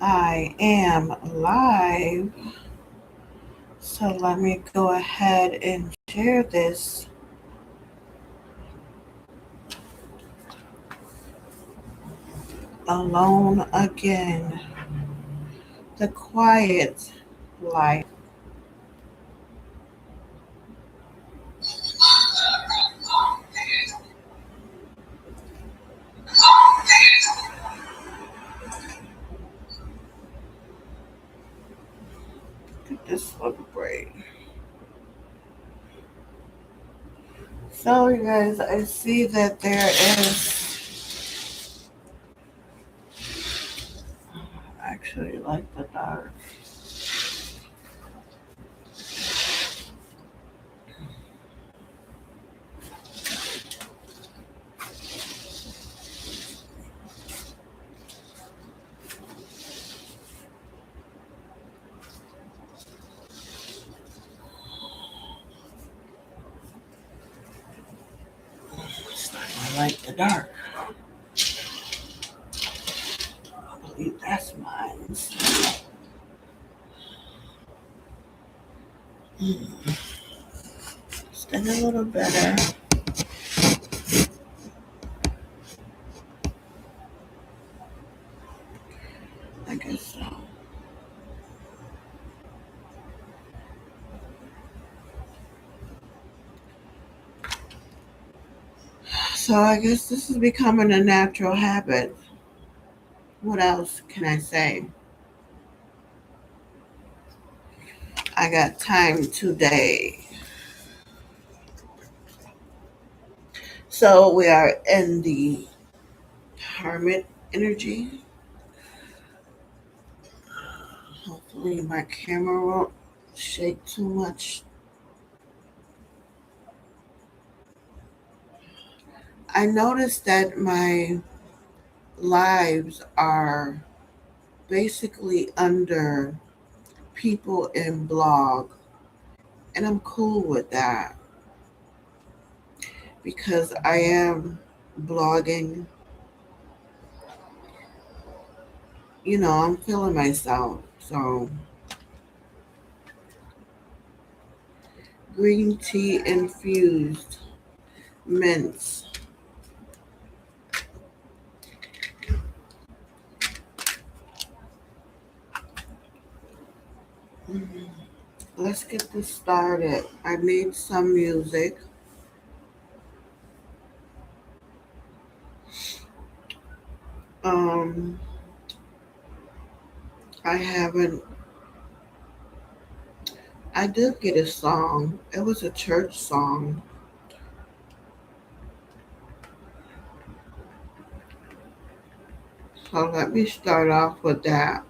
I am live. So let me go ahead and share this alone again. The quiet life. Get this little break. So, you guys, I see that there is actually like the dark. I like the dark. I believe that's mine. It's getting a little better. I guess so. So I guess this is becoming a natural habit. What else can I say? I got time today. So we are in the Hermit energy. Hopefully my camera won't shake too much. I noticed that my lives are basically under people in blog, and I'm cool with that because I am blogging. I'm feeling myself. So green tea infused mints. Mhm. Let's get this started. I need some music. Um, I haven't. I did get a song. It was a church song. So let me start off with that.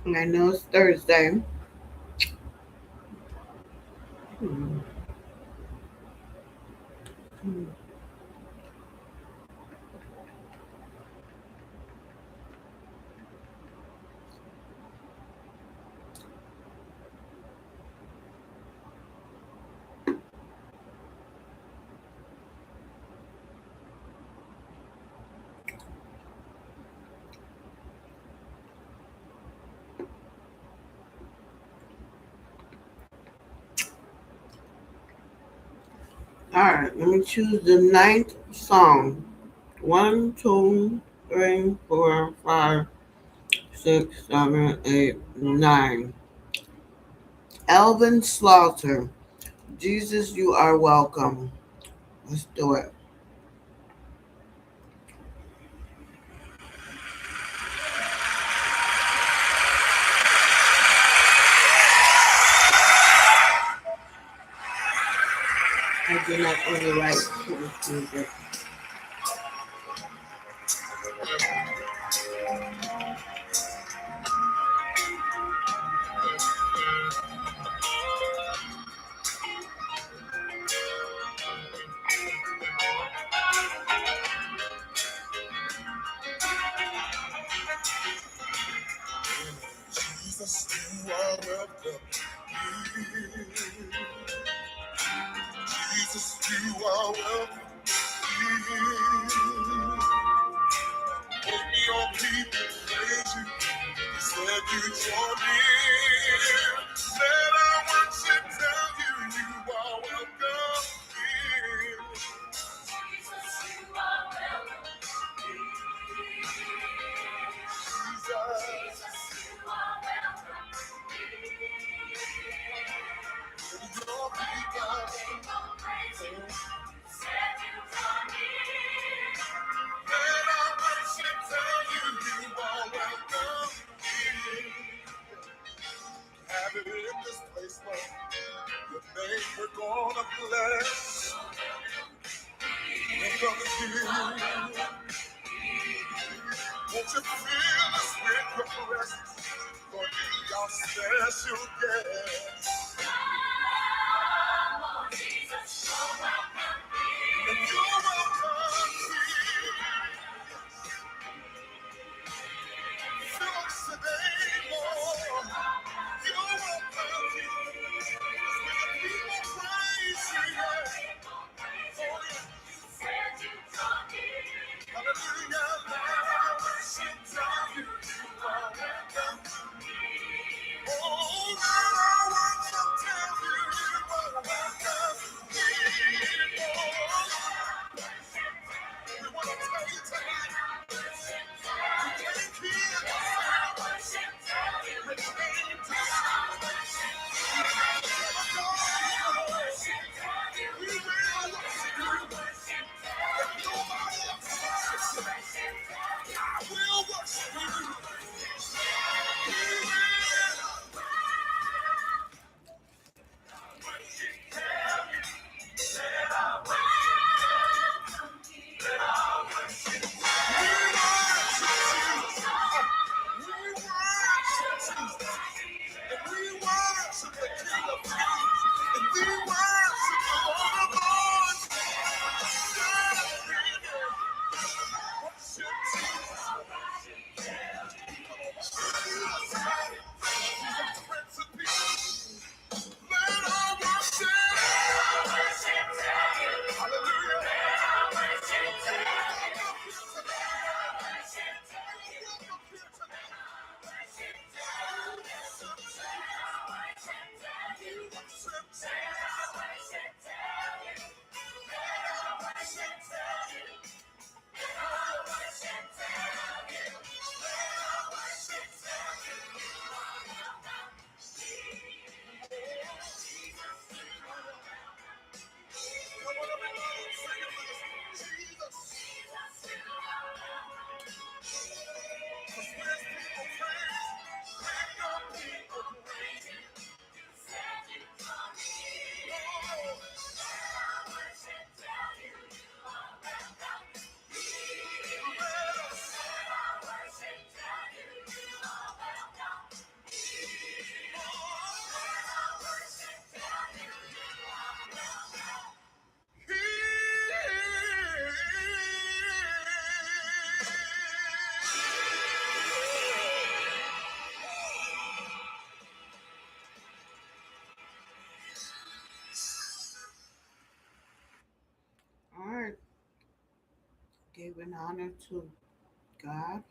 And I know it's Thursday. Hmm. Hmm. All right, let me choose the ninth song. One, two, three, four, five, 6, 7, 8, 9. Elvin Slaughter. Jesus, you are welcome. Let's do it. I did not really like this music. are welcome here. Jesus, you are welcome here. When your people praise you, you said you draw near. Let our worship tell you you are welcome here. Jesus, you are welcome here. Jesus, you are welcome here. When your people praise you, you said you draw near. Let our worship tell you you are welcome here. Have it in this place, Lord. Your name we're gonna bless. We're gonna give. Won't you fill us with your presence? Lord, be our special guest. Oh, Jesus, you're welcome here. And you're welcome here. Fill us today, Lord. You're welcome here. When the people praise you, yeah. Oh, yeah. You said you taught me. Hallelujah. Let our worship tell you you are welcome here. Oh, let our worship tell you you are welcome here. Oh, we want to tell you tonight. We came here to worship. We came to worship. We will worship you. If nobody else worships you, I will worship you. We will we worship the King of Kings, and we worship the Lord of Lords. Worship Jesus, Prince of Peace. Let our worship, hallelujah. All right. Giving honor to God.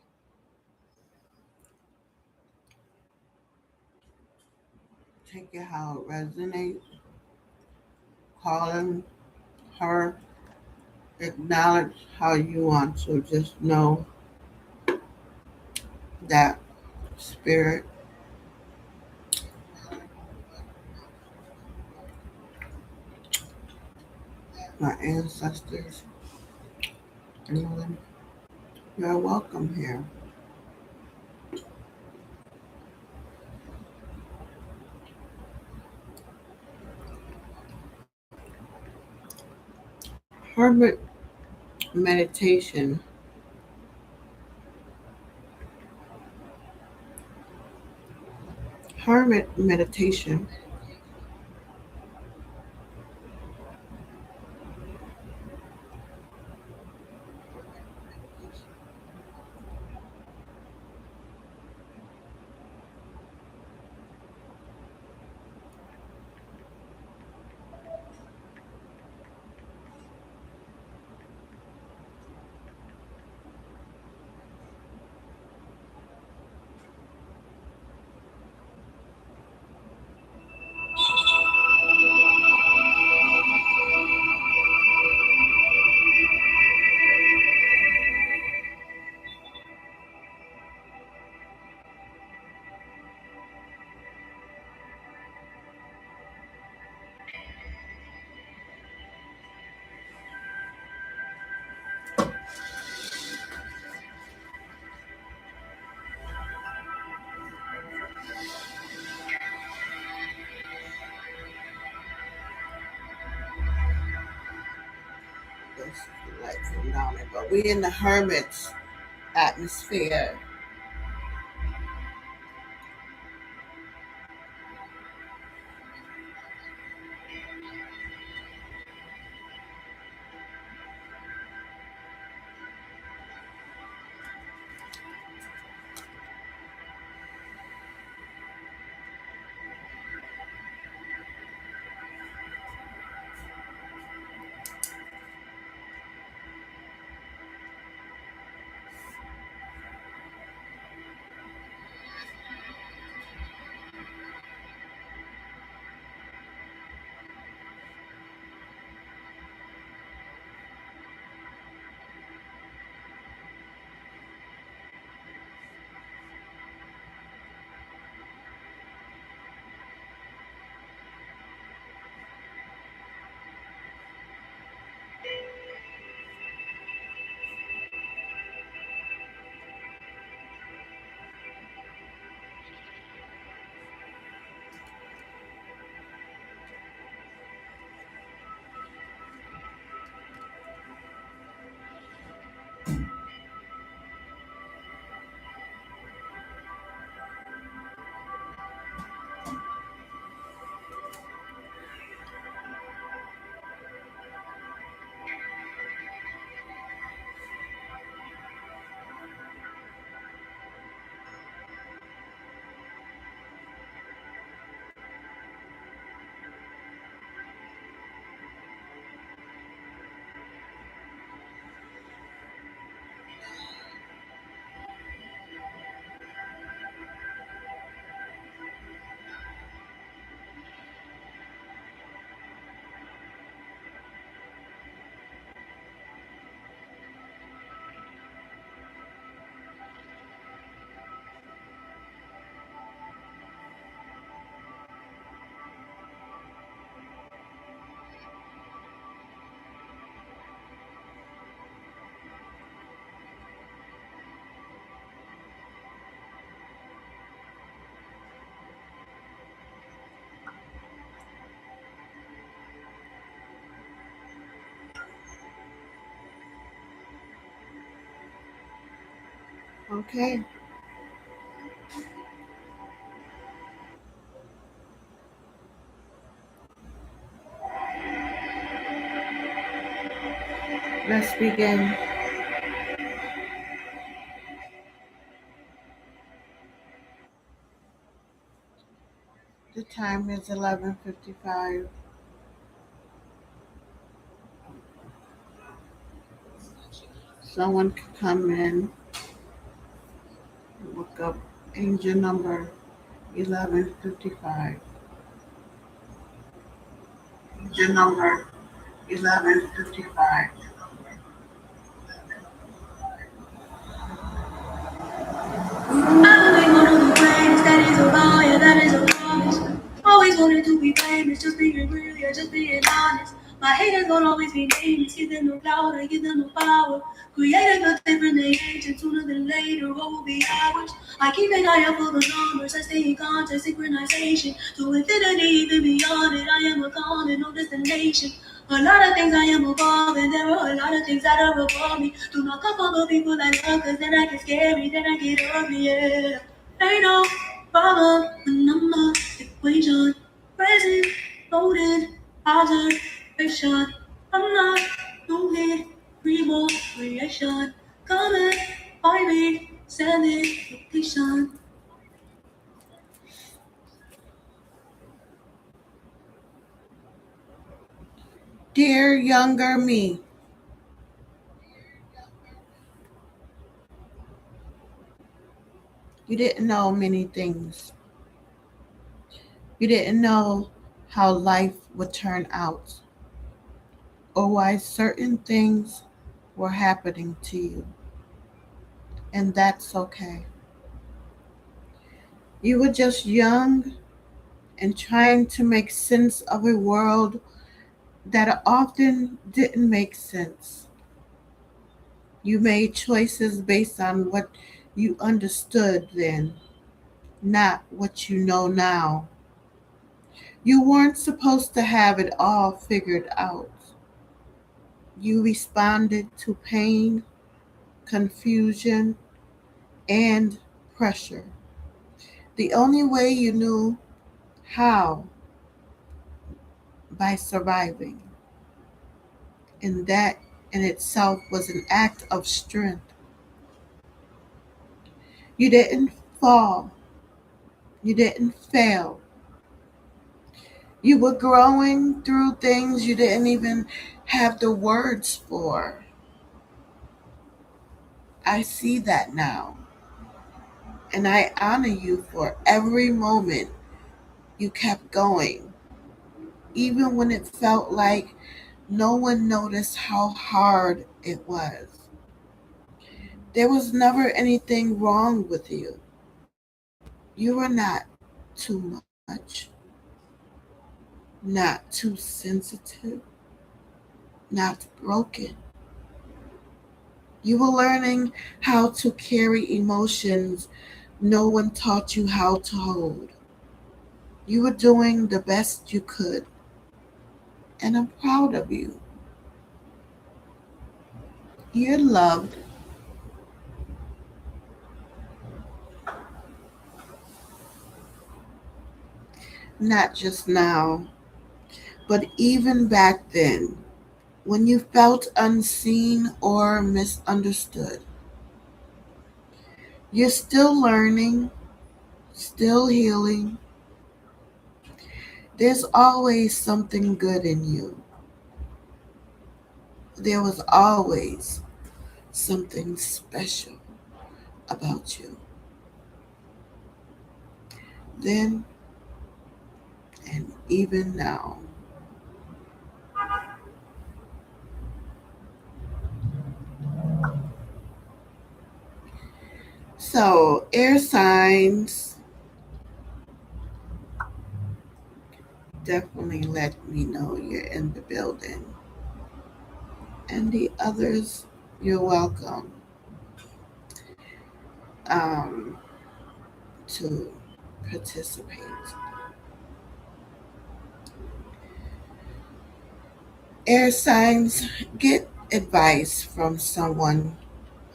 Take it how it resonates. Calling her. Acknowledge how you want to. Just know that spirit, my ancestors, and you're welcome here. Hermit meditation. Hermit meditation from down there. But we in the hermit's atmosphere. Okay, let's begin. The time is 11:55. Someone could come in, look up angel number 11:55. Angel number 11:55. I will make one of the greatest, that is a vow, yeah, that is a promise. Always wanted to be famous, just being real, yeah, just being honest. My haters won't always be nameless, give them no clout, I give them no power. Created a different age, and sooner than later, what will be ours? I keep an eye out for the numbers, I stay in contact, synchronization. To infinity, even beyond it, I am a calling, no destination. A lot of things I am above, and there are a lot of things that are above me. Do not come for the people I love, cause then I get scary, then I get ugly, yeah. Ain't no problem when I'm a equation. Present, loaded, observation. I'm not no hit, reborn creation. Coming, fighting, sending, location. Dear younger me, you didn't know many things. You didn't know how life would turn out or why certain things were happening to you. And that's okay. You were just young and trying to make sense of a world that often didn't make sense. You made choices based on what you understood then, not what you know now. You weren't supposed to have it all figured out. You responded to pain, confusion, and pressure. The only way you knew how, by surviving. And that in itself was an act of strength. You didn't fall, you didn't fail. You were growing through things you didn't even have the words for. I see that now. And I honor you for every moment you kept going, even when it felt like no one noticed how hard it was. There was never anything wrong with you. You were not too much, not too sensitive, not broken. You were learning how to carry emotions no one taught you how to hold. You were doing the best you could, and I'm proud of you. You're loved, not just now, but even back then, when you felt unseen or misunderstood. You're still learning, still healing. There's always something good in you. There was always something special about you. Then and even now. So, air signs definitely let me know you're in the building. And the others, you're welcome um, to participate. Air signs, get advice from someone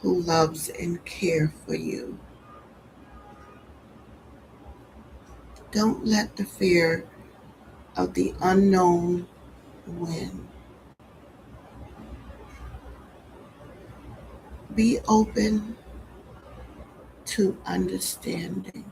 who loves and cares for you. Don't let the fear of the unknown win. Be open to understanding.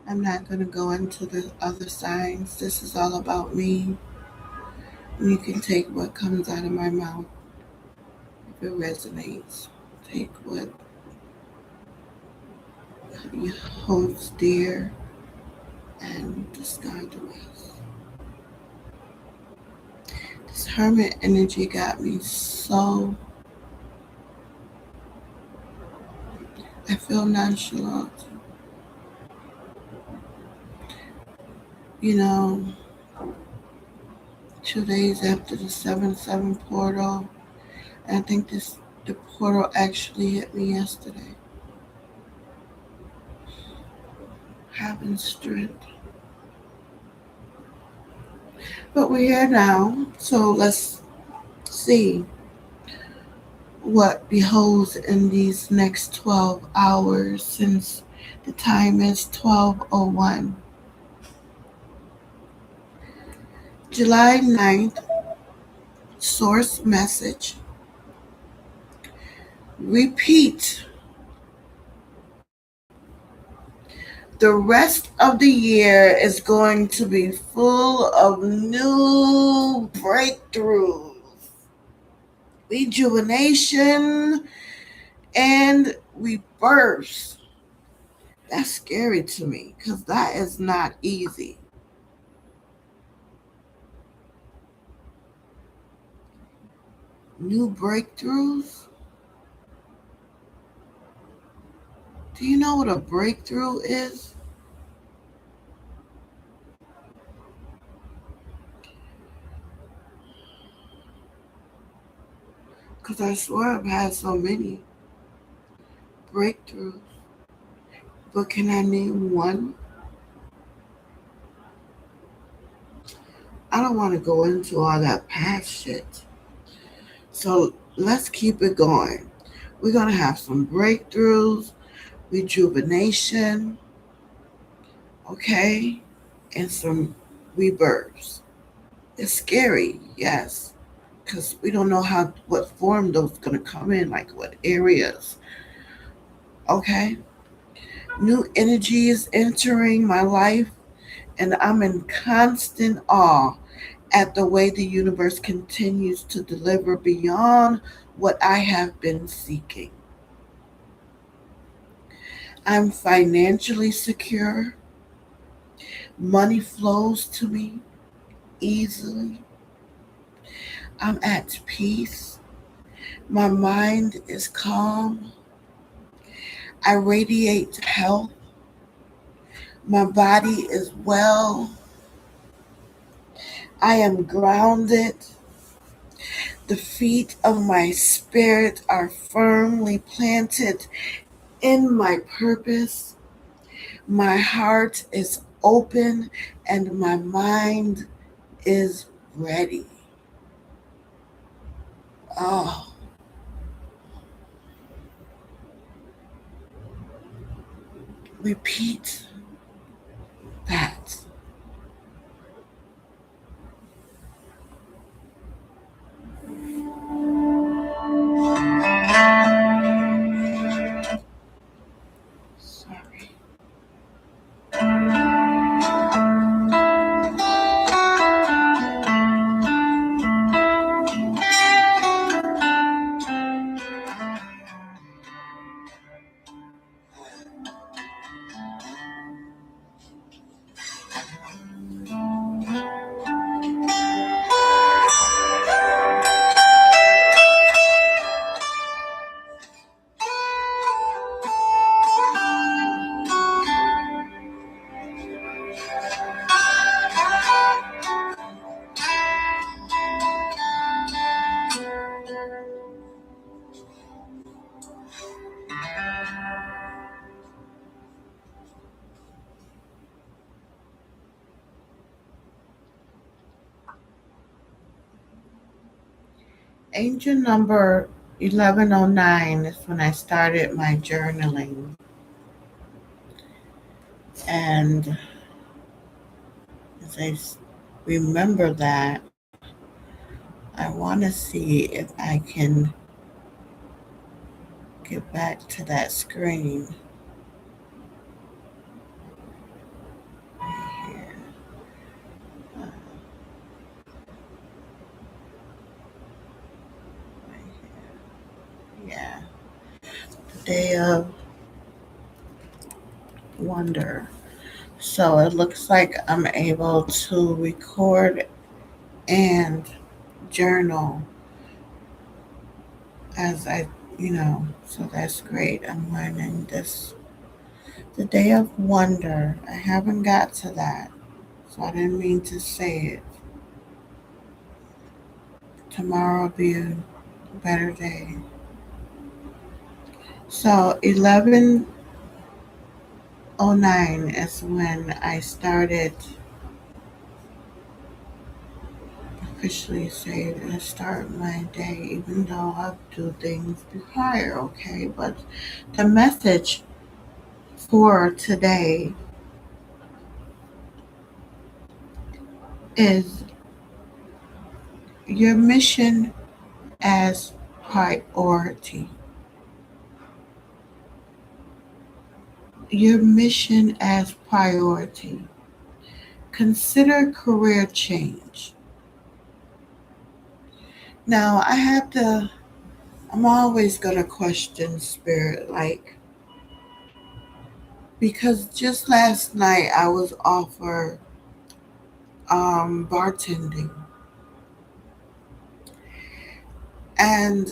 I'm not going to go into the other signs. This is all about me. You can take what comes out of my mouth if it resonates. Take what you holds dear and discard the rest. This hermit energy got me so, I feel nonchalant. You know, 2 days after the 7-7 portal, and I think the portal actually hit me yesterday. Having strength. But we're here now, so let's see what beholds in these next 12 hours since the time is 12:01. July 9th, source message. Repeat. The rest of the year is going to be full of new breakthroughs, rejuvenation, and rebirths. That's scary to me because that is not easy. New breakthroughs? Do you know what a breakthrough is? Because I swear I've had so many breakthroughs. But can I name one? I don't want to go into all that past shit. So let's keep it going. We're going to have some breakthroughs, rejuvenation, okay? And some rebirths. It's scary, yes, because we don't know how what form those going to come in, like what areas, okay? New energy is entering my life, and I'm in constant awe at the way the universe continues to deliver beyond what I have been seeking. I'm financially secure, money flows to me easily, I'm at peace, my mind is calm, I radiate health, my body is well, I am grounded, the feet of my spirit are firmly planted in my purpose. My heart is open and my mind is ready. Oh, repeat that. Sorry. Angel number 1109 is when I started my journaling. And as I remember that, I want to see if I can get back to that screen here. Uh, yeah, the day of wonder. So it looks like I'm able to record and journal as so that's great. I'm learning this. The day of wonder. I haven't got to that, so I didn't mean to say it. Tomorrow will be a better day. So 11:09 is when I started officially say I start my day, even though I do things prior, okay? But the message for today is your mission as priority. Your mission as priority. Consider career change. Now, I'm always going to question spirit, like, because just last night I was offered bartending. And,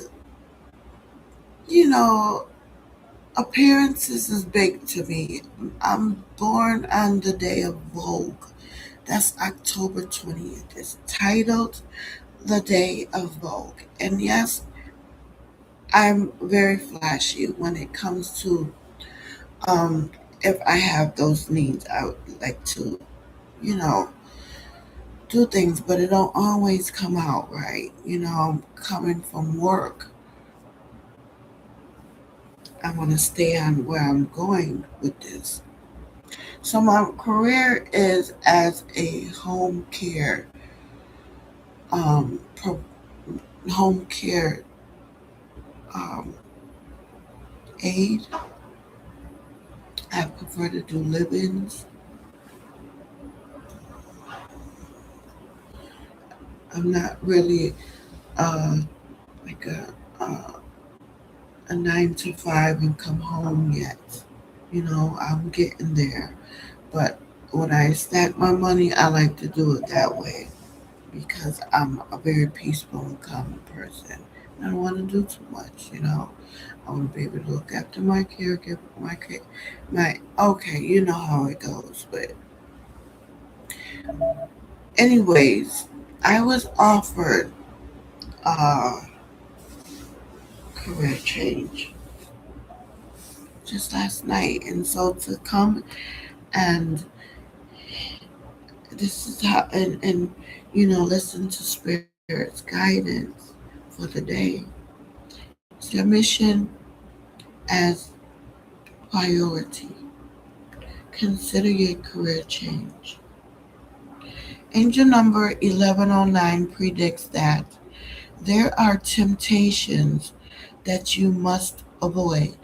you know, appearances is big to me. I'm born on the day of Vogue. That's October 20th. It's titled The Day of Vogue. And yes, I'm very flashy when it comes to um, if I have those needs. I would like to, you know, do things, but it don't always come out right. Coming from work, I want to stay on where I'm going with this. So my career is as a um, pro, home care um, aide. I prefer to do live-ins. I'm not really like a 9 to 5 and come home yet. I'm getting there. But when I stack my money, I like to do it that way because I'm a very peaceful and calm person. I don't want to do too much. I want to be able to look after my caregiver, my okay, you know how it goes. But anyways, I was offered a career change just last night, and so to come and this is how and listen to Spirit's guidance for the day. It's your mission as priority. Consider your career change. Angel number 1109 predicts that there are temptations that you must avoid.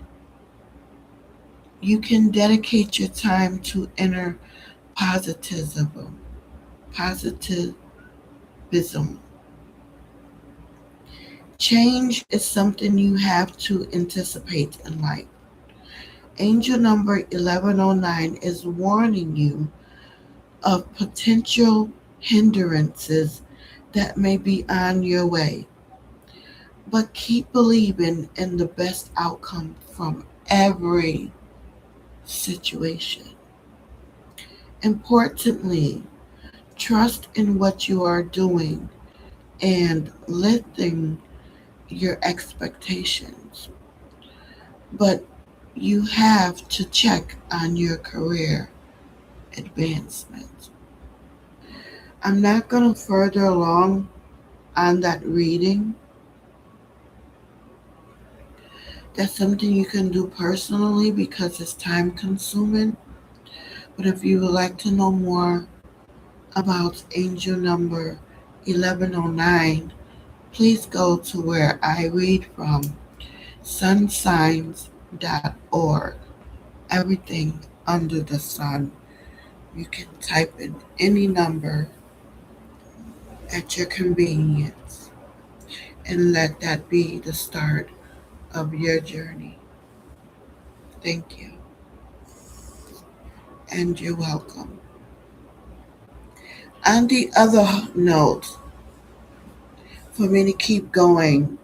You can dedicate your time to inner positivism. Change is something you have to anticipate in life. Angel number 1109 is warning you of potential hindrances that may be on your way, but keep believing in the best outcome from every situation. Importantly, trust in what you are doing and lifting your expectations. But you have to check on your career advancement. I'm not going to further along on that reading. That's something you can do personally because it's time consuming. But if you would like to know more about angel number 1109, please go to where I read from sunsigns.org. Everything under the sun. You can type in any number at your convenience and let that be the start of your journey. Thank you, and you're welcome. On the other note, for me to keep going,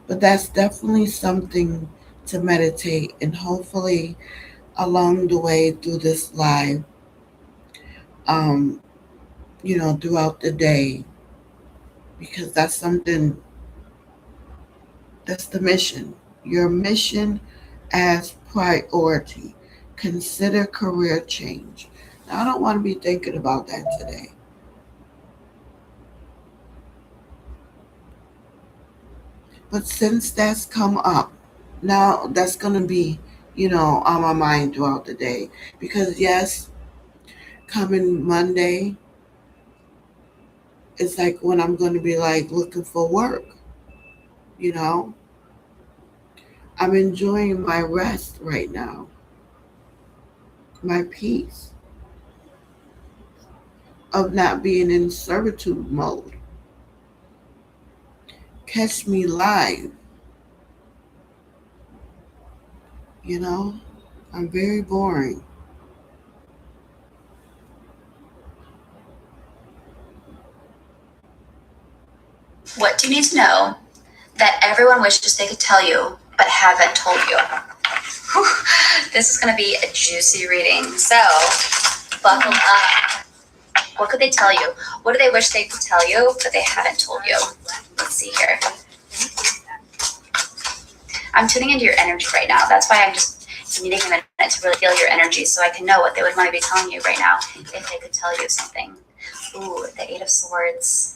but that's definitely something to meditate and hopefully along the way through this live, um, throughout the day, because that's the mission. Your mission as priority. Consider career change. Now, I don't want to be thinking about that today. But since that's come up, now that's going to be, on my mind throughout the day. Because, yes, coming Monday, it's like when I'm going to be like looking for work, you know. I'm enjoying my rest right now, my peace of not being in servitude mode. Catch me live, you know. I'm very boring. What do you need to know that everyone wishes they could tell you but haven't told you? Whew, this is going to be a juicy reading, so buckle up. What could they tell you? What do they wish they could tell you but they haven't told you? Let's see here. I'm tuning into your energy right now. That's why I'm just needing a minute to really feel your energy so I can know what they would want to be telling you right now if they could tell you something. Ooh, the Eight of Swords.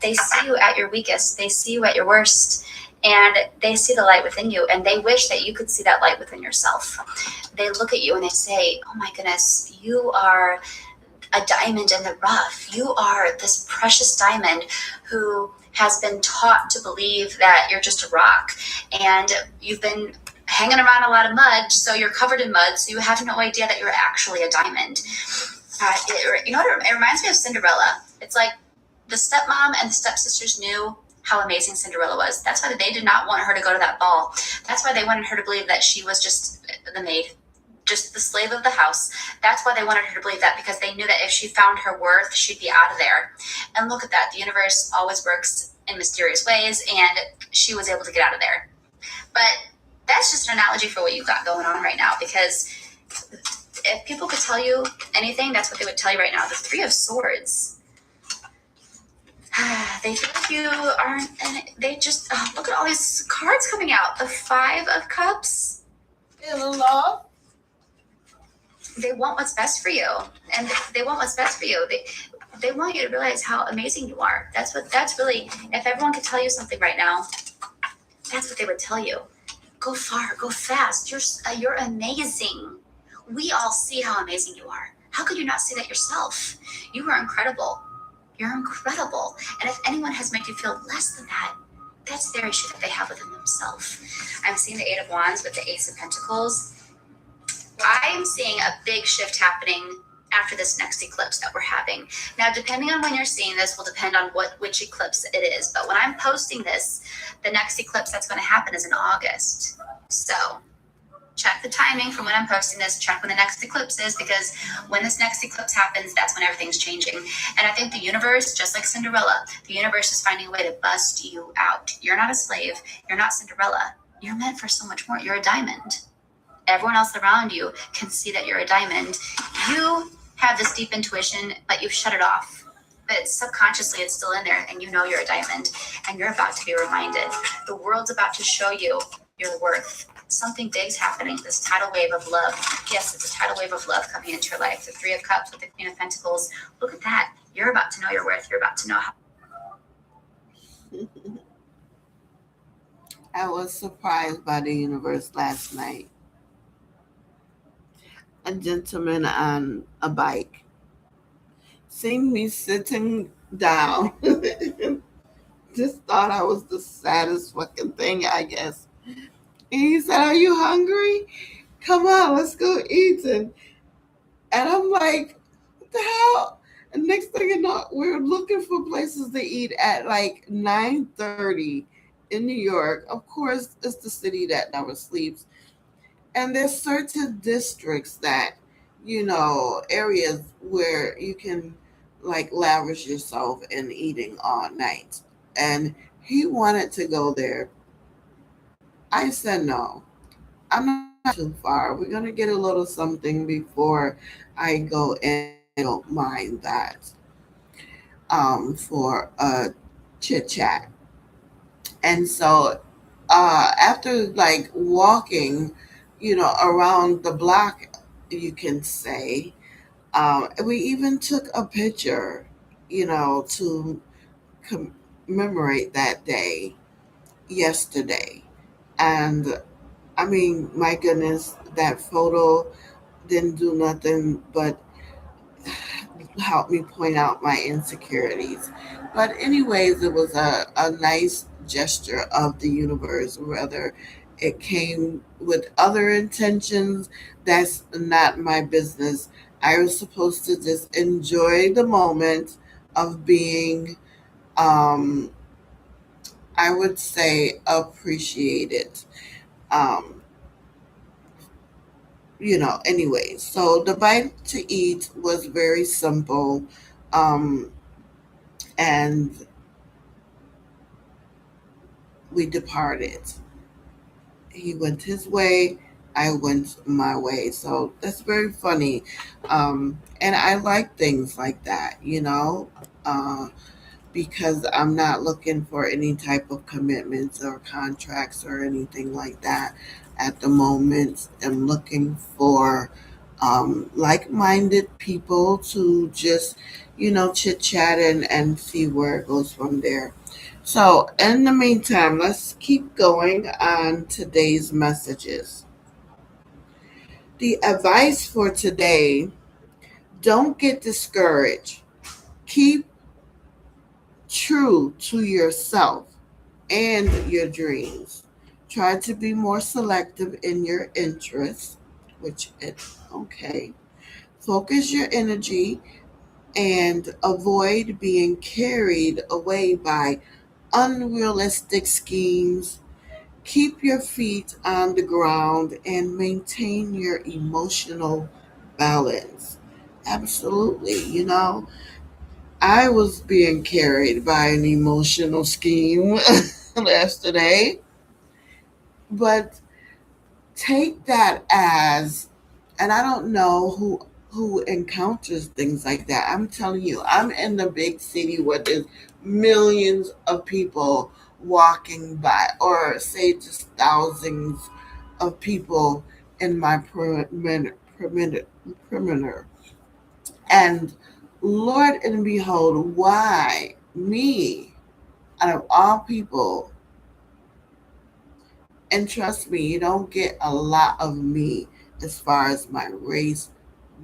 They see you at your weakest, they see you at your worst, and they see the light within you, and they wish that you could see that light within yourself. They look at you and they say, oh my goodness, you are a diamond in the rough. You are this precious diamond who has been taught to believe that you're just a rock, and you've been hanging around a lot of mud, so you're covered in mud, so you have no idea that you're actually a diamond. You know what? It reminds me of Cinderella. It's like the stepmom and the stepsisters knew how amazing Cinderella was. That's why they did not want her to go to that ball. That's why they wanted her to believe that she was just the maid, just the slave of the house. That's why they wanted her to believe that, because they knew that if she found her worth, she'd be out of there. And look at that. The universe always works in mysterious ways, and she was able to get out of there. But that's just an analogy for what you've got going on right now, because if people could tell you anything, that's what they would tell you right now. The Three of Swords. They feel like you aren't, and they just look at all these cards coming out. The Five of Cups. In love. They want what's best for you, and they want what's best for you. They want you to realize how amazing you are. That's really. If everyone could tell you something right now, that's what they would tell you. Go far, go fast. You're amazing. We all see how amazing you are. How could you not see that yourself? You are incredible. You're incredible. And if anyone has made you feel less than that, that's their issue that they have within themselves. I'm seeing the Eight of Wands with the Ace of Pentacles. I am seeing a big shift happening after this next eclipse that we're having. Now, depending on when you're seeing this will depend on which eclipse it is. But when I'm posting this, the next eclipse that's going to happen is in August. So check the timing from when I'm posting this, check when the next eclipse is, because when this next eclipse happens, that's when everything's changing. And I think the universe, just like Cinderella, the universe is finding a way to bust you out. You're not a slave. You're not Cinderella. You're meant for so much more. You're a diamond. Everyone else around you can see that you're a diamond. You have this deep intuition, but you've shut it off. But subconsciously, it's still in there, and you know you're a diamond, and you're about to be reminded. The world's about to show you your worth. Something big's happening. This tidal wave of love. Yes, it's a tidal wave of love coming into your life. The Three of Cups with the Queen of Pentacles. Look at that. You're about to know your worth. You're about to know how. I was surprised by the universe last night. A gentleman on a bike seen me sitting down. Just thought I was the saddest fucking thing, I guess. And he said, "Are you hungry? Come on, let's go eat." And I'm like, what the hell? And next thing you know, we're looking for places to eat at like 9:30 in New York. Of course, it's the city that never sleeps. And there's certain districts that, areas where you can like lavish yourself in eating all night. And he wanted to go there. I said no. I'm not too far. We're gonna get a little something before I go in. I don't mind that. For a chit chat. And so after like walking, around the block, you can say, we even took a picture, to commemorate that day yesterday. And I mean, my goodness, that photo didn't do nothing but help me point out my insecurities. But, anyways, it was a nice gesture of the universe, whether it came with other intentions, that's not my business. I was supposed to just enjoy the moment of being, um, I would say, appreciated. Um, anyway, so the bite to eat was very simple. Um, and we departed. He went his way, I went my way. So that's very funny. And I like things like that. Uh, because I'm not looking for any type of commitments or contracts or anything like that at the moment. I'm looking for like minded people to just, chit chat and see where it goes from there. So, in the meantime, let's keep going on today's messages. The advice for today: don't get discouraged. Keep true to yourself and your dreams. Try to be more selective in your interests, which is okay. Focus your energy and avoid being carried away by unrealistic schemes. Keep your feet on the ground and maintain your emotional balance. Absolutely. I was being carried by an emotional scheme yesterday, but take that as, and I don't know who encounters things like that. I'm telling you, I'm in the big city where there's millions of people walking by, or say just thousands of people in my perimeter. And Lord and behold, why me, out of all people? And trust me, you don't get a lot of me as far as my race,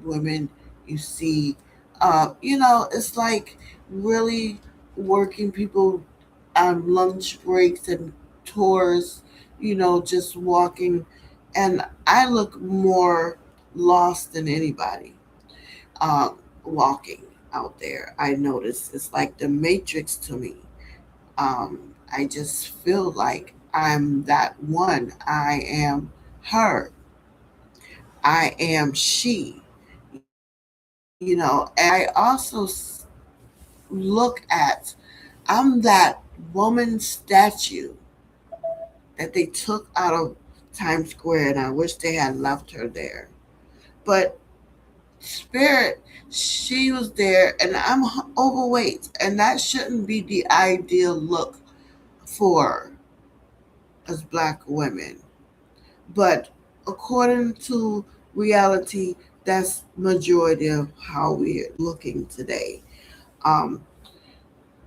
women. You see, it's like really working people on lunch breaks and tours, just walking. And I look more lost than anybody um, walking out there. I notice it's like the Matrix to me. um, I just feel like I'm that one. I am her. I am she. And I also look at, I'm that woman statue that they took out of Times Square, and I wish they had left her there. But spirit, she was there, and I'm overweight, and that shouldn't be the ideal look for us black women. But according to reality, that's majority of how we're looking today. Um,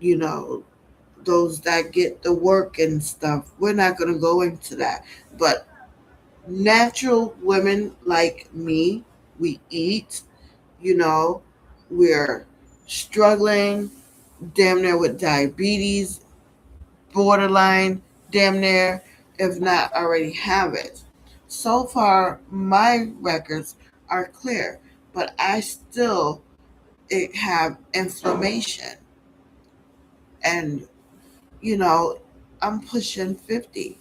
you know, those that get the work and stuff, we're not gonna go into that. But natural women like me, we eat, you know, we're struggling damn near with diabetes, borderline, damn near, if not already have it. So far, my records are clear, but I still have inflammation. And, you know, I'm pushing 50.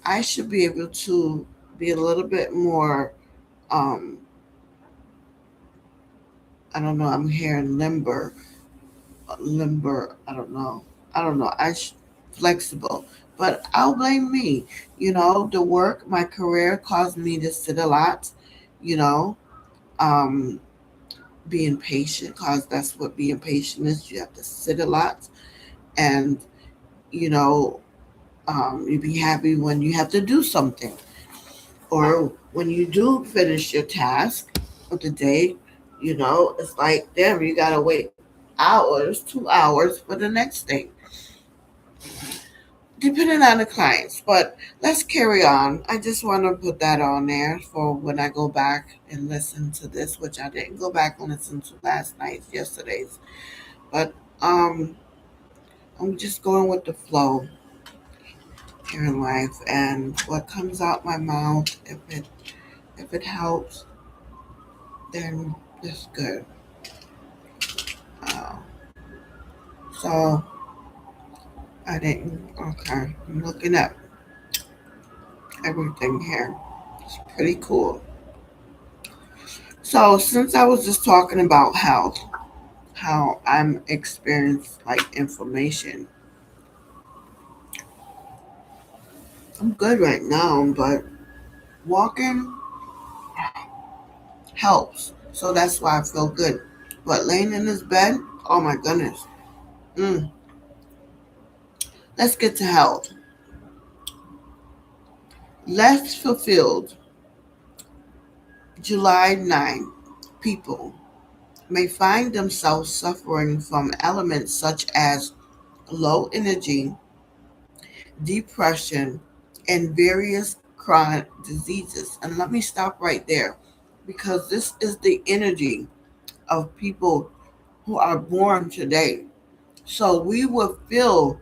I should be able to be a little bit more, um, I don't know, I'm hearing limber, I don't know. Flexible, but I'll blame me. The work, my career caused me to sit a lot. You know, um, being patient, cause that's what being patient is. You have to sit a lot, and you know, you be happy when you have to do something, or when you do finish your task of the day. It's like, damn, you gotta wait hours, 2 hours for the next thing, depending on the clients. But let's carry on. I just want to put that on there for when I go back and listen to this, which I didn't go back and listen to last night's, yesterday's. But um, I'm just going with the flow here in life, and what comes out my mouth, if it helps, then it's good. Uh, so I didn't. Okay, I'm looking at everything here. It's pretty cool. So since I was just talking about health, how I'm experiencing like inflammation, I'm good right now, but walking helps. So that's why I feel good. But laying in this bed, oh my goodness. Mm. Let's get to health. Less fulfilled, July 9. People may find themselves suffering from elements such as low energy, depression, and various chronic diseases. And let me stop right there because this is the energy of people who are born today. So we will feel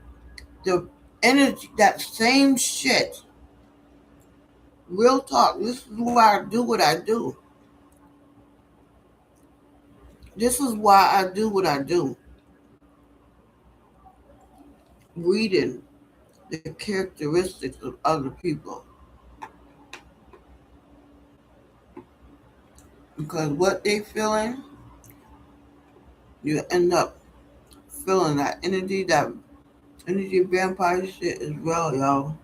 the energy, that same shit. Real talk. This is why I do what I do. This is why I do what I do. Reading the characteristics of other people. Because what they feeling, you end up feeling that energy vampire shit as well, y'all.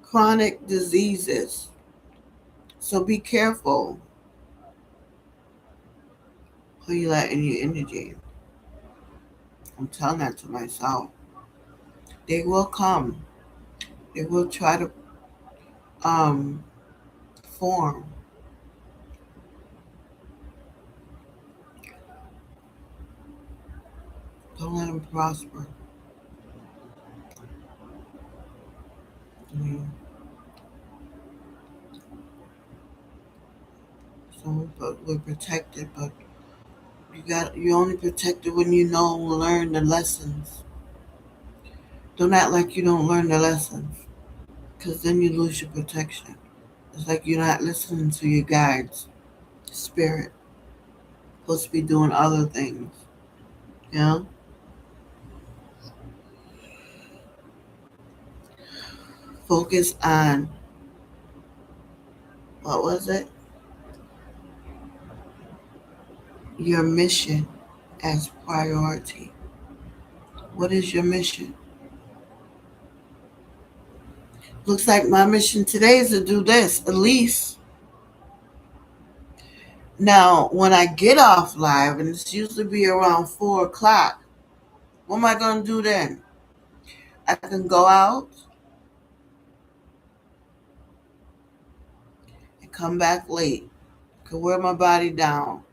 Chronic diseases. So be careful who you let in your energy. I'm telling that to myself. They will come. They will try to um form. Don't let them prosper. I mean, so we're protected, but you only protected when you know and learn the lessons. Don't act like you don't learn the lessons, because then you lose your protection. It's like you're not listening to your guides, spirit. Supposed to be doing other things. You know? Focus on, what was it? Your mission as priority. What is your mission? Looks like my mission today is to do this, at least. Now, when I get off live, and it's usually be around 4 o'clock, what am I going to do then? I can go out and come back late. Can wear my body down.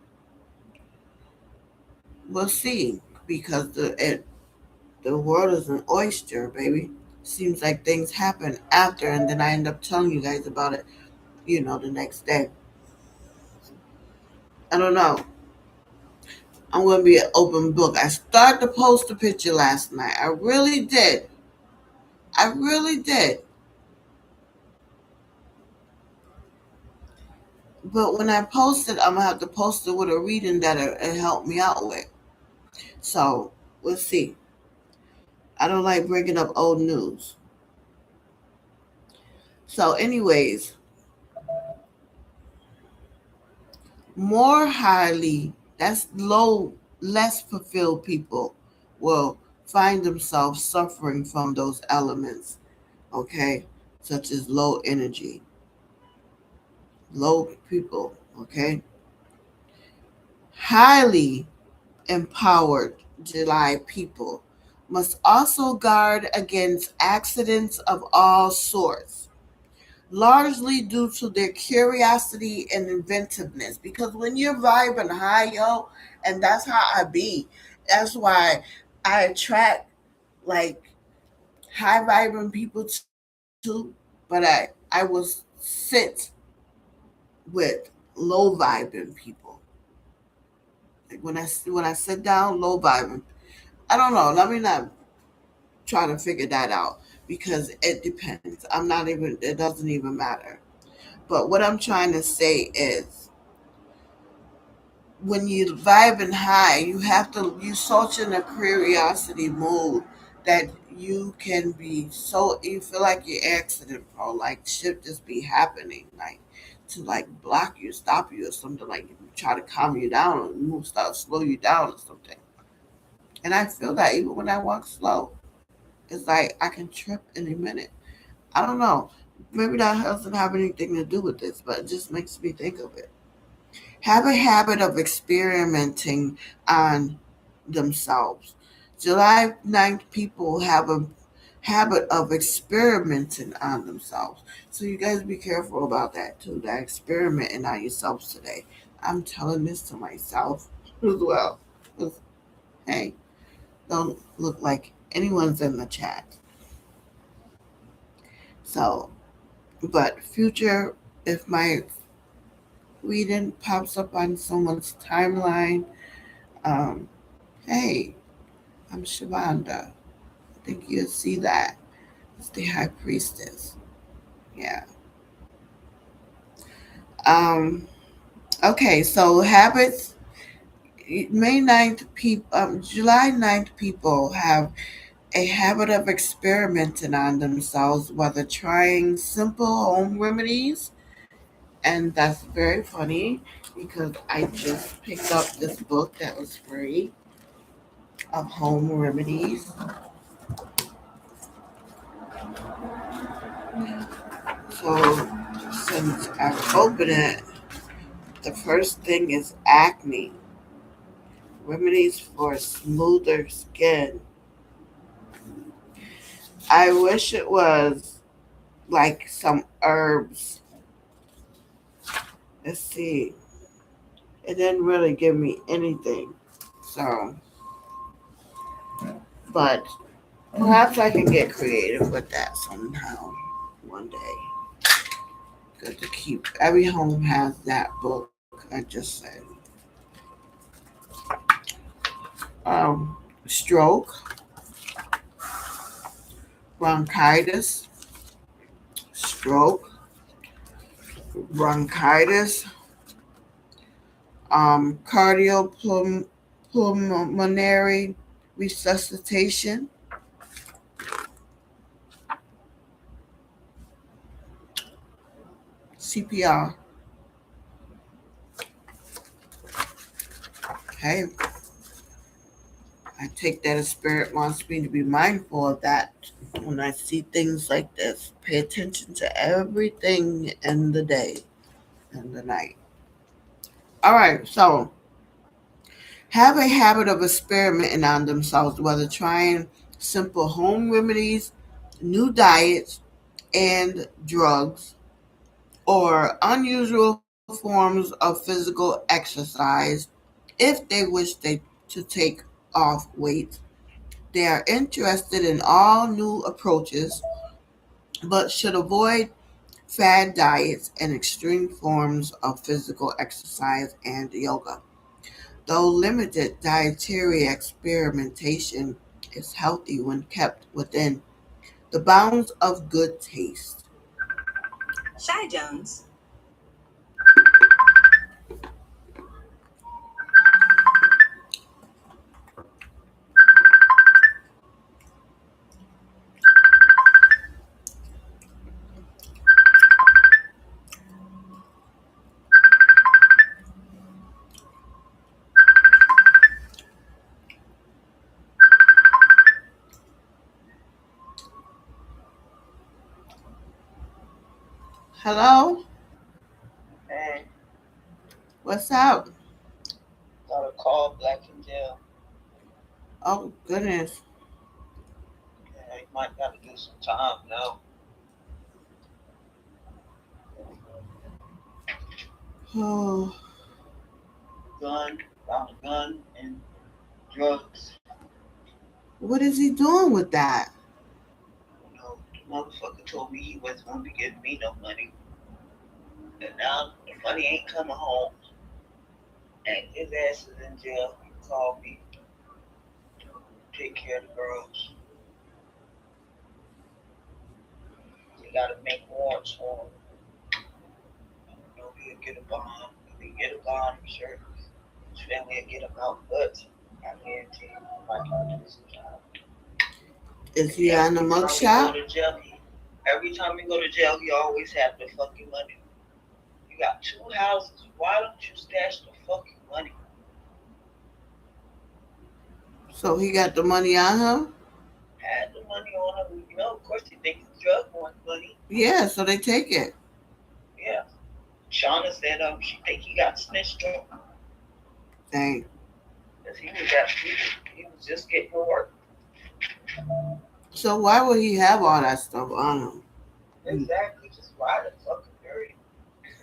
We'll see, because the world is an oyster, baby. Seems like things happen after, and then I end up telling you guys about it, the next day. I don't know. I'm going to be an open book. I started to post a picture last night. I really did. I really did. But when I post it, I'm going to have to post it with a reading that it helped me out with. So, we'll see. I don't like bringing up old news. So, anyways, more highly, that's low, less fulfilled people will find themselves suffering from those elements, okay, such as low energy, low people, okay. Highly empowered July people must also guard against accidents of all sorts, largely due to their curiosity and inventiveness. Because when you're vibing high, yo, and that's how I be. That's why I attract like high vibing people too. But I will sit with low vibing people. Like when I sit down, low vibing. I don't know. Let me not try to figure that out because it depends. I'm not even. It doesn't even matter. But what I'm trying to say is when you vibing high, you have to you such in a curiosity mode that you can be so you feel like you're accident prone, like shit just be happening, like to like block you, stop you, or something like try to calm you down or move stuff, slow you down or something. And I feel that even when I walk slow, it's like I can trip any minute. I don't know. Maybe that doesn't have anything to do with this, but it just makes me think of it. Have a habit of experimenting on themselves. July 9th people have a habit of experimenting on themselves. So you guys be careful about that too, that experimenting on yourselves today. I'm telling this to myself as well. 'Cause, hey, don't look like anyone's in the chat. So, but future, if my reading pops up on someone's timeline, um, hey, I'm Shavanda. I think you'll see that. It's the high priestess. Yeah. Um, okay, so habits. July 9th people have a habit of experimenting on themselves, whether trying simple home remedies, and that's very funny because I just picked up this book that was free of home remedies. So since I've opened it, the first thing is acne, remedies for smoother skin. I wish it was like some herbs. Let's see. It didn't really give me anything. So, but perhaps I can get creative with that somehow one day. Good to keep. Every home has that book I just said. Um, Stroke, bronchitis, stroke, bronchitis, cardiopulmonary resuscitation, CPR. Hey, I take that as spirit wants me to be mindful of that when I see things like this. Pay attention to everything in the day and the night. All right, so have a habit of experimenting on themselves, whether trying simple home remedies, new diets, and drugs, or unusual forms of physical exercise if they wish to take off weight. They are interested in all new approaches, but should avoid fad diets and extreme forms of physical exercise and yoga. Though limited dietary experimentation is healthy when kept within the bounds of good taste. Shy Jones. Hello? Hey, What's up? got a call back in jail. Oh, goodness. Yeah, you might gotta do some time now. Oh, Gun, found a gun and drugs. what is he doing with that? You know, the motherfucker told me he wasn't gonna be giving me no money. And now the money ain't coming home. And his ass is in jail. He called me, take care of the girls. They gotta make warrants for him. You know, he'll get a bond. If he get a bond, I'm sure his family will get him out. But I guarantee you, he might not do some time. Is And he on the every time he mugshot? go to jail, he always have the fucking money. You got two houses. Why don't you stash the fucking money? So he got the money on him? Had the money on him. You know, of course, he thinks it's drug money. Yeah, so they take it. Yeah. Shauna said she think he got snitched on Dang. because he was just getting to work. So why would he have all that stuff on him? Exactly. Just why the fucking dirty.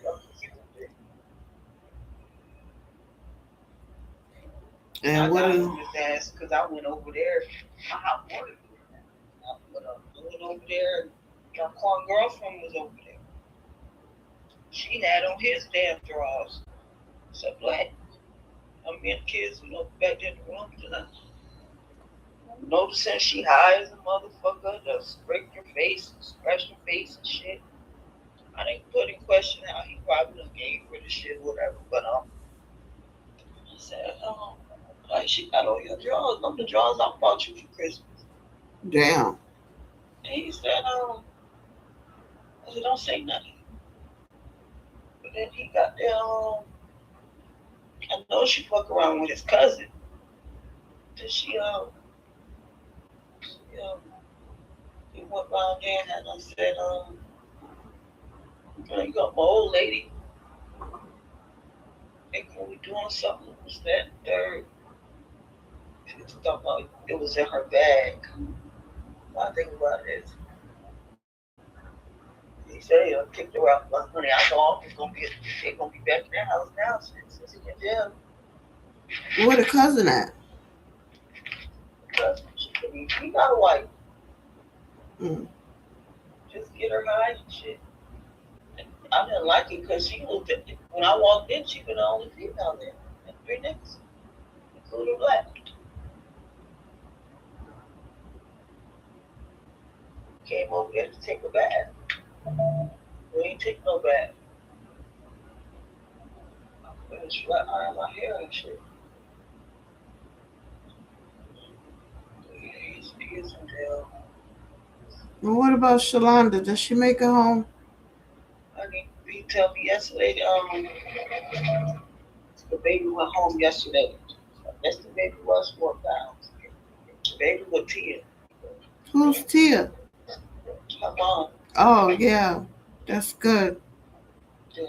Fucking stupid. I And what got is on his ass because I went over there. My hot water. I went over there and my car girlfriend was over there. She had on his damn drawers. So black. I mean, kids, back in the room, noticing she high as a motherfucker, just scraped her face, scratched her face and shit. I didn't put in question how he probably done gave her the shit or whatever, but I said, like she got all your drawers, them the drawers I bought you for Christmas. damn? And he said, I said, don't say nothing. But then he got there, I know she fuck around with his cousin. Then he went around there and I said, you got my old lady, think we doing something, was that third. She was talking about it was in her bag. I think about it is he said he kicked her out. But honey, I know they're gonna be back in their house now since he in jail. Where the cousin at? Because he got a wife. Mm. Just get her high and shit. And I didn't like it because she was when I walked in, she was the only female there. And three niggas, including black. Came over there to take a bath. We ain't take no bath. I finished iron my hair and shit. He is in jail. And what about Shalonda? Does she make it home? Honey, he tell me yesterday, the baby went home yesterday. I guess the baby was 4 pounds. The baby with Tia. Who's Tia? My mom, Oh yeah, that's good. yeah,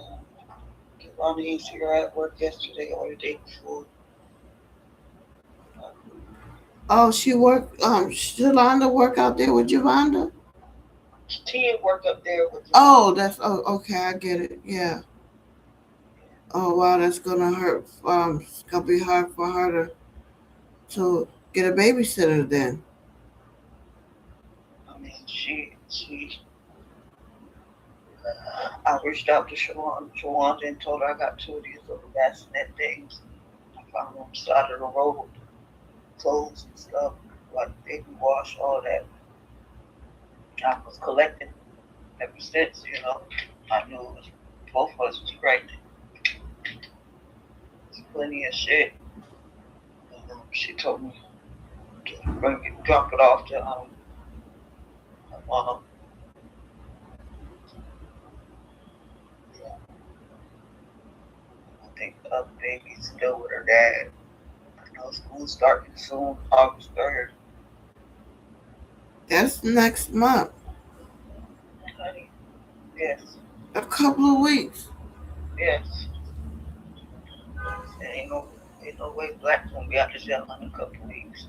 on the cigarette at work yesterday or the day before. Oh, she work. Shalonda work out there with Javonda. Tia work up there with the mom. Oh, that's okay. I get it. Yeah. Oh wow, that's gonna hurt. It's gonna be hard for her to get a babysitter then. I mean, I reached out to Shawan and told her I got two of these little bassinet things. I found them on the side of the road, clothes and stuff, like baby wash, all that. I was collecting ever since, I knew it was, both of us was pregnant. There's plenty of shit. And, she told me to drop it off to my mom. Yeah, I think the other baby's still with her dad. I know school's starting soon, August 3rd. That's next month. Honey, yes, A couple of weeks. yes. Ain't no way Black's gonna be out of jail in a couple of weeks.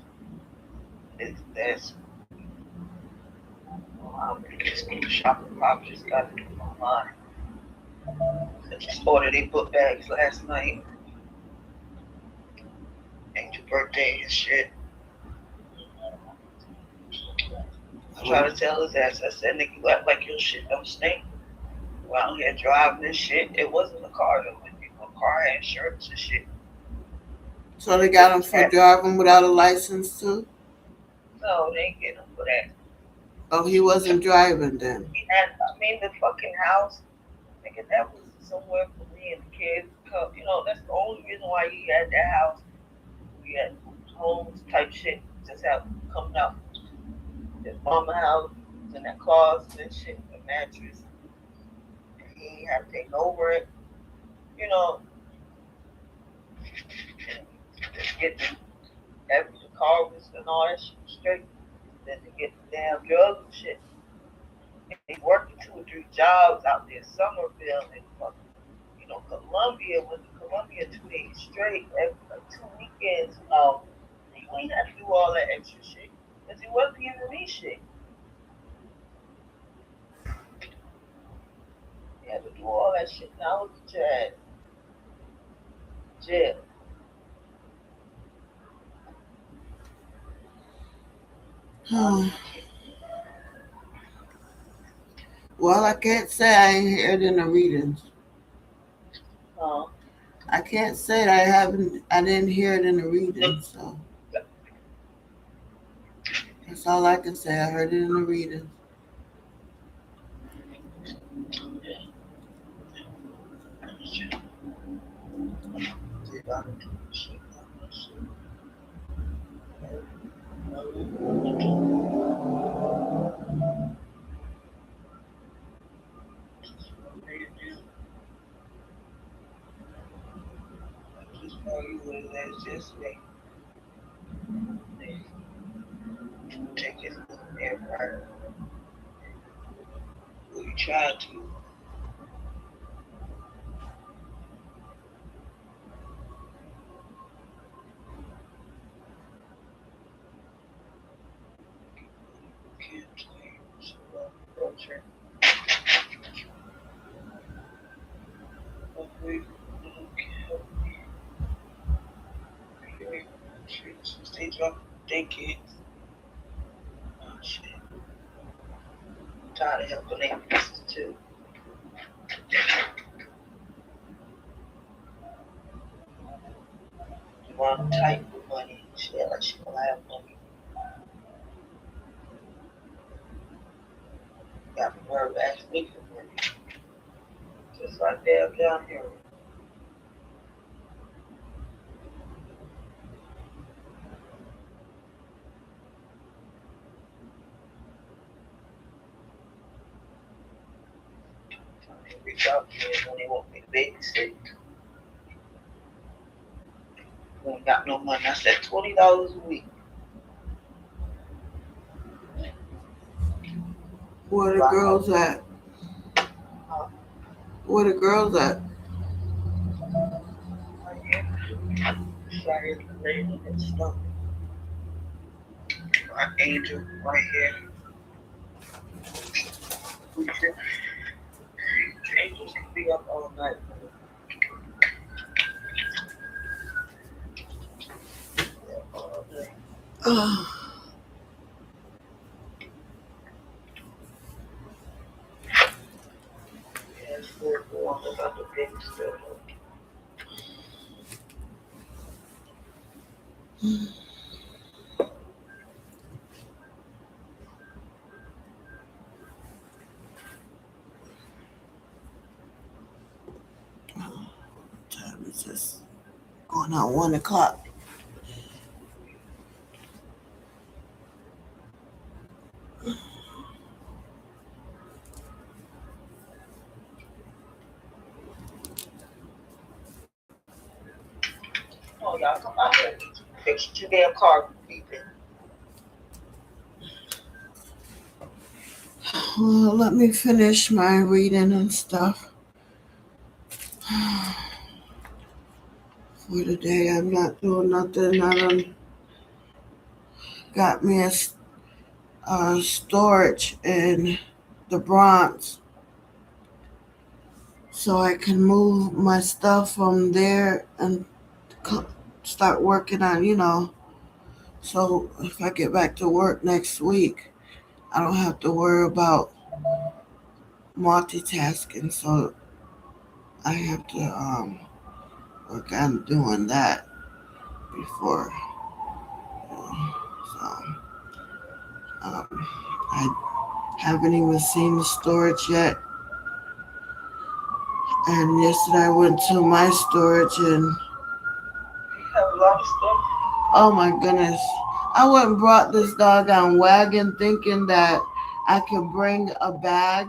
That's I'm gonna school shopping. Probably just got to do it online. I just ordered they book bags last night. Angel birthday and shit. I try to tell his ass. I said, nigga, you act like your shit don't stink. Around here driving this shit. It wasn't a car though. A car had insurance and shit. So they It got him was for happy. driving without a license too. No, they ain't getting him for that. Oh, he wasn't driving then. I mean, the fucking house, nigga, that was somewhere for me and the kids to come. That's the only reason why he had that house. We had homes type shit. Just have coming out. His mama house was in that closet and shit, a mattress. And he had taken over it. You know, and just get everything. carvers and all that shit straight. Then to get the damn drugs and shit. And he working 2 or 3 jobs out there, Somerville and fucking, Columbia. Was in Columbia 2 days straight, every, like 2 weekends. You ain't have to do all that extra shit because he wasn't giving me shit. You had to do all that shit. Now look at your ass, jail. All Hmm. these kids, Well, I can't say I ain't heard in the readings. huh? I can't say that I didn't hear it in the Look, readings. So that's all I can say. I heard it in the readings. just know you what it is yesterday. Take it there, right? What you trying to? Can't change. Culture. Hopefully, stay drunk. They kids. Oh shit. I'm tired of helping them pieces too. You want to tight with money. She act like she don't have money. Got the nerve to ask me for money. Just like damn down here. Reach out to me when they want me to babysit. We ain't got no money. I said $20 a week. Where the Buy girls at? uh, Where the girls at? right here. Fire related and stuff. My angel right here. Angels can be up all night. Yeah, all day. Oh, Yeah, it's 4 about the big stuff. time is this? Going on 1 o'clock. Oh, y'all come out here. Fix your damn car, people. Well, let me finish my reading and stuff for today. I'm not doing nothing. I done got me a storage in the Bronx so I can move my stuff from there and start working on. So if I get back to work next week, I don't have to worry about multitasking. So I have to work on doing that before. So I haven't even seen the storage yet. And yesterday I went to my storage and You have a lot of stuff. oh my goodness. I went and brought this doggone wagon thinking that I could bring a bag,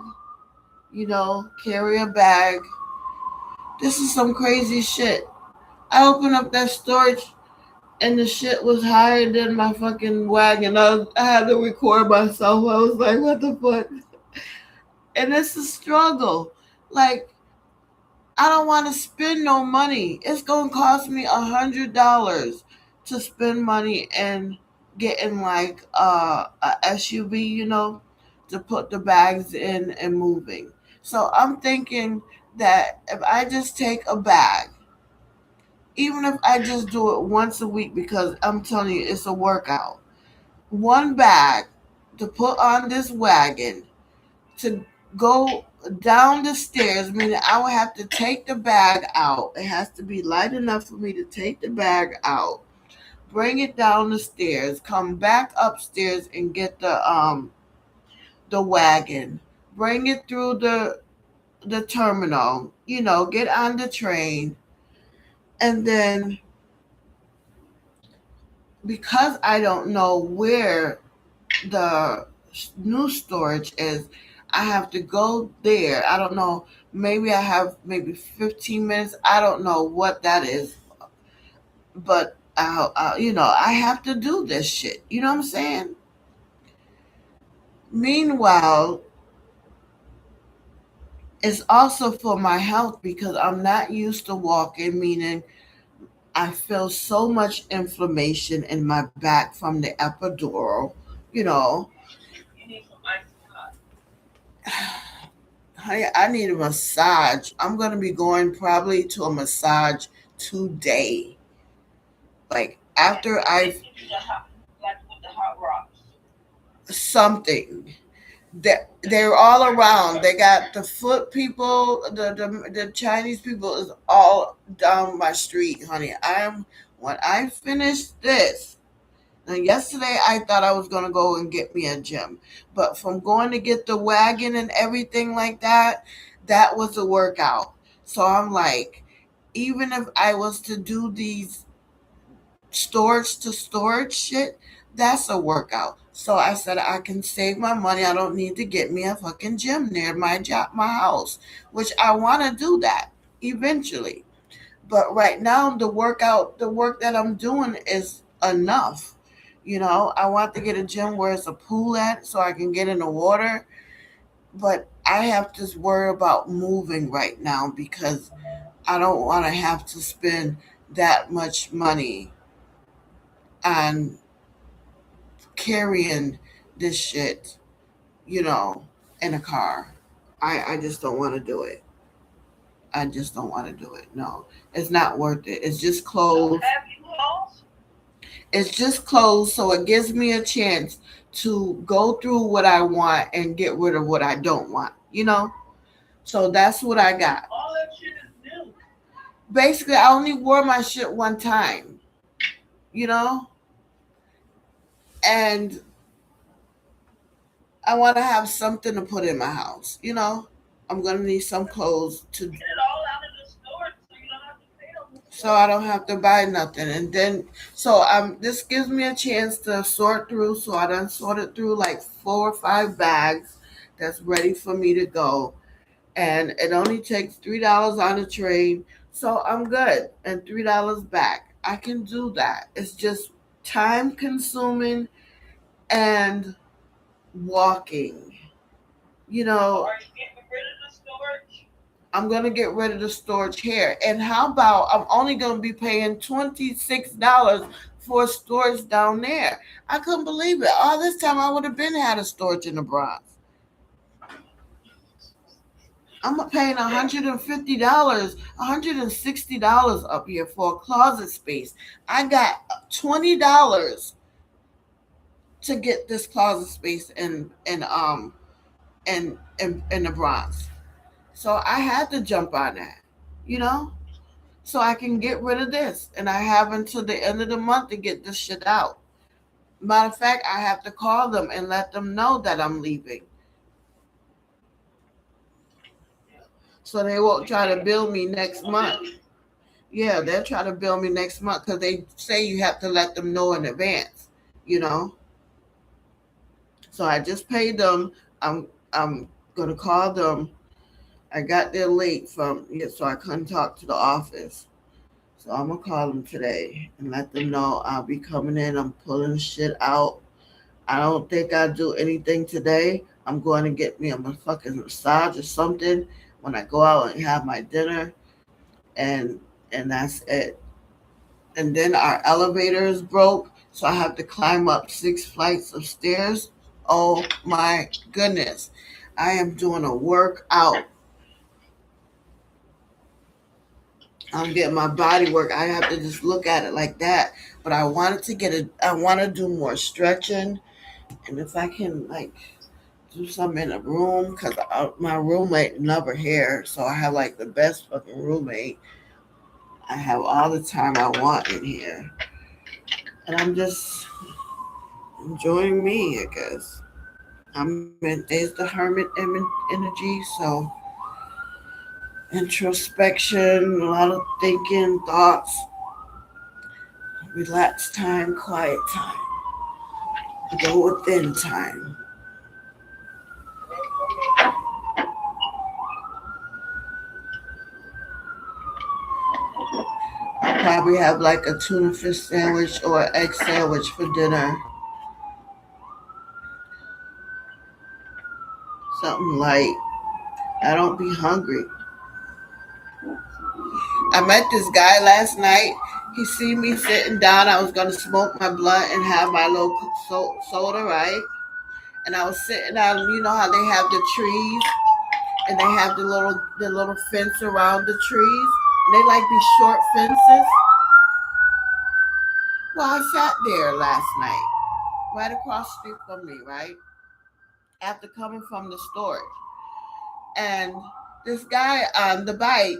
carry a bag. This is some crazy shit. I opened up that storage. and the shit was higher than my fucking wagon. I had to record myself. I was like, what the fuck? And it's a struggle. Like, I don't want to spend no money. It's gonna cost me $100 to spend money and getting like a SUV, to put the bags in and moving. So I'm thinking that if I just take a bag, even if I just do it once a week, because I'm telling you, it's a workout. One bag to put on this wagon to go down the stairs, meaning I would have to take the bag out. It has to be light enough for me to take the bag out, bring it down the stairs, come back upstairs and get the wagon, bring it through the terminal, get on the train, and then because I don't know where the new storage is, I have to go there. I don't know. Maybe I have maybe 15 minutes. I don't know what that is, but I have to do this shit. You know what I'm saying? Meanwhile, it's also for my health because I'm not used to walking, meaning I feel so much inflammation in my back from the epidural, you know. You need some ice hot. I need a massage. I'm gonna be going probably to a massage today. Like after They I've give you the hot, like with the hot rocks. something that they're all around. They got the foot people, the Chinese people is all down my street, honey. When I finish this. Now, yesterday I thought I was gonna go and get me a gym, but from going to get the wagon and everything like that, that was a workout. So I'm like, even if I was to do these storage to storage shit, that's a workout. So I said I can save my money. I don't need to get me a fucking gym near my house, which I want to do that eventually. But right now, the work that I'm doing is enough. I want to get a gym where it's a pool at so I can get in the water. But I have to worry about moving right now because I don't want to have to spend that much money on carrying this shit, you know, in a car. I just don't want to do it. I just don't want to do it. No, it's not worth it. It's just So clothes. have you lost? It's just clothes, so it gives me a chance to go through what I want and get rid of what I don't want. So that's what I got. All that shit is new. Basically, I only wore my shit one time, you know, and I want to have something to put in my house. I'm gonna need some clothes to, Get it all out of the storage so you don't have to pay on the so I storage. don't have to buy nothing. And then, so this gives me a chance to sort through. So I done sorted through like 4 or 5 bags that's ready for me to go, and it only takes $3 on the train. So I'm good, and $3 back. I can do that. It's just time consuming and walking. You So know, are you getting rid of the storage? I'm gonna get rid of the storage here. And how about I'm only gonna be paying $26 for storage down there? I couldn't believe it. All this time I would have been had a storage in the Bronx. I'm paying $150, $160 up here for a closet space. I got $20 to get this closet space in the Bronx. So I had to jump on that, you know, so I can get rid of this. And I have until the end of the month to get this shit out. Matter of fact, I have to call them and let them know that I'm leaving. So they won't try to bill me next Well, month. Billy, Yeah, they'll try to bill me next month because they say you have to let them know in advance, you know. So I just paid them. I'm gonna call them. I got there late from, yeah, so I couldn't talk to the office. So I'm gonna call them today and let them know I'll be coming in. I'm pulling shit out. I don't think I'll do anything today. I'm going to get me a fucking massage or something when I go out and have my dinner, and that's it. And then our elevator is broke, so I have to climb up 6 flights of stairs. Oh my goodness. I am doing a workout. I'm getting my body work. I have to just look at it like that. But I wanted to get it. I want to do more stretching, and if I can like do something in a room, because my roommate never here, so I have like the best fucking roommate. I have all the time I want in here, and I'm just enjoying me, I guess. I'm in. There's the energy, so introspection, a lot of thinking, thoughts, relaxed time, quiet time, go within time. Probably have like a tuna fish sandwich or egg sandwich for dinner. Something light. I don't be hungry. I met this guy last night. He see me sitting down. I was gonna smoke my blunt and have my little soda, right? And I was sitting down. You know how they have the trees and they have the little fence around the trees. And they like these short fences. Well, I sat there last night, right across the street from me, right? After coming from the store. And this guy on the bike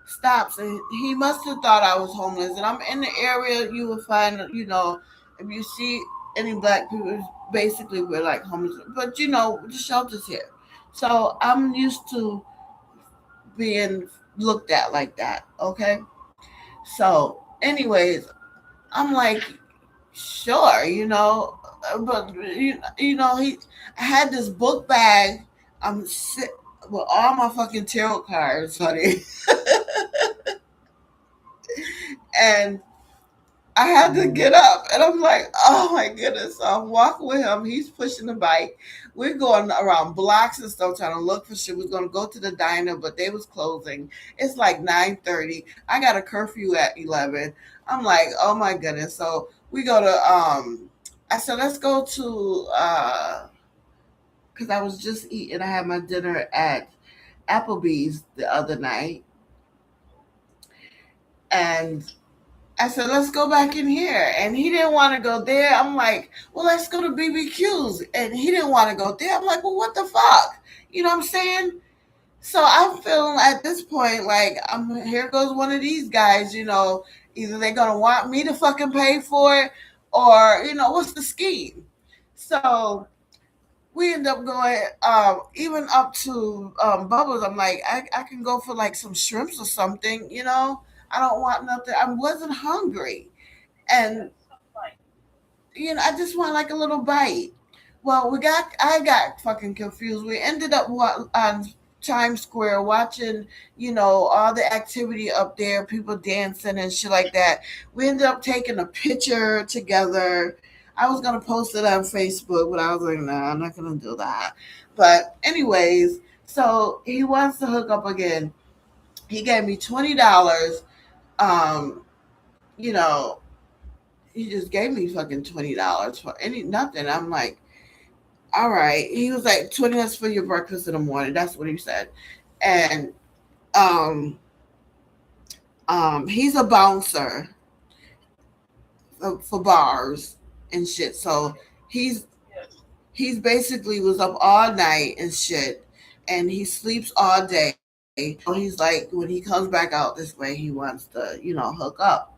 stops, and he must have thought I was homeless. And I'm in the area you will find, if you see any black people, basically we're like homeless. But the shelter's here. So I'm used to being looked at like that, okay? So, anyways, I'm like, sure, but he I had this book bag. I'm sit with all my fucking tarot cards, honey, and I had to get up, and I'm like, oh my goodness. So I'm walking with him. He's pushing the bike. We're going around blocks and stuff trying to look for shit. We're gonna go to the diner, but they was closing. It's like 9:30. I got a curfew at 11. I'm like, oh my goodness. So we go to I said, let's go to because I was just eating. I had my dinner at Applebee's the other night, and I said, let's go back in here. And he didn't want to go there. I'm like, well, let's go to BBQ's. And he didn't want to go there. I'm like, well, what the fuck? You know what I'm saying? So I'm feeling at this point like here goes one of these guys, either they're going to want me to fucking pay for it or, what's the scheme? So we end up going even up to Bubbles. I'm like, I can go for like some shrimps or something, I don't want nothing. I wasn't hungry. And I just want like a little bite. Well, I got fucking confused. We ended up on Times Square watching, all the activity up there, people dancing and shit like that. We ended up taking a picture together. I was gonna post it on Facebook, but I was like, nah, I'm not gonna do that. But anyways, so he wants to hook up again. He gave me $20. Um, you know, he just gave me fucking $20 for nothing. I'm like, all right. He was like, 20 that's for your breakfast in the morning. That's what he said. And um he's a bouncer for bars and shit. So he's he's basically was up all night and shit, and he sleeps all day. So he's like, when he comes back out this way, he wants to, hook up.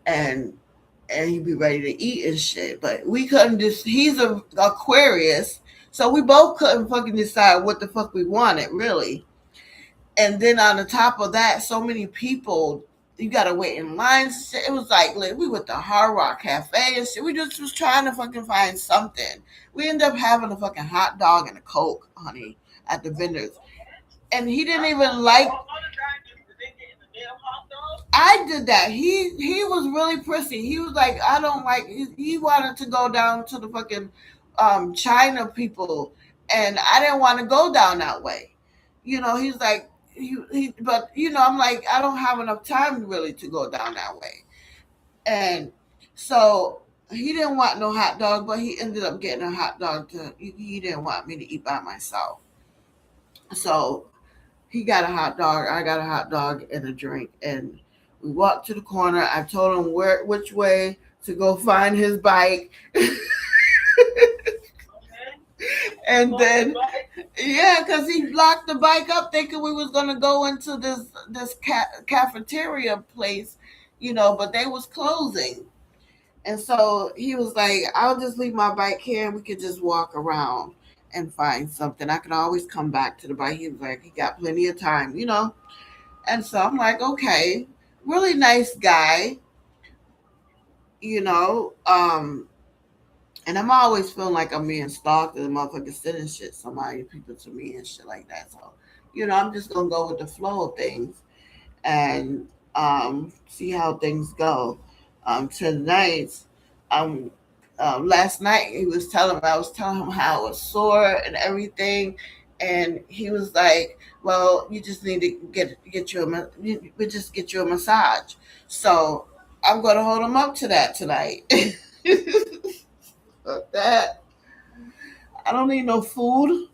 And he'd be ready to eat and shit. But we couldn't just. He's a Aquarius, so we both couldn't fucking decide what the fuck we wanted, really. And then on the top of that, so many people. You gotta wait in lines. It was like we went to Hard Rock Cafe and shit. We just was trying to fucking find something. We ended up having a fucking hot dog and a Coke, honey, at the vendors. And he didn't even like. Damn hot dog. I did that. He was really prissy. He was like, I don't like. He wanted to go down to the fucking China people, and I didn't want to go down that way. You know, he's like but I'm like, I don't have enough time really to go down that way, and so he didn't want no hot dog, but he ended up getting a hot dog. He didn't want me to eat by myself, so he got a hot dog. I got a hot dog and a drink, and we walked to the corner. I told him which way to go find his bike, Okay. and Walk the then bike. yeah, because he locked the bike up, thinking we was gonna go into this cafeteria place, but they was closing. And so he was like, I'll just leave my bike here and we could just walk around and find something. I can always come back to the bike. He was like, he got plenty of time. And so I'm like, okay, really nice guy, you know. And I'm always feeling like I'm being stalked and the motherfucker sending somebody, people to me and shit like that. So, I'm just gonna go with the flow of things and see how things go. Tonight, um, last night I was telling him how I was sore and everything, and he was like, "Well, you just need to we just get you a massage." So I'm gonna hold him up to that tonight. Fuck that. I don't need no food.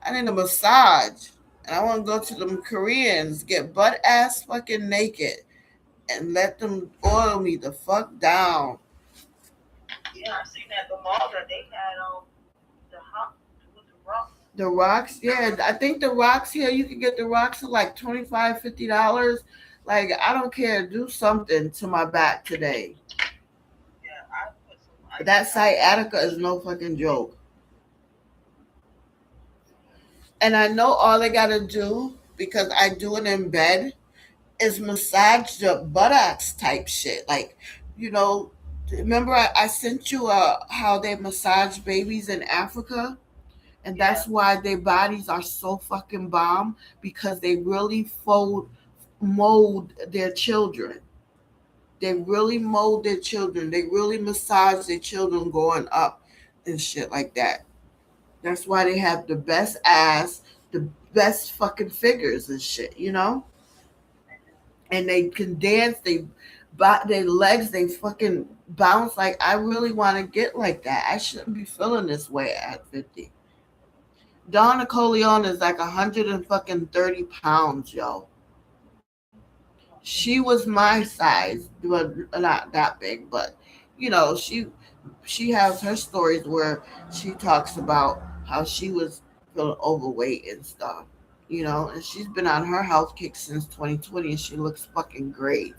I need a massage. And I want to go to them Koreans, get butt ass fucking naked, and let them oil me the fuck down. Yeah, I seen at the mall that they had the hot with the rock. The rocks, yeah, I think the rocks here, you can get the rocks for like $25, $50. Like, I don't care. Do something to my back today. Yeah, I put some ice That down. sciatica is no fucking joke. And I know all I gotta do, because I do it in bed, is massage the buttocks type shit. Like, you know, remember I sent you how they massage babies in Africa? And Yeah. that's why their bodies are so fucking bomb, because they really mold their children. They really mold their children. They really massage their children growing up and shit like that. That's why they have the best ass, the best fucking figures and shit. And they can dance. Their legs, they fucking bounce. Like, I really want to get like that. I shouldn't be feeling this way at 50. Donna Coleon is like 130 pounds, yo. She was my size, but not that big. But she has her stories where she talks about how she was feeling overweight and stuff. And she's been on her health kick since 2020, and she looks fucking great.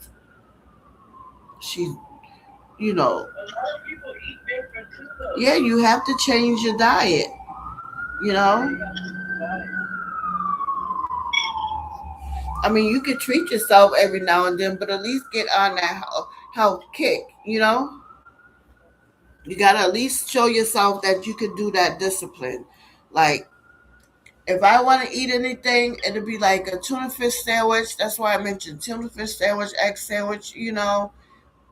She's, you know, A lot of people eat different too, though. yeah, you have to change your diet. You Yeah, know, you got to diet. I mean, you can treat yourself every now and then, but at least get on that health kick. You gotta at least show yourself that you can do that discipline. Like, if I want to eat anything, it'll be like a tuna fish sandwich. That's why I mentioned tuna fish sandwich, egg sandwich.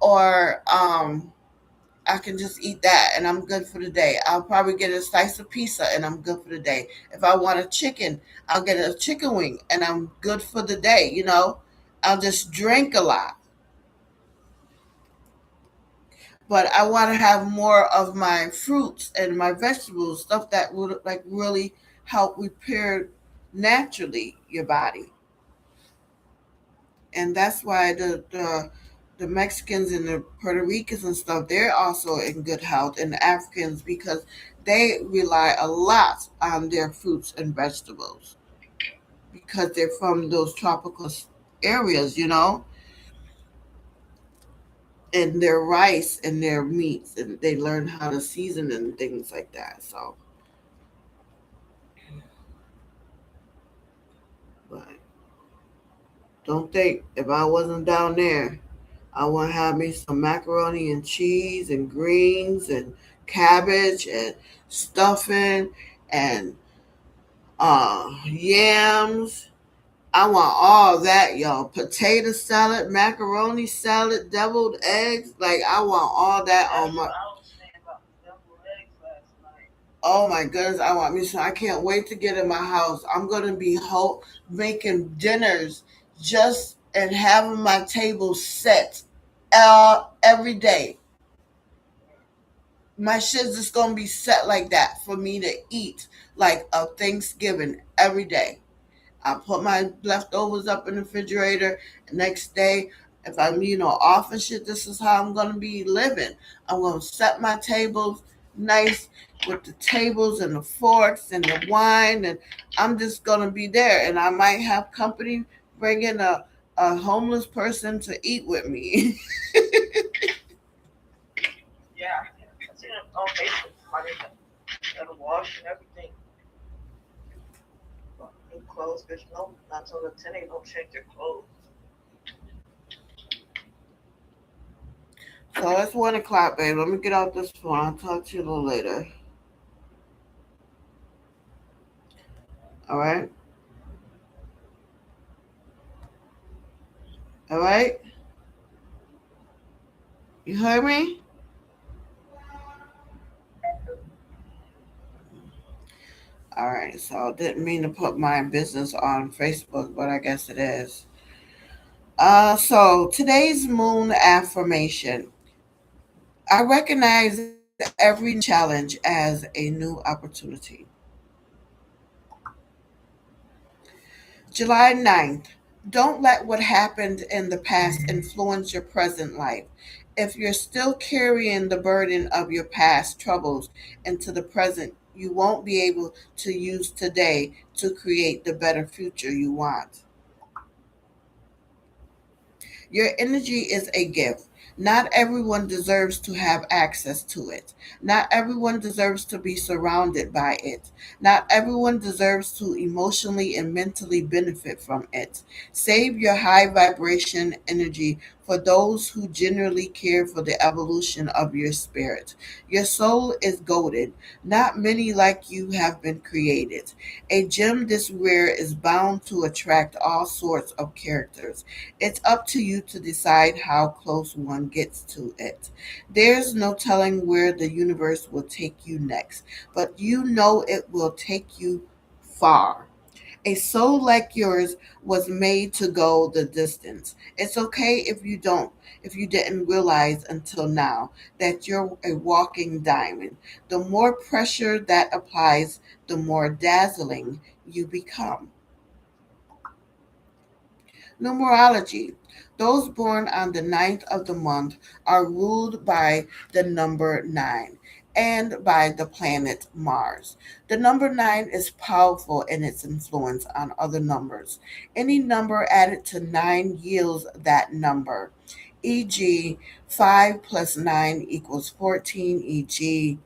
Or I can just eat that and I'm good for the day. I'll probably get a slice of pizza and I'm good for the day. If I want a chicken, I'll get a chicken wing and I'm good for the day. I'll just drink a lot. But I want to have more of my fruits and my vegetables, stuff that would like really help repair naturally your body. And that's why the Mexicans and the Puerto Ricans and stuff, they're also in good health, and the Africans, because they rely a lot on their fruits and vegetables because they're from those tropical areas, and their rice and their meats, and they learn how to season and things like that. So, but don't think if I wasn't down there, I want to have me some macaroni and cheese and greens and cabbage and stuffing and yams. I want all that, y'all. Potato salad, macaroni salad, deviled eggs. Like I want all that That's on my. what I was saying about the deviled eggs last night. Oh my goodness, I want me some. I can't wait to get in my house. I'm gonna be making dinners just and having my table set every day. My shit's just gonna be set like that for me to eat like a Thanksgiving every day. I put my leftovers up in the refrigerator. The next day, if I'm off and shit, this is how I'm gonna be living. I'm gonna set my tables nice with the tables and the forks and the wine, and I'm just gonna be there. And I might have company bringing a homeless person to eat with me. Yeah, I seen it on Facebook. Somebody got to wash and everything. New clothes, bitch. No, not till the 10 ain't don't change their clothes. So it's 1 o'clock, babe. Let me get out this phone. I'll talk to you a little later. All right. All right. You heard me? All right. So I didn't mean to put my business on Facebook, but I guess it is. So today's moon affirmation. I recognize every new challenge as a new opportunity. July 9th. Don't let what happened in the past influence your present life. If you're still carrying the burden of your past troubles into the present, you won't be able to use today to create the better future you want. Your energy is a gift. Not everyone deserves to have access to it. Not everyone deserves to be surrounded by it. Not everyone deserves to emotionally and mentally benefit from it. Save your high vibration energy for those who genuinely care for the evolution of your spirit. Your soul is golden. Not many like you have been created. A gem this rare is bound to attract all sorts of characters. It's up to you to decide how close one gets to it. There's no telling where the universe will take you next, but you know it will take you far. A soul like yours was made to go the distance. It's okay if you didn't realize until now that you're a walking diamond. The more pressure that applies, the more dazzling you become. Numerology. Those born on the ninth of the month are ruled by the number 9 and by the planet Mars. The number 9 is powerful in its influence on other numbers. Any number added to 9 yields that number, e.g., 5 plus 9 equals 14, e.g.,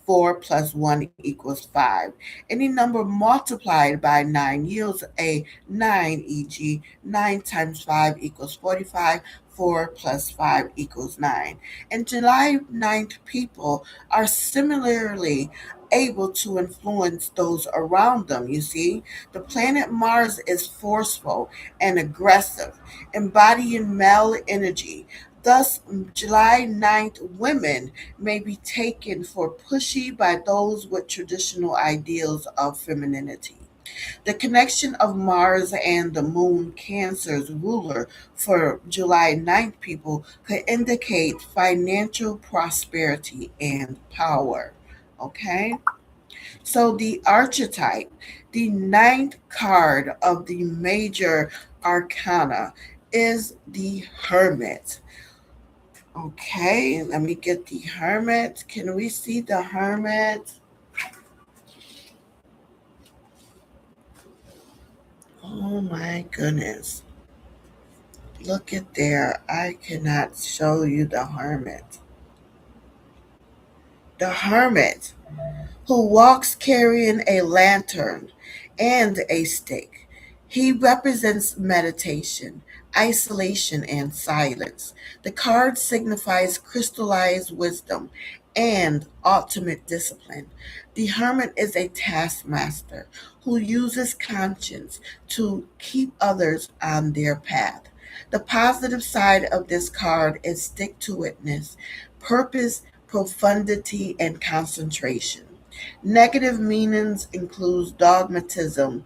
4 plus 1 equals 5. Any number multiplied by 9 yields a 9, e.g., 9 times 5 equals 45. 4 plus 5 equals 9. And July 9th people are similarly able to influence those around them. You see, the planet Mars is forceful and aggressive, embodying male energy. Thus, July 9th women may be taken for pushy by those with traditional ideals of femininity. The connection of Mars and the moon, Cancer's ruler, for July 9th people could indicate financial prosperity and power. Okay? So the archetype, the ninth card of the major arcana, is the Hermit. Okay, let me get the Hermit. Can we see the Hermit? Oh my goodness. Look at there. I cannot show you the Hermit. The Hermit, who walks carrying a lantern and a stick. He represents meditation, isolation, and silence. The card signifies crystallized wisdom, and ultimate discipline. The hermit is a taskmaster who uses conscience to keep others on their path. The positive side of this card is stick to itness, purpose, profundity, and concentration. Negative meanings include dogmatism,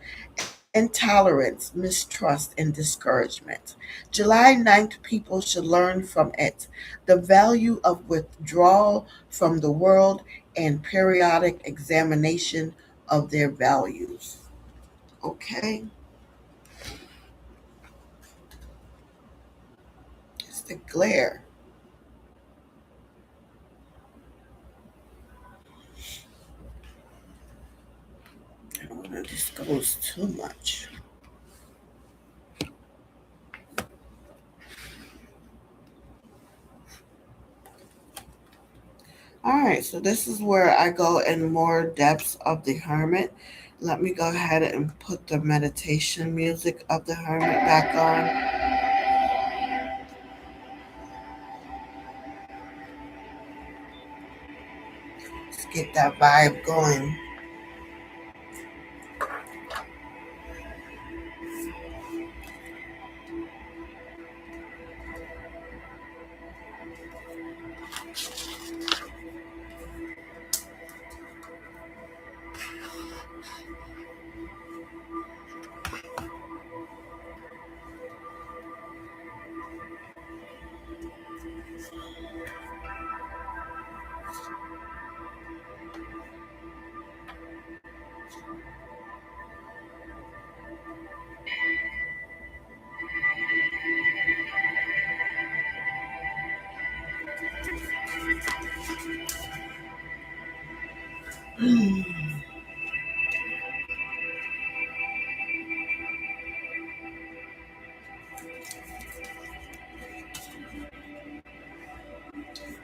intolerance, mistrust, and discouragement. July 9th, people should learn from it the value of withdrawal from the world and periodic examination of their values. Okay, it's the glare. I don't want to disclose too much. All right, so this is where I go in more depths of the hermit. Let me go ahead and put the meditation music of the hermit back on. Let's get that vibe going.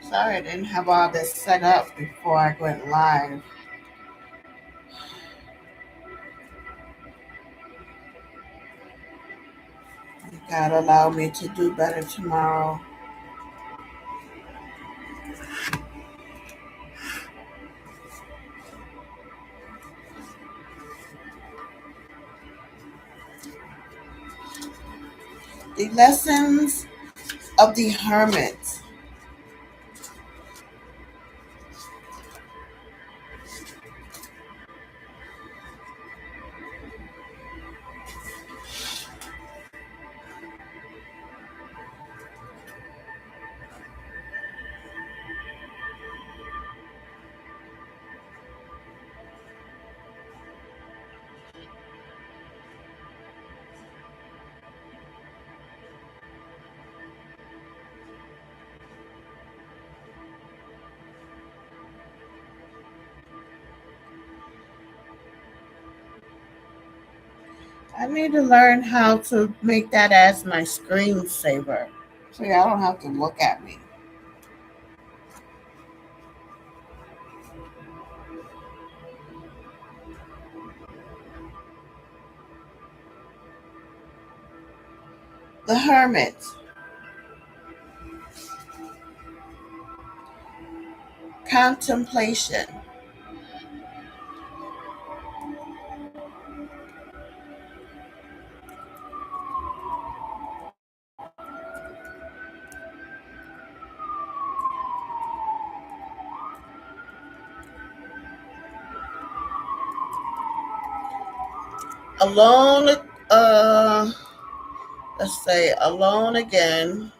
Sorry, I didn't have all this set up before I went live. You gotta allow me to do better tomorrow. The lessons of the hermit. I need to learn how to make that as my screensaver so y'all don't have to look at me. The hermit. Contemplation. Alone, uh, let's say alone again.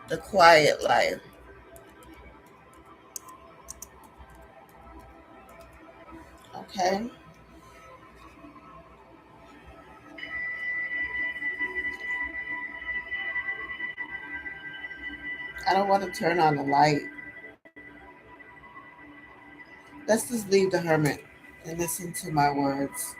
The quiet life. Okay. I don't want to turn on the light. Let's just leave the hermit and listen to my words.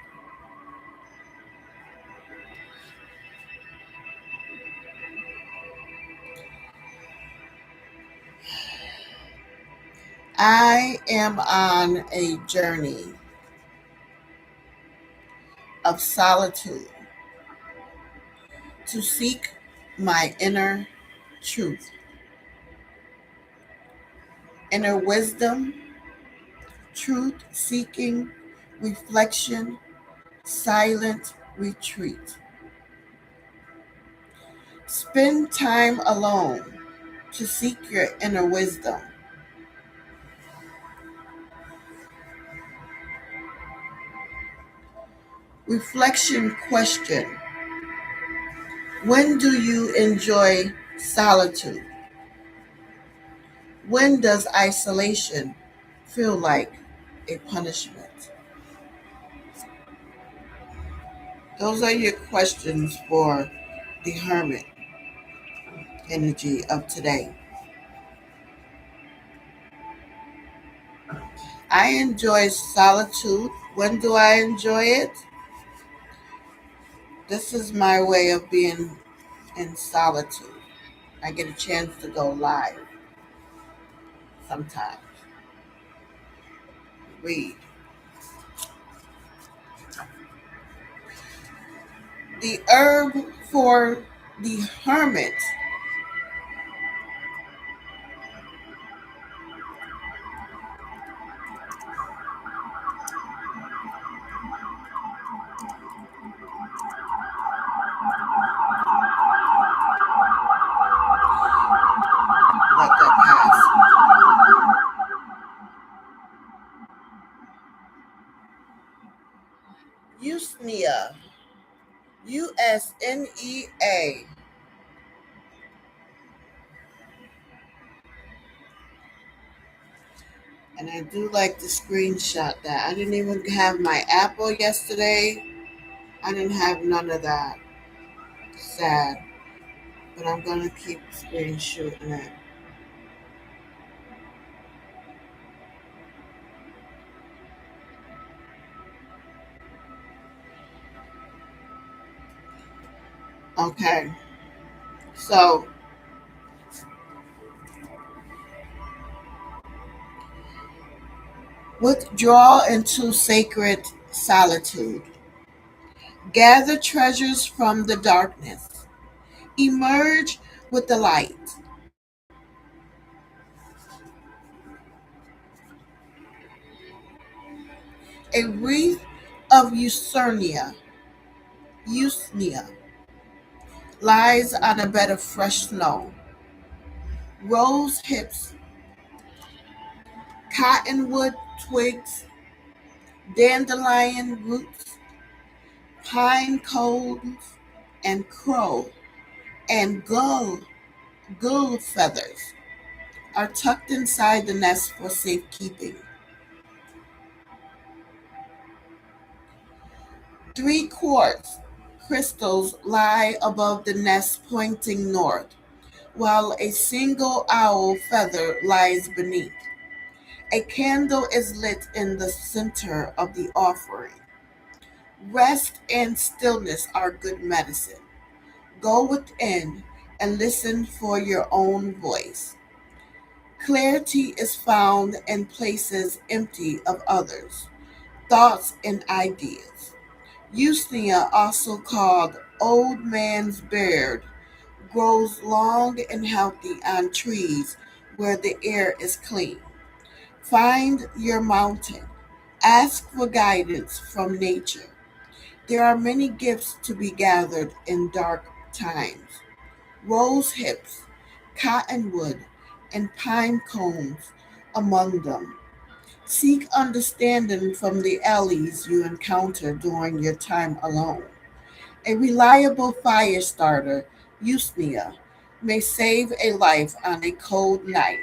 I am on a journey of solitude to seek my inner truth, inner wisdom, truth seeking, reflection, silent retreat. Spend time alone to seek your inner wisdom. Reflection question: when do you enjoy solitude? When does isolation feel like a punishment? Those are your questions for the hermit energy of today. I enjoy solitude. When do I enjoy it? This is my way of being in solitude. I get a chance to go live sometimes, read. The herb for the hermit, let that pass. Usnea, Usnea. And I do like to screenshot that. I didn't even have my Apple yesterday. I didn't have none of that. Sad. But I'm going to keep screenshotting it. Okay. So, withdraw into sacred solitude. Gather treasures from the darkness. Emerge with the light. A wreath of Usnea, lies on a bed of fresh snow. Rose hips, cottonwood twigs, dandelion roots, pine cones, and crow and gull feathers are tucked inside the nest for safekeeping. 3 quartz crystals lie above the nest pointing north, while a single owl feather lies beneath. A candle is lit in the center of the offering. Rest and stillness are good medicine. Go within and listen for your own voice. Clarity is found in places empty of others, thoughts and ideas. Usnea, also called old man's beard, grows long and healthy on trees where the air is clean. Find your mountain. Ask for guidance from nature. There are many gifts to be gathered in dark times. Rose hips, cottonwood, and pine cones among them. Seek understanding from the alleys you encounter during your time alone. A reliable fire starter, Usnea, may save a life on a cold night,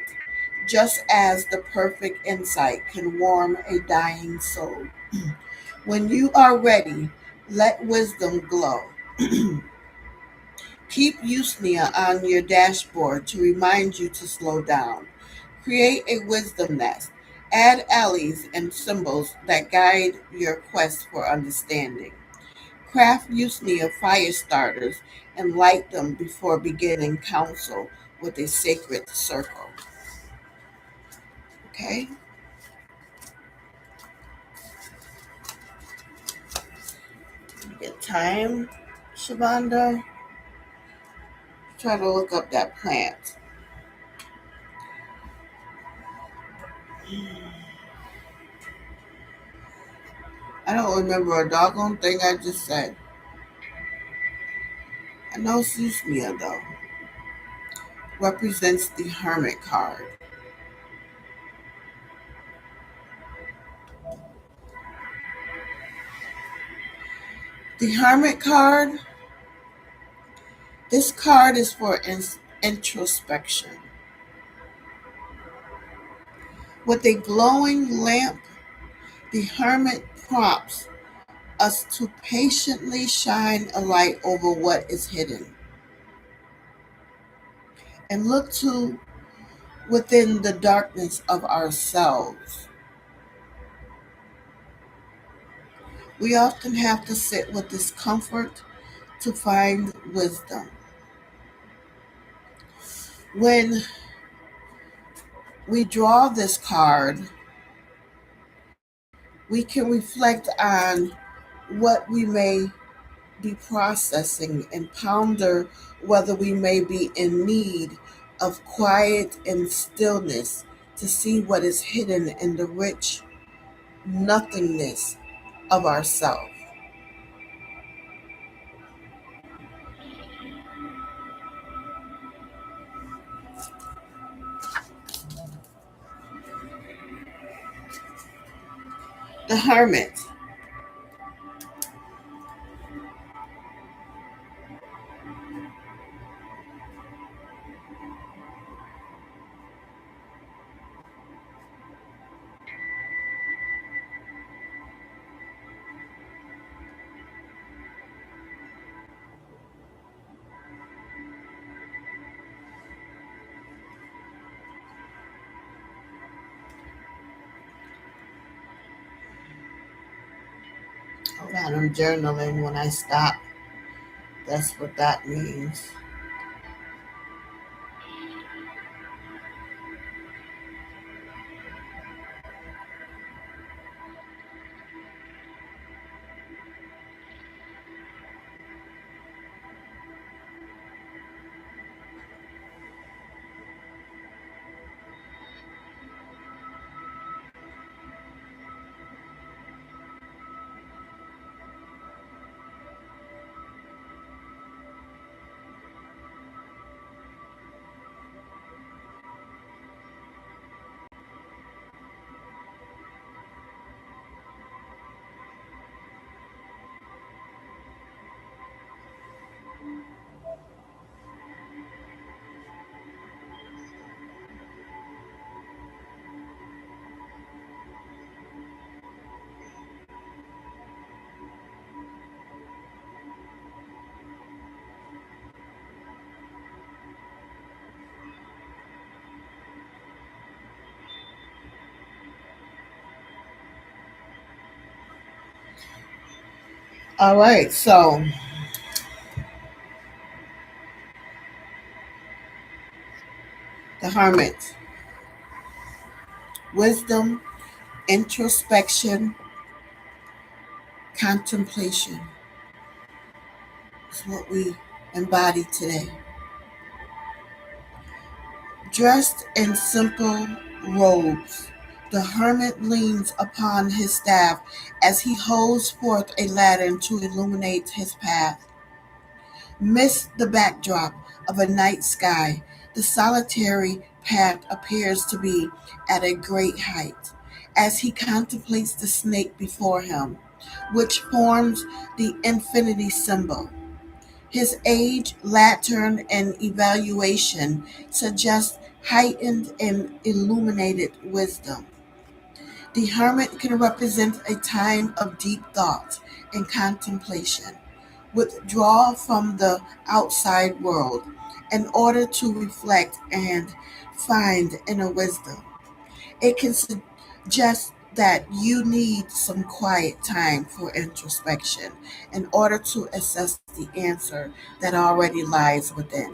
just as the perfect insight can warm a dying soul. When you are ready, let wisdom glow. Keep Usnea on your dashboard to remind you to slow down. Create a wisdom nest. Add alleys and symbols that guide your quest for understanding. Craft Usnea fire starters and light them before beginning council with a sacred circle. Okay? Get time, Shavonda. Try to look up that plant. I don't remember a doggone thing I just said. I know Susmia, though, represents the Hermit card. The Hermit card, this card is for introspection. With a glowing lamp, the Hermit prompts us to patiently shine a light over what is hidden and look to within the darkness of ourselves. We often have to sit with discomfort to find wisdom. When we draw this card, we can reflect on what we may be processing and ponder whether we may be in need of quiet and stillness to see what is hidden in the rich nothingness of ourself. The Hermit. Hold on, I'm journaling when I stop. That's what that means. All right, so the Hermit. Wisdom, introspection, contemplation is what we embody today. Dressed in simple robes, the hermit leans upon his staff as he holds forth a lantern to illuminate his path. Amidst the backdrop of a night sky, the solitary path appears to be at a great height as he contemplates the snake before him, which forms the infinity symbol. His age, lantern, and evaluation suggest heightened and illuminated wisdom. The hermit can represent a time of deep thought and contemplation, withdraw from the outside world in order to reflect and find inner wisdom. It can suggest that you need some quiet time for introspection in order to assess the answer that already lies within.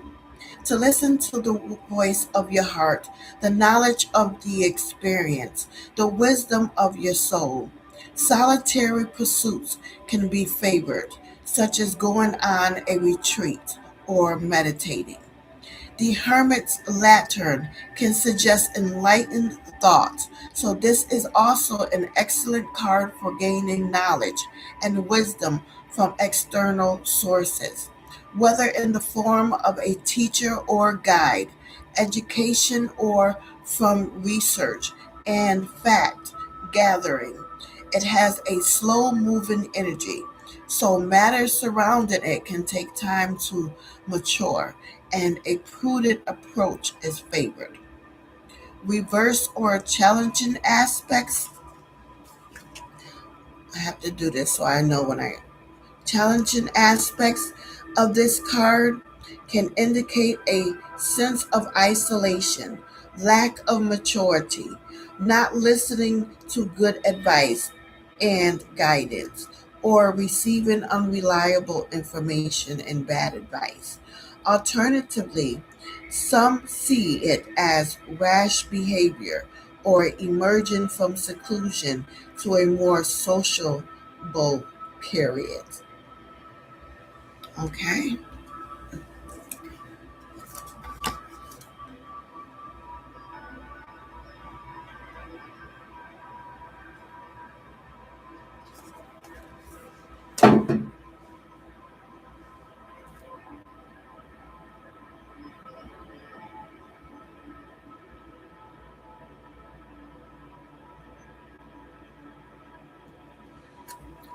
To listen to the voice of your heart, the knowledge of the experience, the wisdom of your soul. Solitary pursuits can be favored, such as going on a retreat or meditating. The Hermit's Lantern can suggest enlightened thoughts, so this is also an excellent card for gaining knowledge and wisdom from external sources, whether in the form of a teacher or guide, education, or from research and fact gathering. It has a slow moving energy, so matters surrounding it can take time to mature, and a prudent approach is favored. Reverse or challenging aspects, I have to do this so I know when I challenging aspects of this card can indicate a sense of isolation, lack of maturity, not listening to good advice and guidance, or receiving unreliable information and bad advice. Alternatively, some see it as rash behavior or emerging from seclusion to a more sociable period. Okay.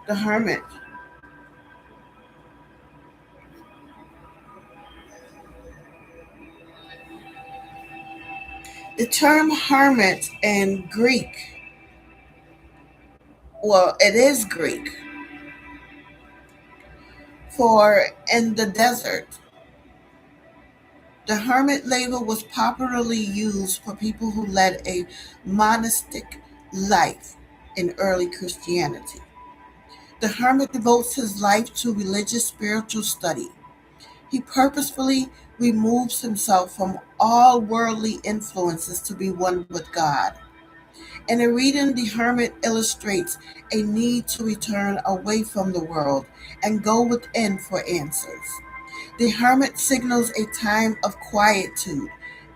The Hermit. The term hermit in Greek, well, it is Greek for in the desert. The hermit label was popularly used for people who led a monastic life in early Christianity. The hermit devotes his life to religious spiritual study. He purposefully removes himself from all worldly influences to be one with God. In a reading, the hermit illustrates a need to return away from the world and go within for answers. The hermit signals a time of quietude,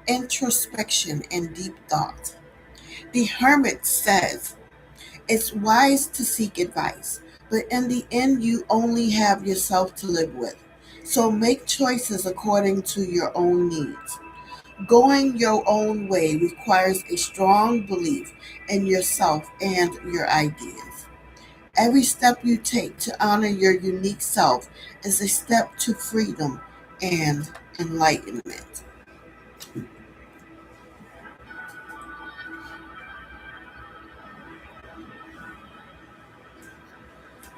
introspection, and deep thought. The hermit says it's wise to seek advice, but in the end, you only have yourself to live with. So make choices according to your own needs. Going your own way requires a strong belief in yourself and your ideas. Every step you take to honor your unique self is a step to freedom and enlightenment.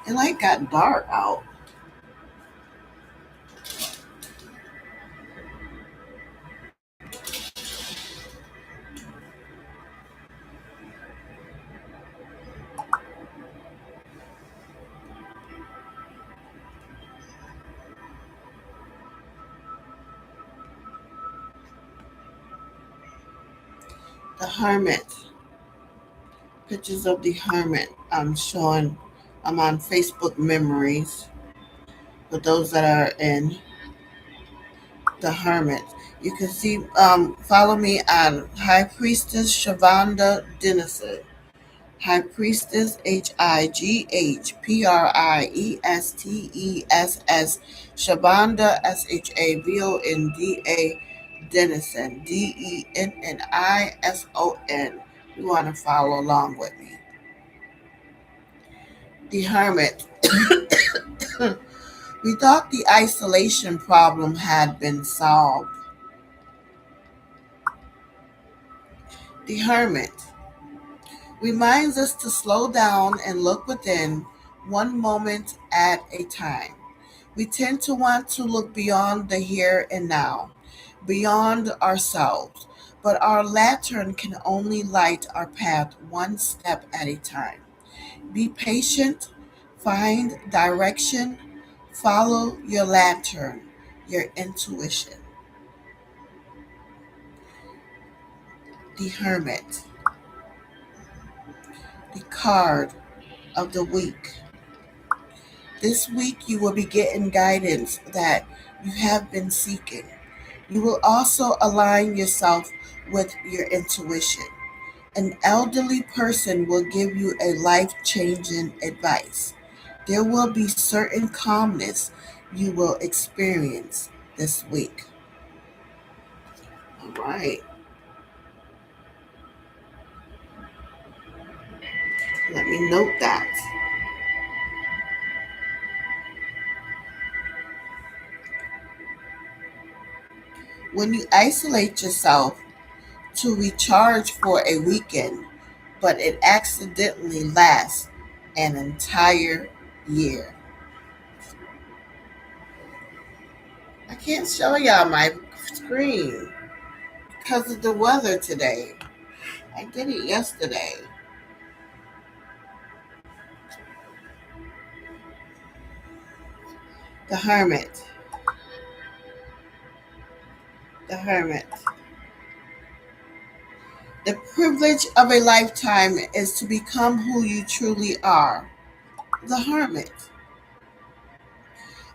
It like got dark out. The hermit. Pictures of the hermit. I'm showing. I'm on Facebook Memories for those that are in the hermit. You can see. Follow me on High Priestess Shavanda Dennison. High Priestess HIGHPRIESTESS Shabanda SHAVONDA Dennison DENNISON. You want to follow along with me. The Hermit. We thought the isolation problem had been solved. The Hermit reminds us to slow down and look within, one moment at a time. We tend to want to look beyond the here and now, beyond ourselves, but our lantern can only light our path one step at a time. Be patient, find direction, follow your lantern, your intuition. The Hermit, the card of the week. This week, you will be getting guidance that you have been seeking. You will also align yourself with your intuition. An elderly person will give you a life changing advice. There will be certain calmness you will experience this week. All right, let me note that. When you isolate yourself to recharge for a weekend, but it accidentally lasts an entire year. I can't show y'all my screen because of the weather today. I did it yesterday. The Hermit. The Hermit. The privilege of a lifetime is to become who you truly are. The Hermit.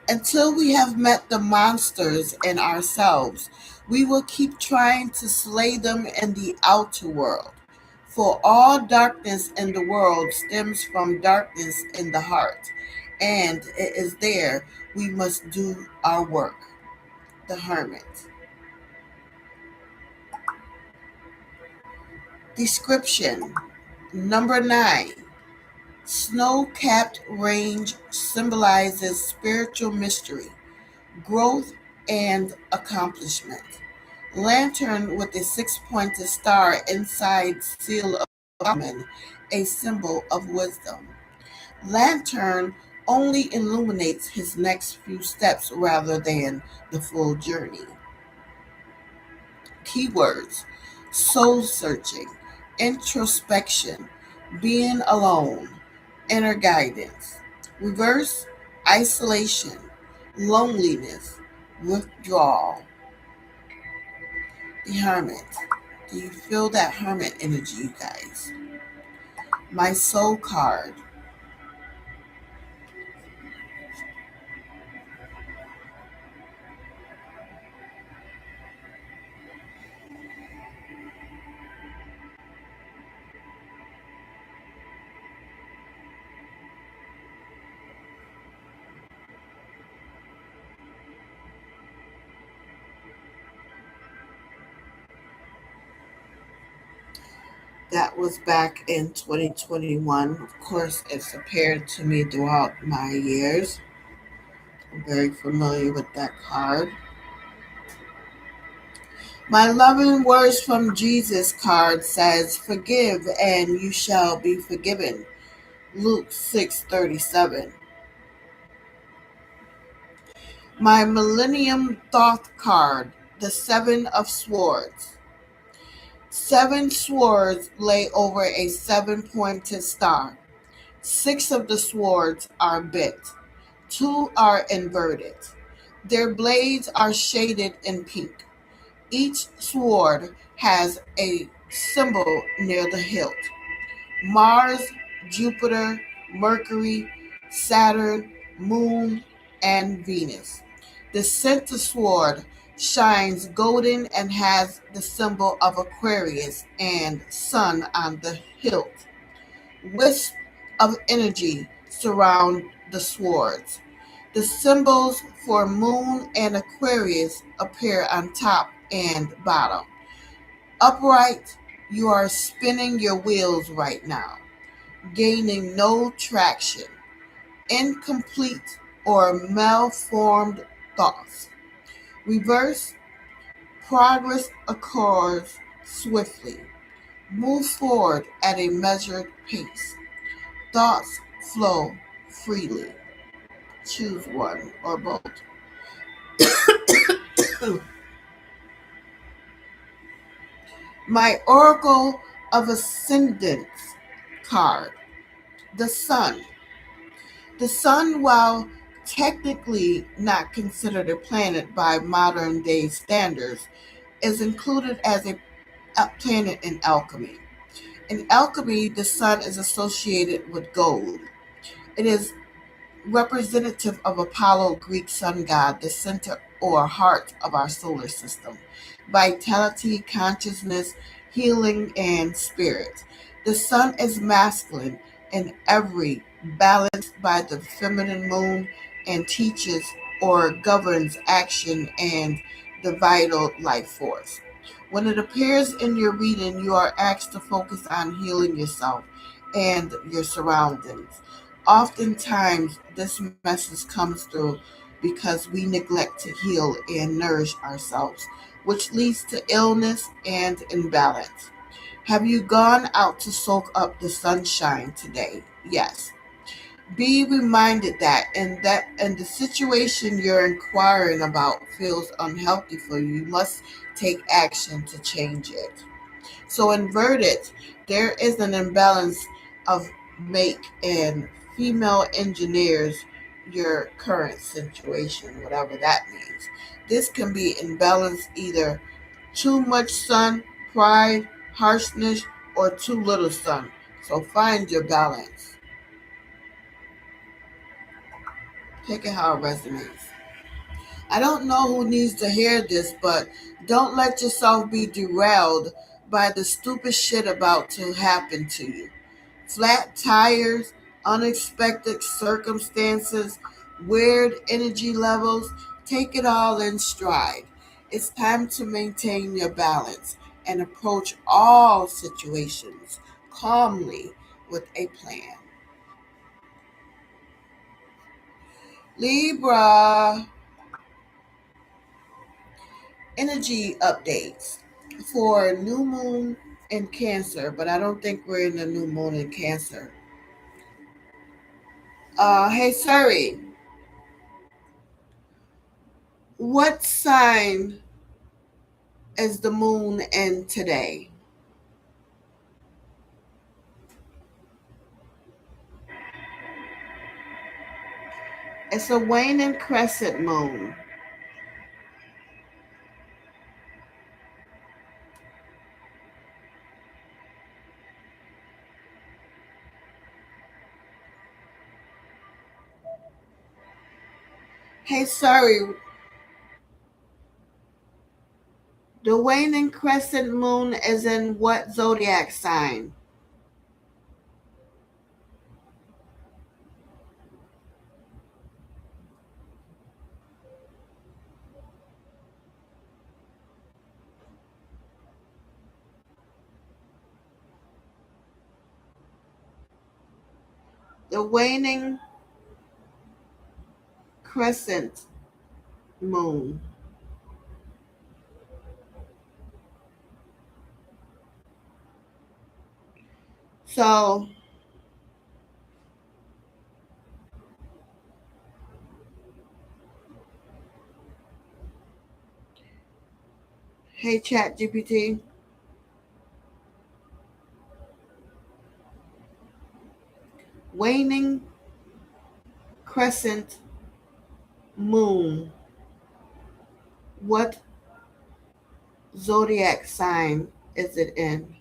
Until we have met the monsters in ourselves, we will keep trying to slay them in the outer world. For all darkness in the world stems from darkness in the heart, and it is there we must do our work. The Hermit. Description. Number 9. Snow-capped range symbolizes spiritual mystery, growth, and accomplishment. Lantern with a six-pointed star inside seal of Solomon, a symbol of wisdom. Lantern only illuminates his next few steps rather than the full journey. Keywords: soul searching, introspection, being alone, inner guidance. Reverse: isolation, loneliness, withdrawal. The Hermit. Do you feel that Hermit energy, you guys? My soul card. That was back in 2021. Of course, it's appeared to me throughout my years. I'm very familiar with that card. My loving words from Jesus card says, "Forgive and you shall be forgiven." Luke 6:37. My Millennium Thought card, the Seven of Swords. 7 swords lay over a 7-pointed star. 6 of the swords are bent. 2 are inverted. Their blades are shaded in pink. Each sword has a symbol near the hilt: Mars, Jupiter, Mercury, Saturn, Moon, and Venus. The center sword shines golden and has the symbol of Aquarius and Sun on the hilt. Wisps of energy surround the swords. The symbols for Moon and Aquarius appear on top and bottom. Upright, you are spinning your wheels right now, gaining no traction. Incomplete or malformed thoughts. Reverse, progress occurs swiftly. Move forward at a measured pace. Thoughts flow freely. Choose one or both. My Oracle of Ascendance card, the Sun. The Sun, while technically not considered a planet by modern day standards, is included as a planet in alchemy. In alchemy, the Sun is associated with gold. It is representative of Apollo, Greek sun god, the center or heart of our solar system. Vitality, consciousness, healing, and spirit. The sun is masculine in every, balanced by the feminine moon, and teaches or governs action and the vital life force. When it appears in your reading, you are asked to focus on healing yourself and your surroundings. Oftentimes, this message comes through because we neglect to heal and nourish ourselves, which leads to illness and imbalance. Have you gone out to soak up the sunshine today? Yes. Be reminded that the situation you're inquiring about feels unhealthy for you, you must take action to change it. So inverted, there is an imbalance of make and female engineers your current situation, whatever that means. This can be imbalanced either too much sun, pride, harshness, or too little sun. So find your balance. Take it how it resonates. I don't know who needs to hear this, but don't let yourself be derailed by the stupid shit about to happen to you. Flat tires, unexpected circumstances, weird energy levels. Take it all in stride. It's time to maintain your balance and approach all situations calmly with a plan. Libra, energy updates for new moon in Cancer, but I don't think we're in the new moon in Cancer. Hey, sorry, what sign is the moon in today? It's a waning crescent moon. Hey, sorry, the waning crescent moon is in what zodiac sign? The waning crescent moon. So, hey, Chat GPT, waning crescent moon. What zodiac sign is it in?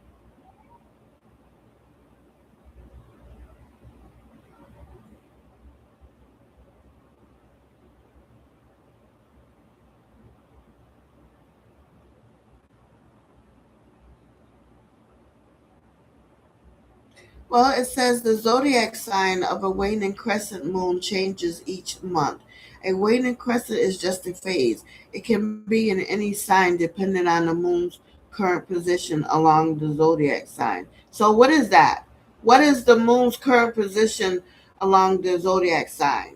Well, it says the zodiac sign of a waning crescent moon changes each month. A waning crescent is just a phase. It can be in any sign depending on the moon's current position along the zodiac sign. So, what is that? What is the moon's current position along the zodiac sign?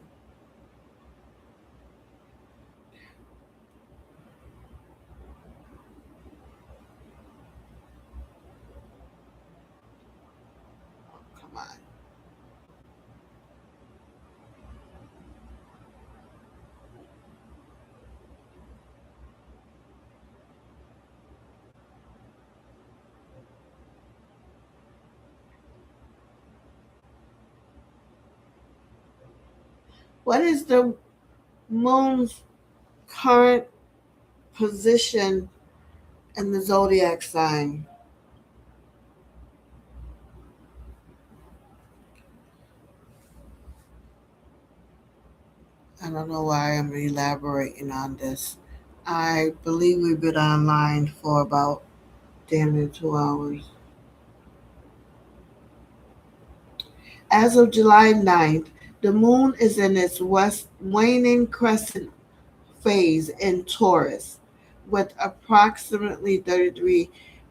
Come on. What is the moon's current position in the zodiac sign? I don't know why I'm elaborating on this. I believe we've been online for about damn near 2 hours. As of July 9th, the moon is in its west waning crescent phase in Taurus with approximately 33%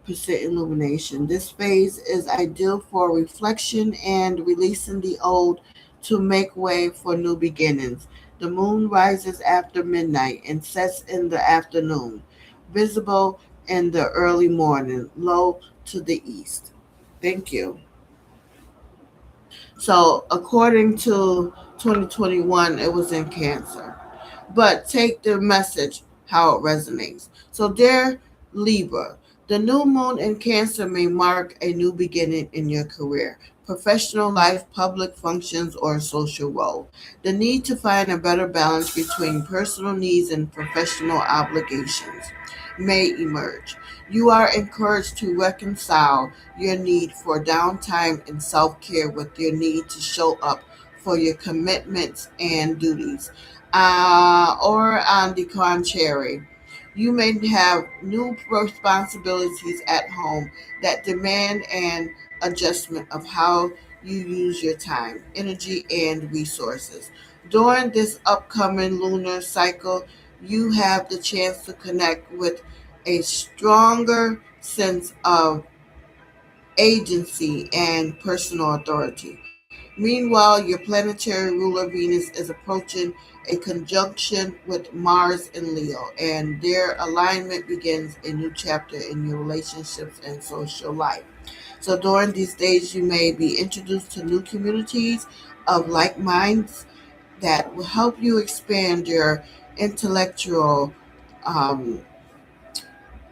illumination. This phase is ideal for reflection and releasing the old to make way for new beginnings. The moon rises after midnight and sets in the afternoon, visible in the early morning, low to the east. Thank you. So, according to 2021, it was in Cancer. But take the message how it resonates. So, dear Libra, the new moon in Cancer may mark a new beginning in your career, professional life, public functions, or social role. The need to find a better balance between personal needs and professional obligations may emerge. You are encouraged to reconcile your need for downtime and self care with your need to show up for your commitments and duties. Or on the contrary, you may have new responsibilities at home that demand an adjustment of how you use your time, energy, and resources. During this upcoming lunar cycle, you have the chance to connect with a stronger sense of agency and personal authority. Meanwhile, your planetary ruler Venus is approaching a conjunction with Mars in Leo, and their alignment begins a new chapter in your relationships and social life. So, during these days, you may be introduced to new communities of like minds that will help you expand your intellectual um,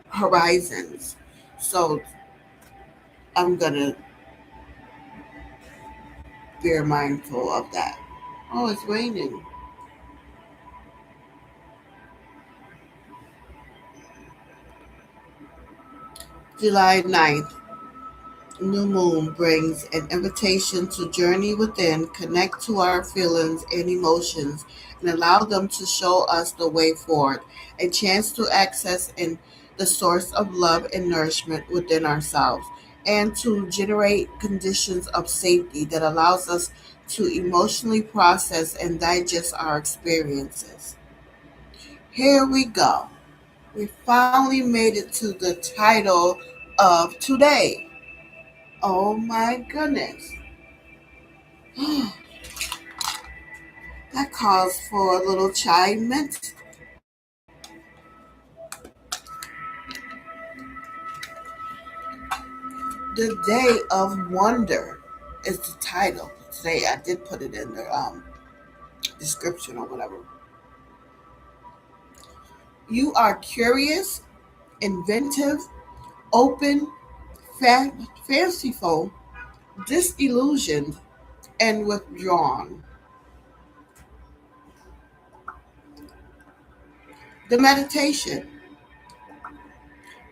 horizons. So, I'm going to be mindful of that. Oh, it's raining. July 9th, new moon brings an invitation to journey within, connect to our feelings and emotions, and allow them to show us the way forward. A chance to access in the source of love and nourishment within ourselves, and to generate conditions of safety that allows us to emotionally process and digest our experiences. Here we go. We finally made it to the title of today. Oh my goodness. That calls for a little chai mint. The Day of Wonder is the title. Today I did put it in the description or whatever. You are curious, inventive, open, fa- fanciful, disillusioned, and withdrawn. The meditation,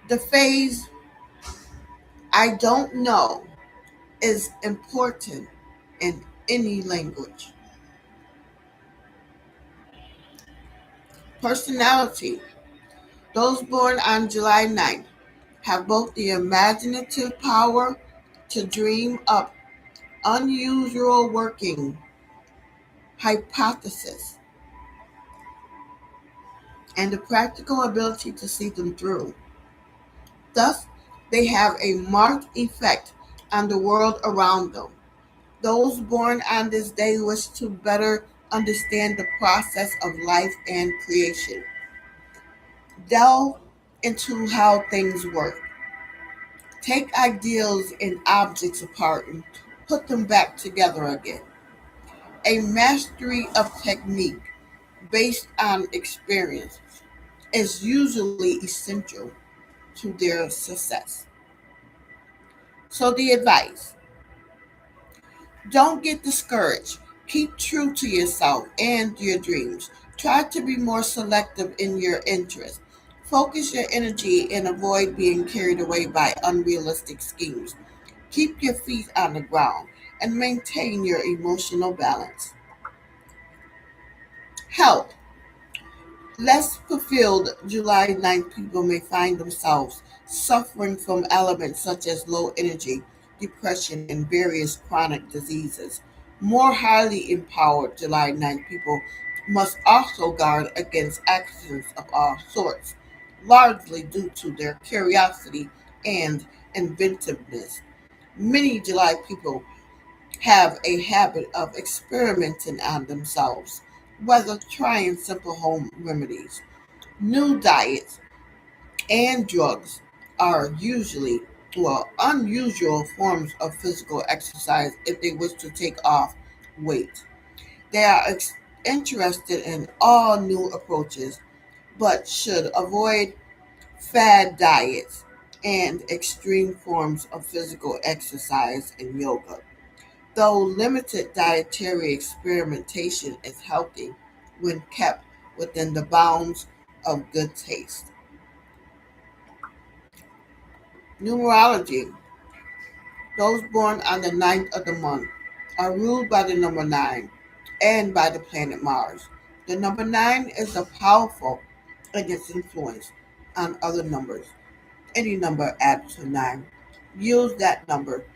the phase I don't know is important in any language. Personality. Those born on July 9th have both the imaginative power to dream up unusual working hypotheses and the practical ability to see them through. Thus, they have a marked effect on the world around them. Those born on this day wish to better understand the process of life and creation. Delve into how things work. Take ideals and objects apart and put them back together again. A mastery of technique based on experience is usually essential to their success. So, the advice: don't get discouraged. Keep true to yourself and your dreams. Try to be more selective in your interests. Focus your energy and avoid being carried away by unrealistic schemes. Keep your feet on the ground and maintain your emotional balance. Health. Less fulfilled July 9th people may find themselves suffering from elements such as low energy, depression, and various chronic diseases. More highly empowered July 9th people must also guard against accidents of all sorts, largely due to their curiosity and inventiveness. Many July people have a habit of experimenting on themselves, whether trying simple home remedies, new diets, and drugs are usually, well, unusual forms of physical exercise if they wish to take off weight. They are interested in all new approaches, but should avoid fad diets and extreme forms of physical exercise and yoga. Though limited dietary experimentation is healthy when kept within the bounds of good taste. Numerology. Those born on the ninth of the month are ruled by the number 9 and by the planet Mars. The number 9 is a powerful in its influence on other numbers. Any number added to 9. Use that number,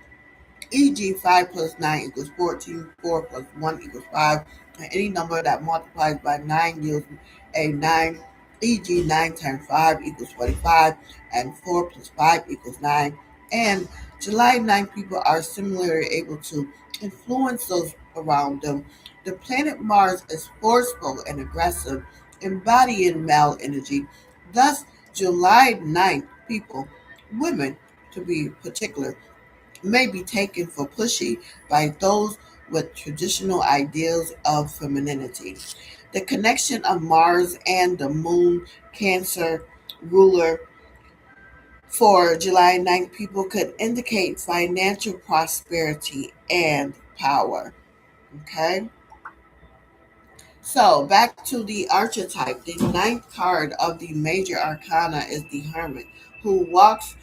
e.g., 5 plus 9 equals 14, 4 plus 1 equals 5, and any number that multiplies by 9 yields a 9, e.g., 9 times 5 equals 45, and 4 plus 5 equals 9. And July 9 people are similarly able to influence those around them. The planet Mars is forceful and aggressive, embodying male energy. Thus, July 9 people, women to be particular, may be taken for pushy by those with traditional ideals of femininity. The connection of Mars and the Moon, Cancer ruler, for July 9th people could indicate financial prosperity and power. Okay? So back to the archetype. The ninth card of the major arcana is the Hermit, who walks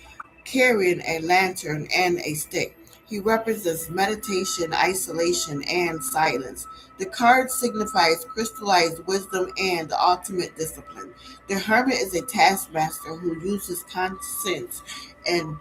carrying a lantern and a stick. He represents meditation, isolation, and silence. The card signifies crystallized wisdom and ultimate discipline. The hermit is a taskmaster who uses common sense and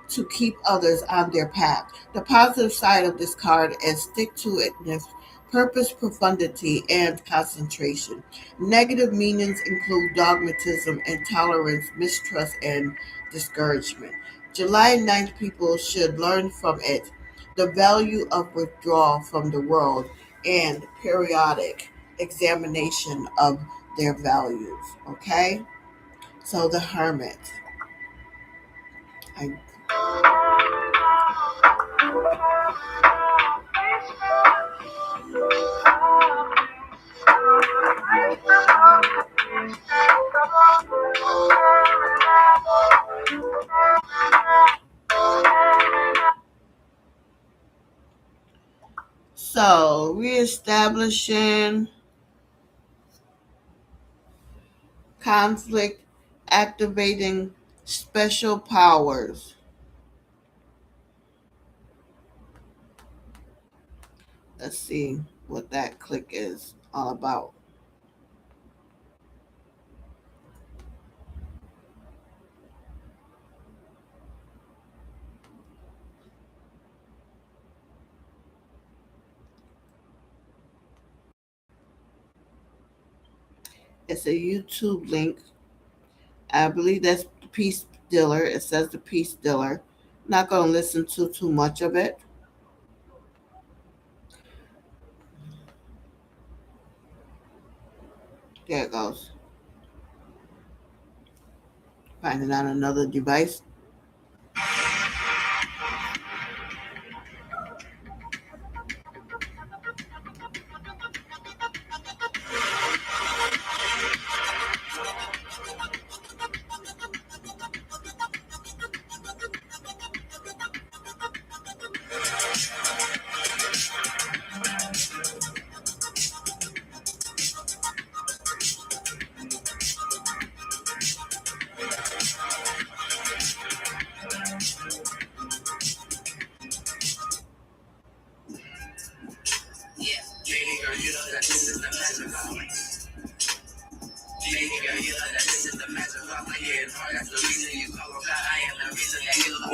to keep others on their path. The positive side of this card is stick to itness, purpose, profundity, and concentration. Negative meanings include dogmatism, intolerance, mistrust, and discouragement. July 9th people should learn from it the value of withdrawal from the world and periodic examination of their values. Okay? So the hermit. I So, reestablishing conflict, activating special powers. Let's see what that click is all about. It's a YouTube link. I believe that's the Peace Dealer. It says the Peace Dealer. Not going to listen to too much of it. There it goes. Finding out another device.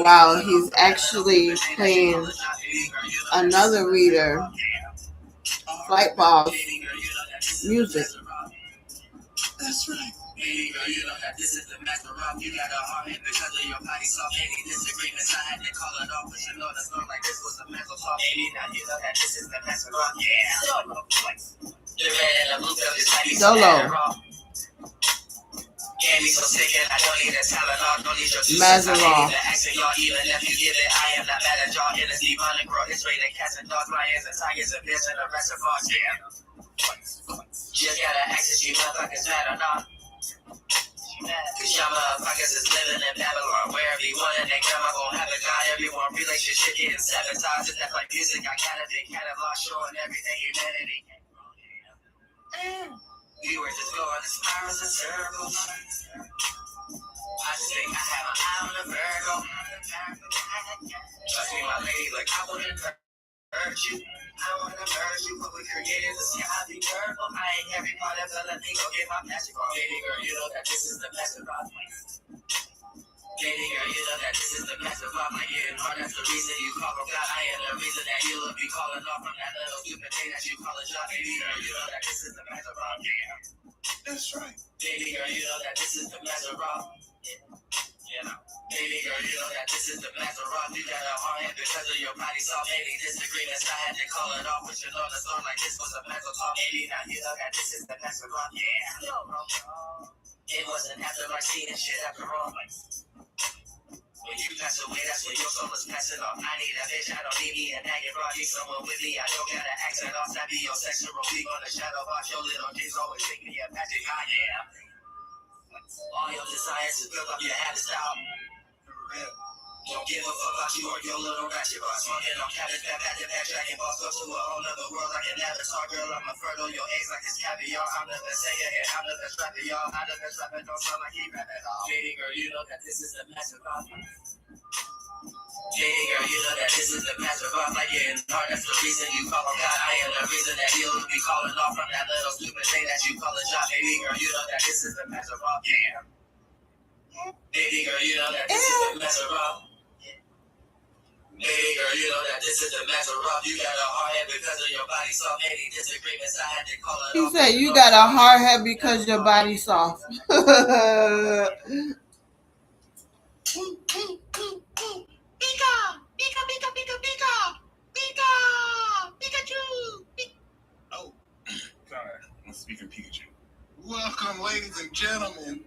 while he's actually playing another reader, Flight Ball's music. That's right. Baby girl, you know that this is the master rock. You got a hard head because of your body soft. Any disagreements, I had to call it off. But you know the song like this was a mental talk. Baby, now you know that this is the master rock. Yeah. The red and the blue feel just like you Dolo. Can't be so sick and I don't need a talent. Don't need your Mazarov. y'all, even if you give it, I am not mad at y'all. In a Steve Hunter, bro. It's raining cats and dogs, lions and tigers and bears and the rest of us. Yeah. Just gotta ask if you motherfuckers mad or not. Cause y'all motherfuckers is living in Babylon, where everyone and their grandma gon' have a guy. Everyone relationship getting sabotaged. It's that like music, I got a big catalog showing everything humanity. Viewers just go on the spirals and circles. I just think I have an eye on the Virgo. Trust me, my lady, like I wouldn't hurt you. I wanna merge you, but we created the sky be purple. I ain't every part of the thing, go get my magic on. Baby girl, you know that this is the master rock. Baby girl, you know that this is the master rock. Like getting hard, that's the reason you call from God. I am the reason that you'll be calling off from that little stupid thing that you call a job. Baby girl, you know that this is the master rock. Yeah. That's right. Baby girl, you know that this is the master rock. Yeah. Baby girl, you know that this is the master rock. You got a hard head because of your body soft. Any disagreements, I had to call it off. But you know the song like this was a mental talk. Baby, now you know that this is the master rock. Yeah. It wasn't after like seeing shit after all. When you pass away, that's when your soul is passing off. I need a bitch, I don't need me a nagging rock. Need someone with me, I don't gotta accent off. That be your sexual. We gonna shadow box your little kids. Always think me a magic eye, yeah. All your desires to build up your habit style. Don't give a fuck about you or your little ratchet boss. Smoking on cabbage, back to back, dragging boss up to a whole nother world like an avatar. Girl, I'm a fertile, your eggs like it's caviar. I'm the best singer and I'm the best rapper, y'all. I'm the best rapper, don't sound like he rap at all. Baby girl, you know that this is the master rock. Baby girl, you know that this is the master rock. Like getting hard, that's the reason you call on God. I am the reason that you'll be calling off from that little stupid thing that you call a job. Baby girl, you know that this is the master rock. Yeah. Baby girl, you know that this is the master rock. Baby girl, you know that this is the master rock. You got a hard head because of your body soft. Any disagreements, I had to call it He off. said you got a hard head because your body's soft. Oh, sorry. I'm speaking Pikachu. Welcome, ladies and gentlemen,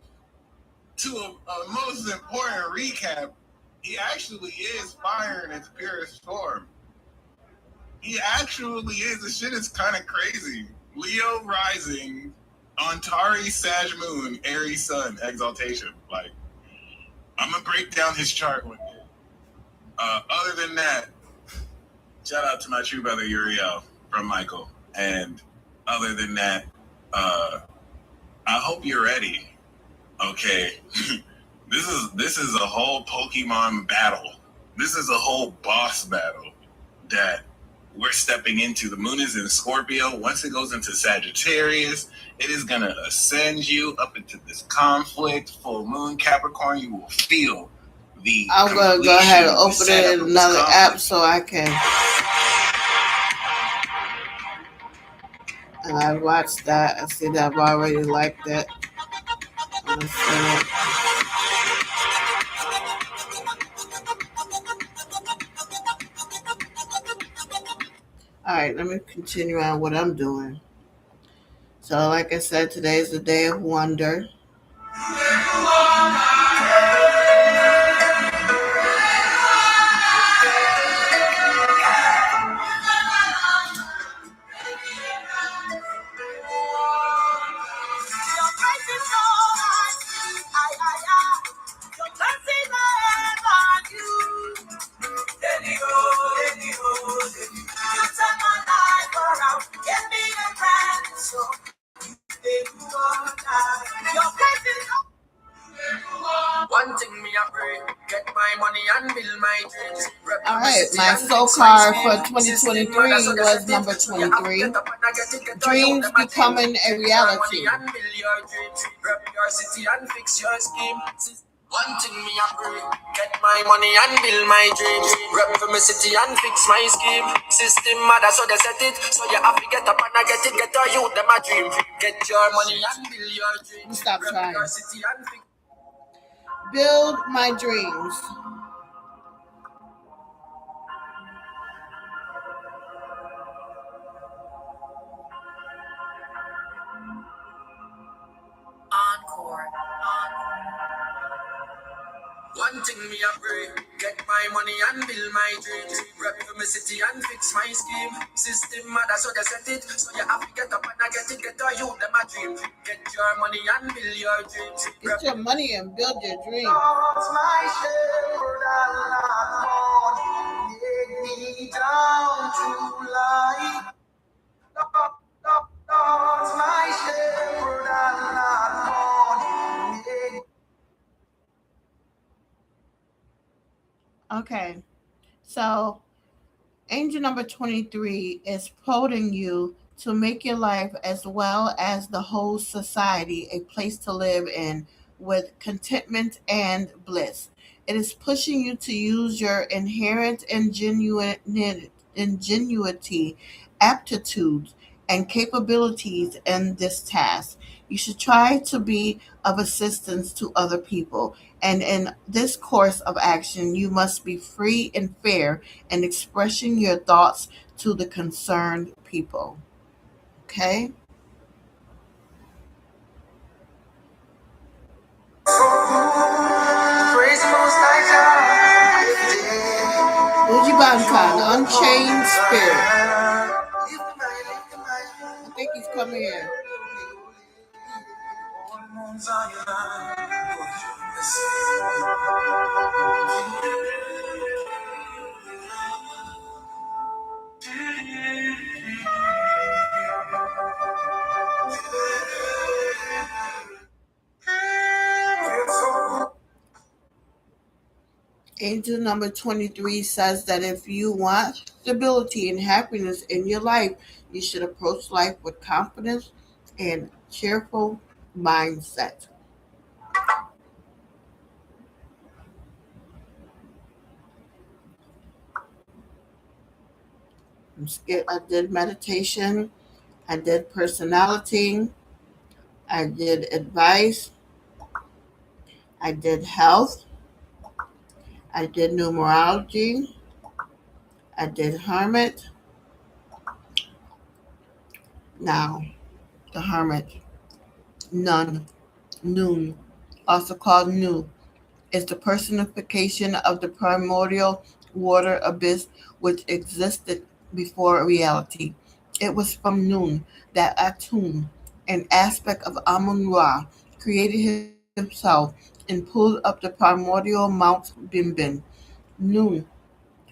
to a most important recap. He actually is fire in its purest form. He actually is. This shit is kind of crazy. Leo rising, Antari, Sag Moon, Aries Sun, Exaltation. Like, I'm gonna break down his chart one day. Other than that, shout out to my true brother Uriel from Michael. And other than that, I hope you're ready. Okay. This is a whole Pokemon battle. This is a whole boss battle that we're stepping into. The moon is in Scorpio. Once it goes into Sagittarius, it is going to ascend you up into this conflict. Full moon Capricorn, you will feel the I'm going to go ahead and open it in another app so I can. And I watched that. I see that I've already liked it. Alright, let me continue on what I'm doing. So, like I said, today is the day of wonder. One thing me a pray, get my money and build my dreams. Alright, my soul card for 2023 was number 23. Dreams becoming a reality. One thing me a pray, get my money and build my dreams. Rep for my city and fix my scheme. System mother so they set it, so you have to get up and I get it. Get a youth them a dream. Get your money and build your dreams. Stop Rep trying. your city and fix. Build my dreams. Encore. One thing me a pray, get my money and build my dreams. Rep for my city and fix my scheme. System mother so they set it, so you have to get up and I get it. Get a youth them a dream. Get your money and build your dreams. Get your money and build your dream. My shepherd and not born, take me down to light. Lord's my shepherd and not born. Okay, so angel number 23 is prodding you to make your life as well as the whole society a place to live in with contentment and bliss. It is pushing you to use your inherent ingenuity, aptitudes, and capabilities in this task. You should try to be of assistance to other people. And in this course of action, you must be free and fair in expressing your thoughts to the concerned people. Okay? Praise the Most High God. Uji Banka, the Unchained Spirit. I think he's coming here. Angel number 23 says that if you want stability and happiness in your life, you should approach life with confidence and cheerful mindset. I did meditation, I did personality, I did advice, I did health, I did numerology, I did hermit. Now, the hermit, nun, noon, also called nu, is the personification of the primordial water abyss which existed before reality. It was from Nun that Atum, an aspect of Amun Ra, created himself and pulled up the primordial Mount Bimbin. Nun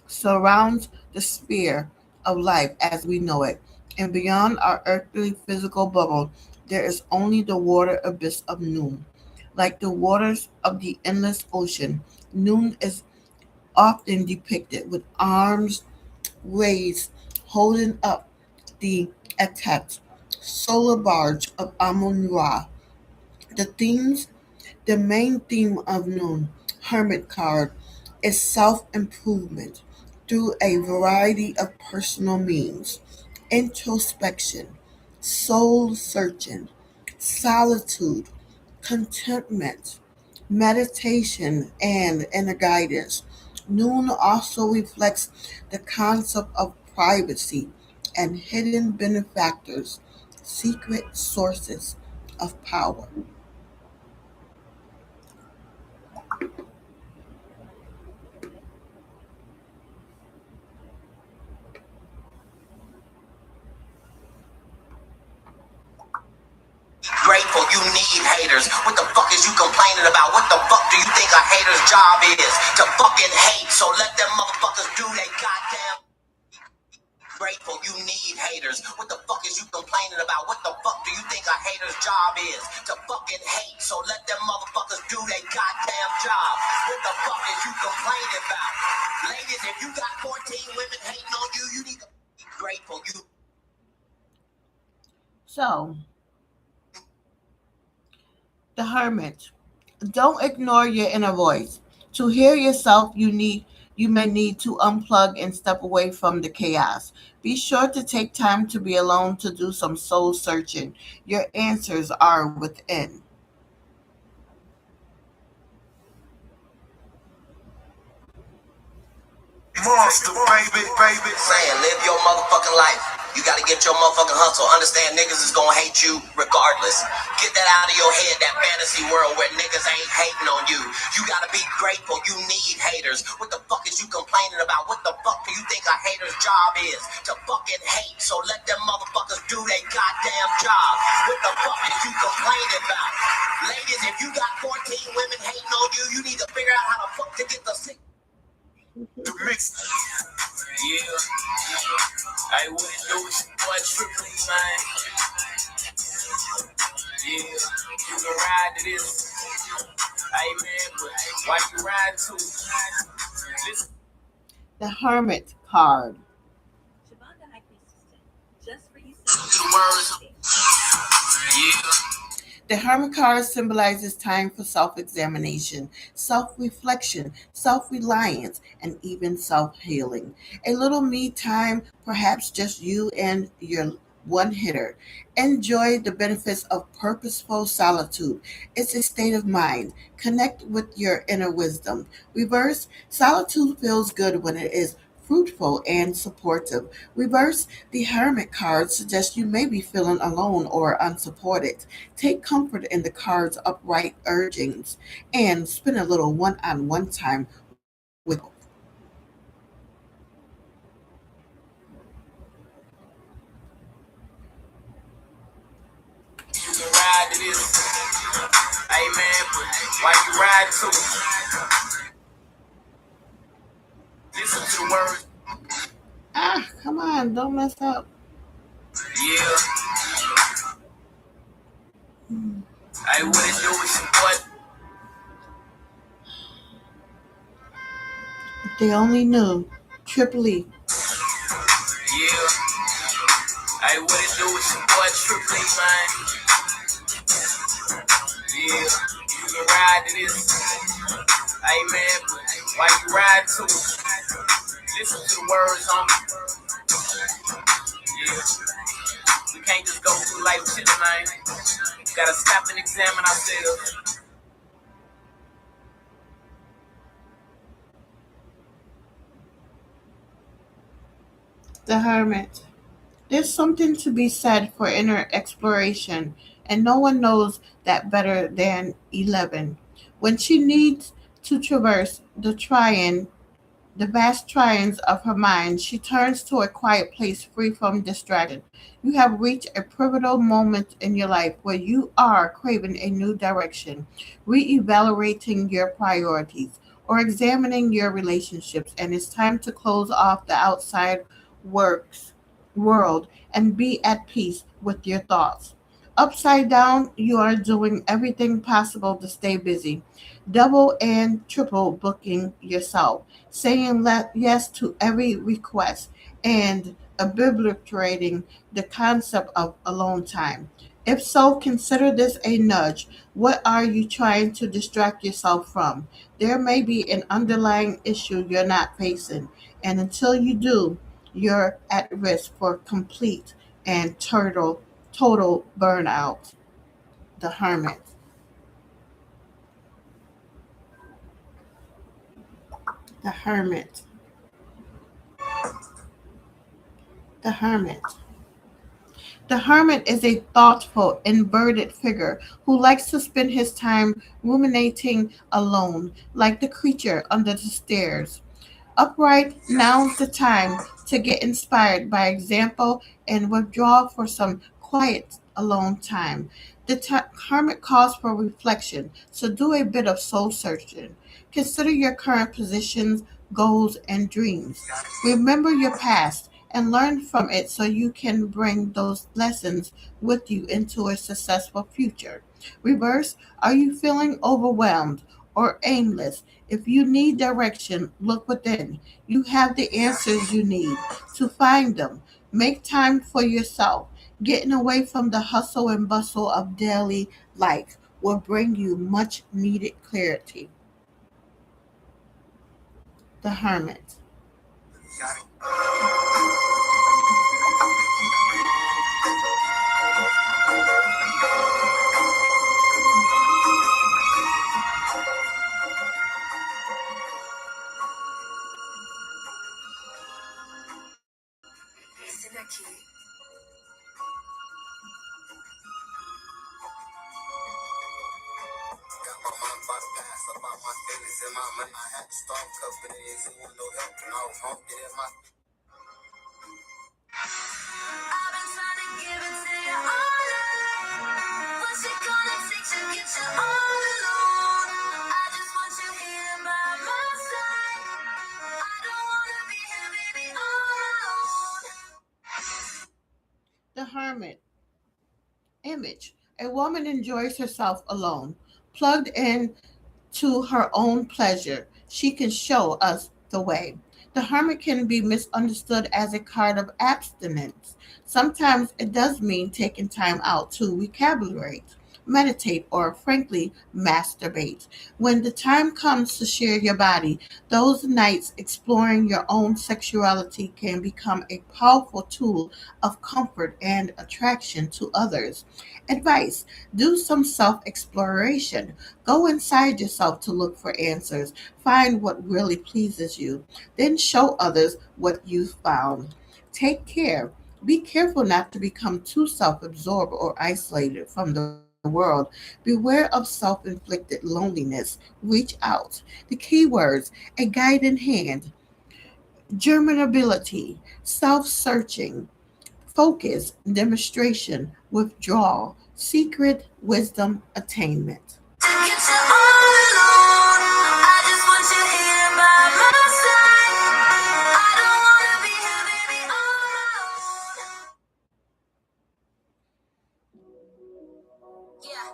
surrounds the sphere of life as we know it, and beyond our earthly physical bubble, there is only the water abyss of Nun. Like the waters of the endless ocean, Nun is often depicted with arms raised, holding up the Atet, solar barge of Amun Ra. The themes The main theme of Noon Hermit card is self-improvement through a variety of personal means, introspection, soul searching, solitude, contentment, meditation, and inner guidance. Noon also reflects the concept of privacy and hidden benefactors, secret sources of power. Grateful, you need haters. What the fuck is you complaining about? What the fuck do you think a hater's job is? To fucking hate, so let them motherfuckers do they goddamn. Grateful, you need haters. What the fuck is you complaining about? What the fuck do you think a hater's job is? To fucking hate, so let them motherfuckers do they goddamn job. What the fuck is you complaining about? Ladies, if you got 14 women hating on you, you need to be grateful. You So, the hermit. Don't ignore your inner voice. To hear yourself, you may need to unplug and step away from the chaos. Be sure to take time to be alone to do some soul searching. Your answers are within. Monster, baby. Saying, live your motherfucking life. You gotta get your motherfucking hustle. Understand niggas is gonna hate you regardless. Get that out of your head, that fantasy world where niggas ain't hating on you. You gotta be grateful. You need haters. What the fuck is you complaining about? What the fuck do you think a hater's job is? To fucking hate. So let them motherfuckers do their goddamn job. What the fuck is you complaining about? Ladies, if you got 14 women hating on you, you need to figure out how the fuck to get the sick to mix. Yeah, I wouldn't do it for triple, man. Yeah, you can ride to this. Hey, man, but why you ride to? Listen. The Hermit card. Words. Yeah. The Hermit card symbolizes time for self examination, self reflection, self reliance, and even self healing. A little me time, perhaps just you and your one hitter. Enjoy the benefits of purposeful solitude. It's a state of mind. Connect with your inner wisdom. Reverse, solitude feels good when it is fruitful and supportive. Reverse, the Hermit card suggests you may be feeling alone or unsupported. Take comfort in the card's upright urgings and spend a little one on one time with yourself. You can ride to this. Hey, man, but why you ride to? Listen to the words. Ah, come on, don't mess up. Yeah, I wouldn't do it, but If they only knew. Triple E. yeah, I wouldn't do it, but triple, man. Yeah, you can ride to this. Hey, man, but why you ride to? Listen to the words, homie. Yeah, we can't just go through life chilling, man. We gotta stop and examine ourselves. The Hermit. There's something to be said for inner exploration, and no one knows that better than 11. When she needs to traverse the vast trions of her mind, she turns to a quiet place free from distraction. You have reached a pivotal moment in your life where you are craving a new direction, re-evaluating your priorities, or examining your relationships, and it's time to close off the outside works world and be at peace with your thoughts. Upside down, you are doing everything possible to stay busy, double and triple booking yourself, saying yes to every request, and obliterating the concept of alone time. If so, consider this a nudge. What are you trying to distract yourself from? There may be an underlying issue you're not facing, and until you do, you're at risk for complete and total burnout. The Hermit. The Hermit. The Hermit. The hermit is a thoughtful, inverted figure who likes to spend his time ruminating alone, like the creature under the stairs. Upright, now's the time to get inspired by example and withdraw for some quiet, alone time. The hermit calls for reflection, so do a bit of soul searching. Consider your current positions, goals, and dreams. Remember your past and learn from it so you can bring those lessons with you into a successful future. Reverse, are you feeling overwhelmed or aimless? If you need direction, look within. You have the answers you need to find them. Make time for yourself, getting away from the hustle and bustle of daily life. will bring you much needed clarity. The Hermit. Got my mind by the past about my feelings and my money. I had to start a couple of days and with no help. And I was home, get in my. I've been trying to give it to you all night. What's it gonna take to get you all alone? I just want you here by my side. I don't wanna be here, baby, all alone. The Hermit. Image. A woman enjoys herself alone, plugged in to her own pleasure. She can show us the way. The hermit can be misunderstood as a card of abstinence. Sometimes it does mean taking time out to recalibrate, meditate, or frankly, masturbate. When the time comes to share your body, those nights exploring your own sexuality can become a powerful tool of comfort and attraction to others. Advice: do some self exploration. Go inside yourself to look for answers. Find what really pleases you. Then show others what you've found. Take care. Be careful not to become too self absorbed or isolated from the world. Beware of self inflicted loneliness. Reach out. The key words: a guiding hand, germinability, self searching, focus, demonstration, withdrawal, secret, wisdom, attainment. To get you all alone. I just want you here by my side. I don't wanna be here, baby, all alone. Yeah,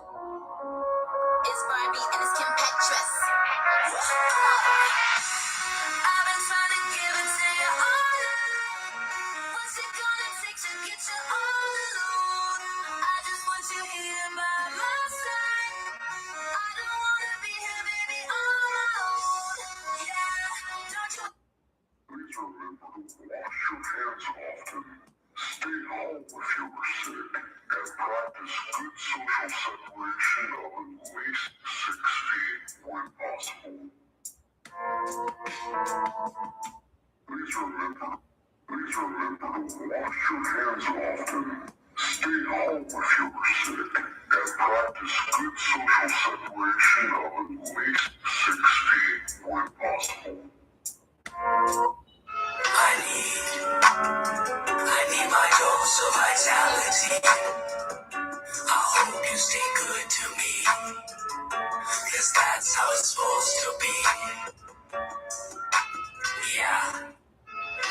it's Barbie and it's Kim Petras. I've been trying to give it to you all night. What's it gonna take to get you all alone? I just want you here by my side. I don't wanna be here, baby, all alone. Yeah, don't you? Please remember to wash your hands often. Stay home if you were sick. And practice good social separation of at least 6 feet when possible. Please remember to wash your hands often. Stay home if you were sick. And practice good social separation of at least 6 feet when possible. I need my dose of vitality. I hope you stay good to me, 'cause that's how it's supposed to be. Yeah,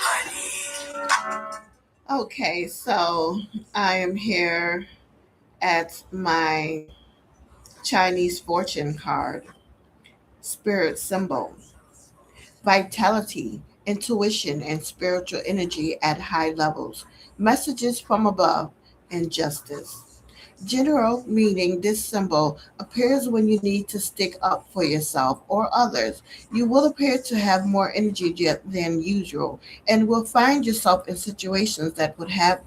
I need. Okay, so I am here at my Chinese fortune card, spirit symbol, vitality, intuition, and spiritual energy at high levels, messages from above, and justice. General meaning: this symbol appears when you need to stick up for yourself or others. You will appear to have more energy than usual and will find yourself in situations that would have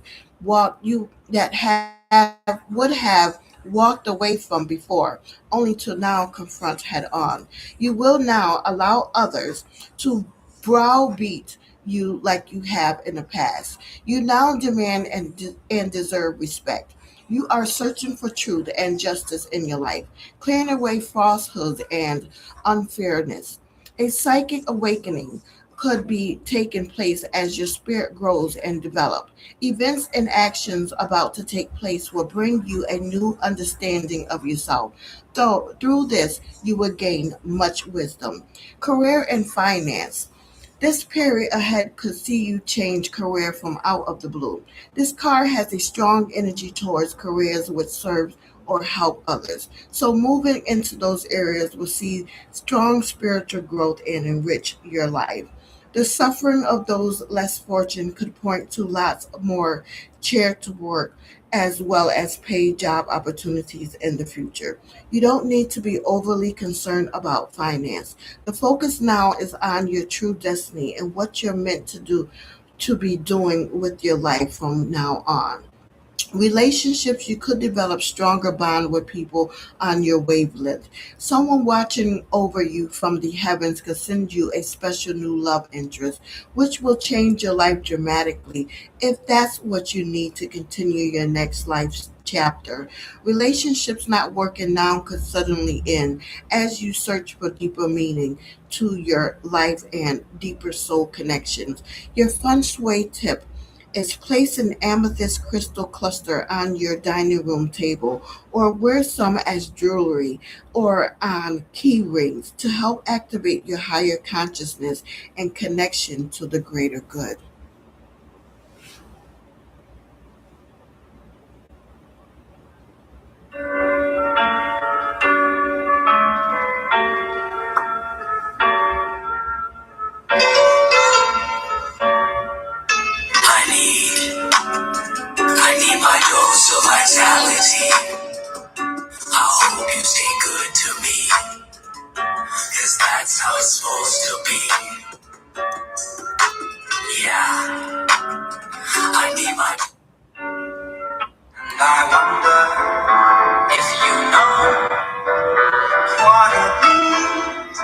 walked away from before, only to now confront head on. You will now allow others to browbeat you like you have in the past. You now demand and deserve respect. You are searching for truth and justice in your life, clearing away falsehoods and unfairness. A psychic awakening could be taking place as your spirit grows and develops. Events and actions about to take place will bring you a new understanding of yourself. Though through this you will gain much wisdom. Career and finance. This period ahead could see you change career from out of the blue. This card has a strong energy towards careers which serve or help others. So moving into those areas will see strong spiritual growth and enrich your life. The suffering of those less fortunate could point to lots more charitable work, as well as paid job opportunities in the future. You don't need to be overly concerned about finance. The focus now is on your true destiny and what you're meant to be doing with your life from now on. Relationships, you could develop stronger bond with people on your wavelength. Someone watching over you from the heavens could send you a special new love interest, which will change your life dramatically if that's what you need to continue your next life chapter. Relationships not working now could suddenly end as you search for deeper meaning to your life and deeper soul connections. Your feng shui tip is place an amethyst crystal cluster on your dining room table or wear some as jewelry or on key rings to help activate your higher consciousness and connection to the greater good. I need my dose of vitality. I hope you stay good to me, cause that's how it's supposed to be. Yeah, I need my. I wonder if you know what it means,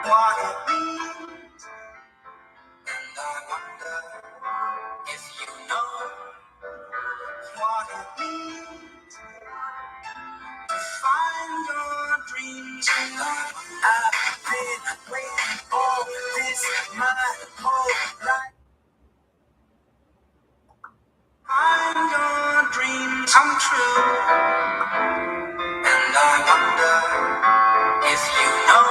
what it means. And I wonder if you know what it means to find your dreams. I've been waiting for this my whole life. Find your dreams come true. And I wonder if you know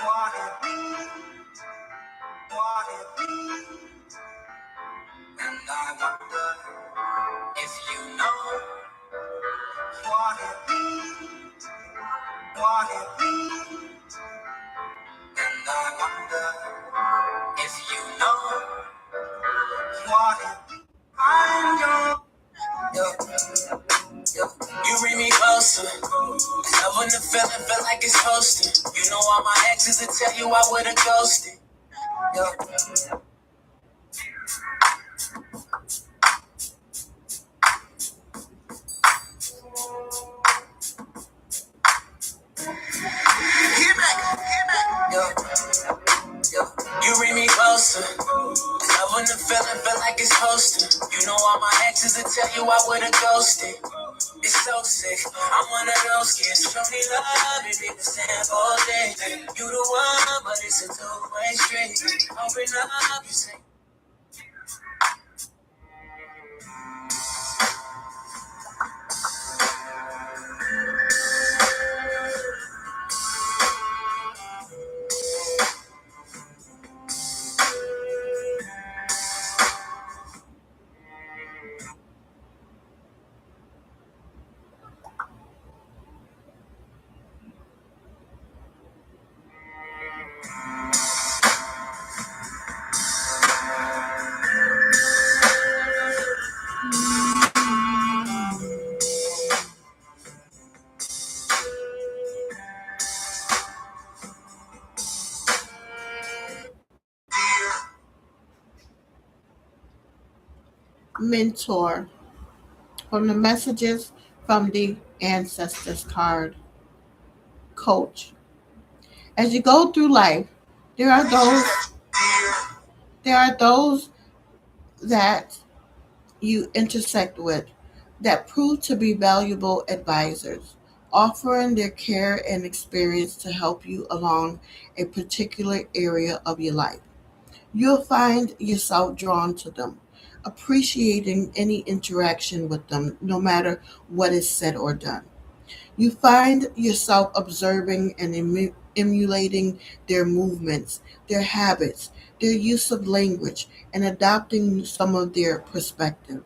what it means, what it means. And I wonder if you know what it means, what it means. And I wonder if you know what it means. Find your. You bring me closer. I wouldn't feel like it's hosting. You know all my exes would tell you I would've ghosted. Yo. Yo. Yo. You bring me closer. I wouldn't feel like it's hosting. You know all my exes would tell you I would've ghosted. It's so sick. I'm one of those kids. Show me love and people stand for it. You the one, but it's a two-way street. Open up, you say. Mentor from the messages from the ancestors card. Coach. As you go through life, there are those there are those that you intersect with that prove to be valuable advisors, offering their care and experience to help you along a particular area of your life. You'll find yourself drawn to them, appreciating any interaction with them, no matter what is said or done. You find yourself observing and emulating their movements, their habits, their use of language, and adopting some of their perspective.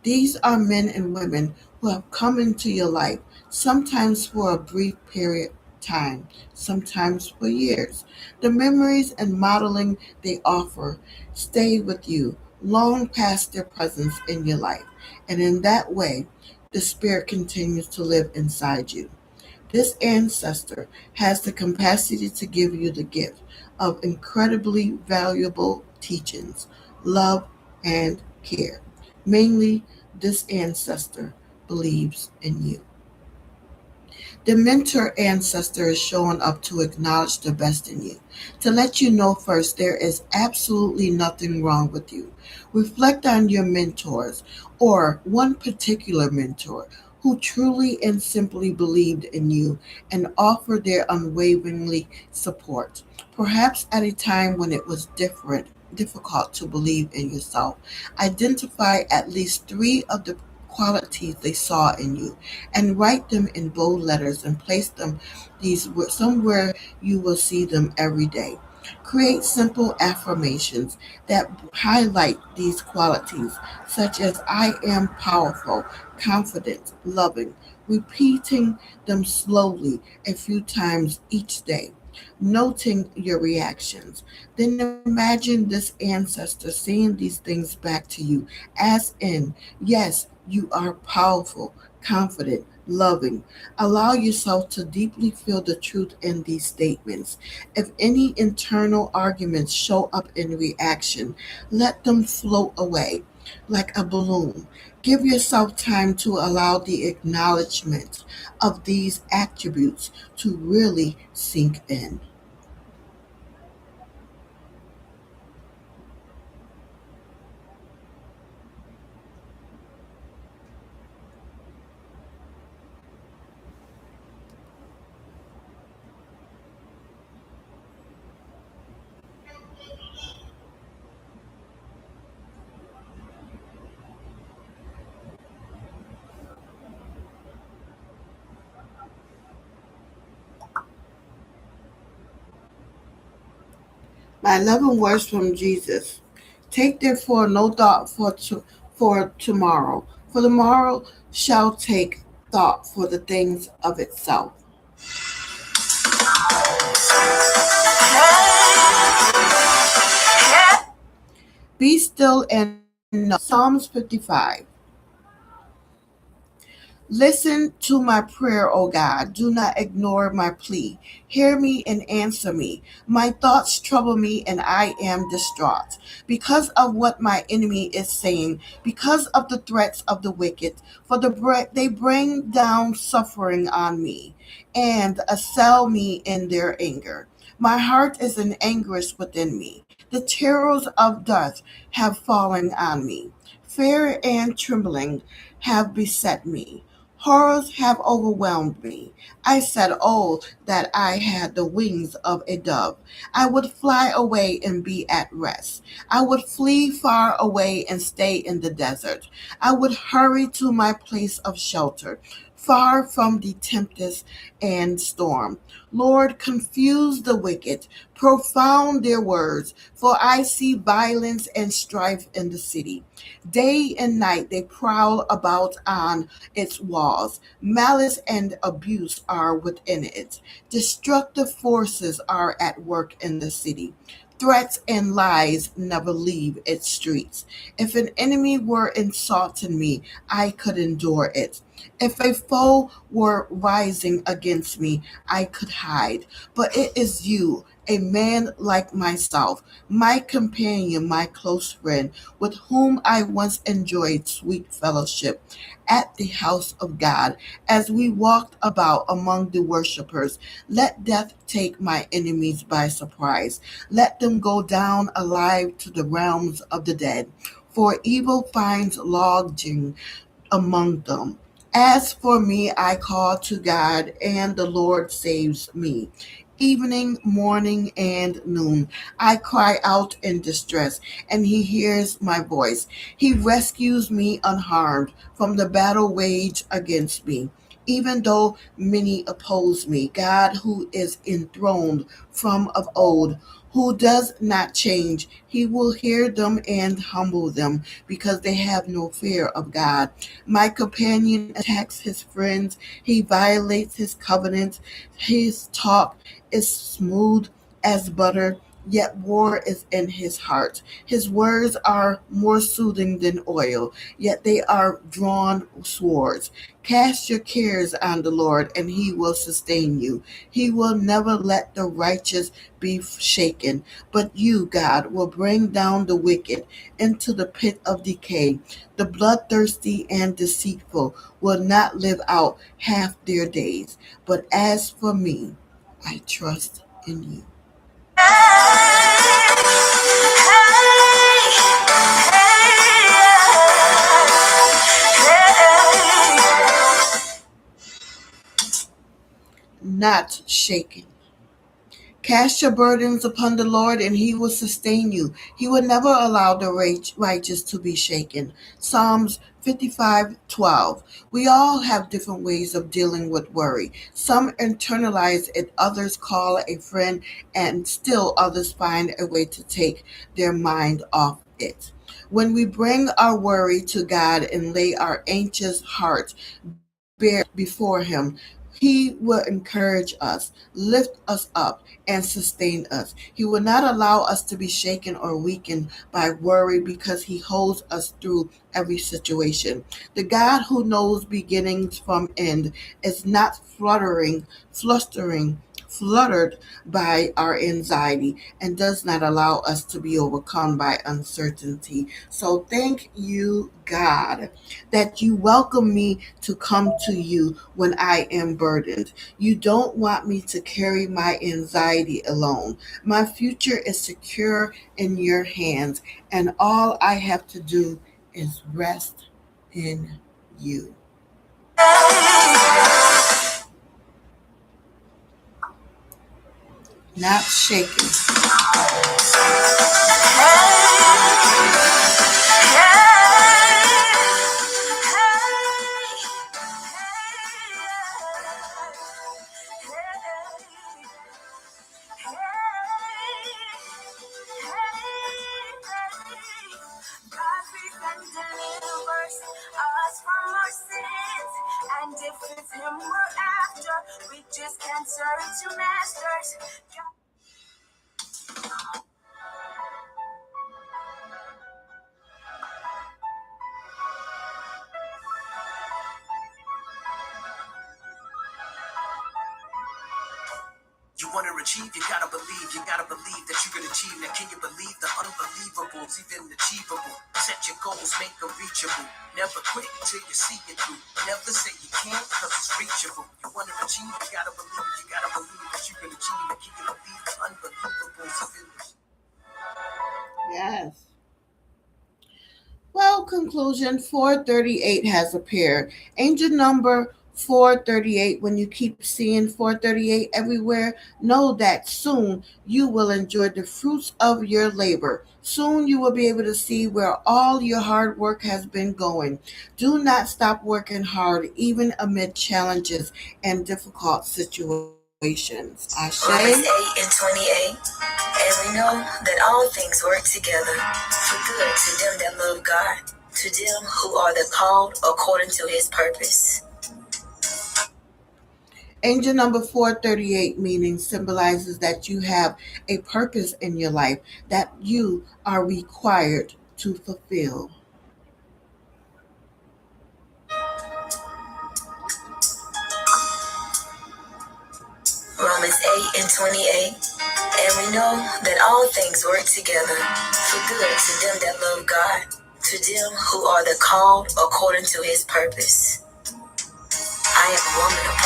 These are men and women who have come into your life, sometimes for a brief period of time, sometimes for years. The memories and modeling they offer stay with you long past their presence in your life. And in that way, the spirit continues to live inside you. This ancestor has the capacity to give you the gift of incredibly valuable teachings, love, and care. Mainly, this ancestor believes in you. The mentor ancestor is showing up to acknowledge the best in you, to let you know first there is absolutely nothing wrong with you. Reflect on your mentors or one particular mentor who truly and simply believed in you and offered their unwaveringly support. Perhaps at a time when it was difficult to believe in yourself. Identify at least three of the qualities they saw in you and write them in bold letters and place them these somewhere you will see them every day. Create simple affirmations that highlight these qualities, such as I am powerful, confident, loving, repeating them slowly a few times each day, noting your reactions. Then imagine this ancestor saying these things back to you, as in, yes, you are powerful, confident, loving. Allow yourself to deeply feel the truth in these statements. If any internal arguments show up in reaction, let them float away like a balloon. Give yourself time to allow the acknowledgement of these attributes to really sink in. My 11 words from Jesus. Take therefore no thought for tomorrow, for tomorrow shall take thought for the things of itself. Be still and know. Psalms 55. Listen to my prayer, O God. Do not ignore my plea. Hear me and answer me. My thoughts trouble me and I am distraught because of what my enemy is saying, because of the threats of the wicked. For they bring down suffering on me and assail me in their anger. My heart is in anguish within me. The terrors of death have fallen on me. Fear and trembling have beset me. Horrors have overwhelmed me. I said, oh, that I had the wings of a dove. I would fly away and be at rest. I would flee far away and stay in the desert. I would hurry to my place of shelter, far from the tempest and storm. Lord, confuse the wicked, profound their words, for I see violence and strife in the city. Day and night they prowl about on its walls. Malice and abuse are within it. Destructive forces are at work in the city. Threats and lies never leave its streets. If an enemy were insulting me, I could endure it. If a foe were rising against me, I could hide. But it is you, a man like myself, my companion, my close friend, with whom I once enjoyed sweet fellowship at the house of God, as we walked about among the worshippers. Let death take my enemies by surprise. Let them go down alive to the realms of the dead. For evil finds lodging among them. As for me, I call to God, and the Lord saves me. Evening, morning, and noon, I cry out in distress, and He hears my voice. He rescues me unharmed from the battle waged against me. Even though many oppose me, God, who is enthroned from of old, who does not change, He will hear them and humble them because they have no fear of God. My companion attacks his friends. He violates his covenant. His talk is smooth as butter, yet war is in his heart. His words are more soothing than oil, yet they are drawn swords. Cast your cares on the Lord, and he will sustain you. He will never let the righteous be shaken, but you, God, will bring down the wicked into the pit of decay. The bloodthirsty and deceitful will not live out half their days. But as for me, I trust in you. Not shaken. Cast your burdens upon the Lord, and he will sustain you. He will never allow the righteous to be shaken. Psalms 55:12. We all have different ways of dealing with worry. Some internalize it, others call a friend, and still others find a way to take their mind off it. When we bring our worry to God and lay our anxious hearts bare before him, he will encourage us, lift us up, and sustain us. He will not allow us to be shaken or weakened by worry because he holds us through every situation. The God who knows beginnings from end is not fluttered by our anxiety, and does not allow us to be overcome by uncertainty. So thank you, God, that you welcome me to come to you when I am burdened. You don't want me to carry my anxiety alone. My future is secure in your hands, and all I have to do is rest in you. Not shaken. And if it's him we're after, we just can't serve two masters. You want to achieve, you gotta believe that you can achieve. Now, can you believe the unbelievable's even achievable? Set your goals, make them reachable. Never quit till you see it through. Never say you can't, cause it's reachable. You want to achieve, you gotta believe that you can achieve. Now, can you believe the unbelievable's even Yes. Well, conclusion 438 has appeared. Angel number 438, when you keep seeing 438 everywhere, know that soon you will enjoy the fruits of your labor. Soon you will be able to see where all your hard work has been going. Do not stop working hard, even amid challenges and difficult situations. Ashe. Romans 8 and 28. And we know that all things work together for good to them that love God, to them who are the called according to his purpose. Angel number 438 meaning symbolizes that you have a purpose in your life that you are required to fulfill. Romans 8 and 28. And we know that all things work together for good to them that love God, to them who are the called according to his purpose. I am a woman of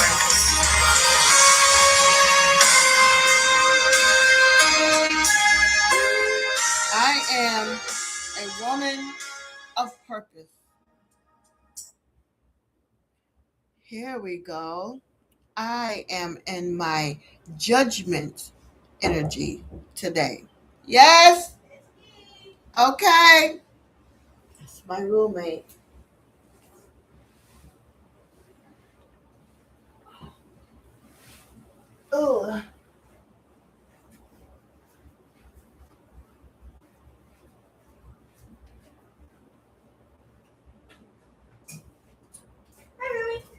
I am a woman of purpose. Here we go. I am in my judgment energy today. Yes. Okay. That's my roommate. Oh,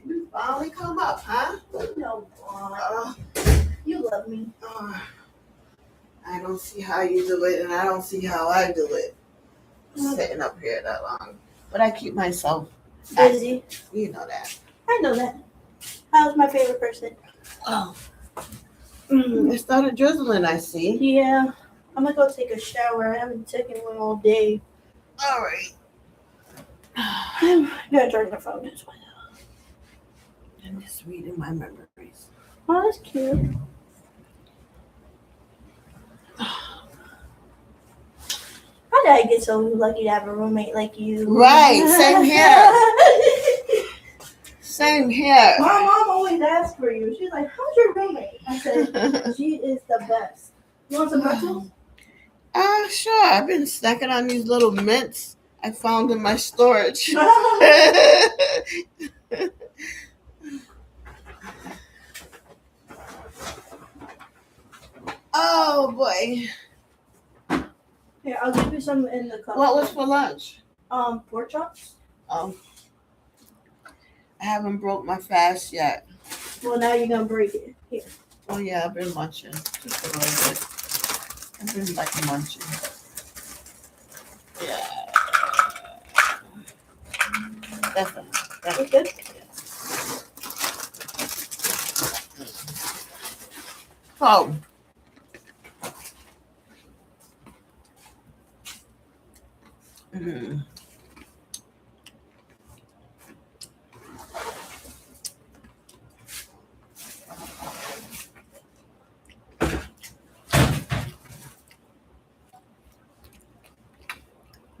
you finally come up, huh? No, you love me. I don't see how you do it, and I don't see how I do it. Sitting up here that long. But I keep myself busy. You know that. I know that. I was my favorite person. Oh. It started drizzling, I see. Yeah. I'm gonna go take a shower. I haven't taken one all day. All right. I'm gonna charge my phone as well. I'm just reading my memories. Oh, that's cute. How did I get so lucky to have a roommate like you? Right, same here. Same here. My mom always asks for you. She's like, "How's your roommate?" I said, "She is the best." You want some pretzels? Sure. I've been snacking on these little mints I found in my storage. Oh boy. Here, I'll give you some in the cup. What was for lunch? Pork chops. I haven't broke my fast yet. Well, now you're gonna break it. Here. Oh yeah, I've been munching just a little bit. I've been like munching. Yeah. That's good. Oh.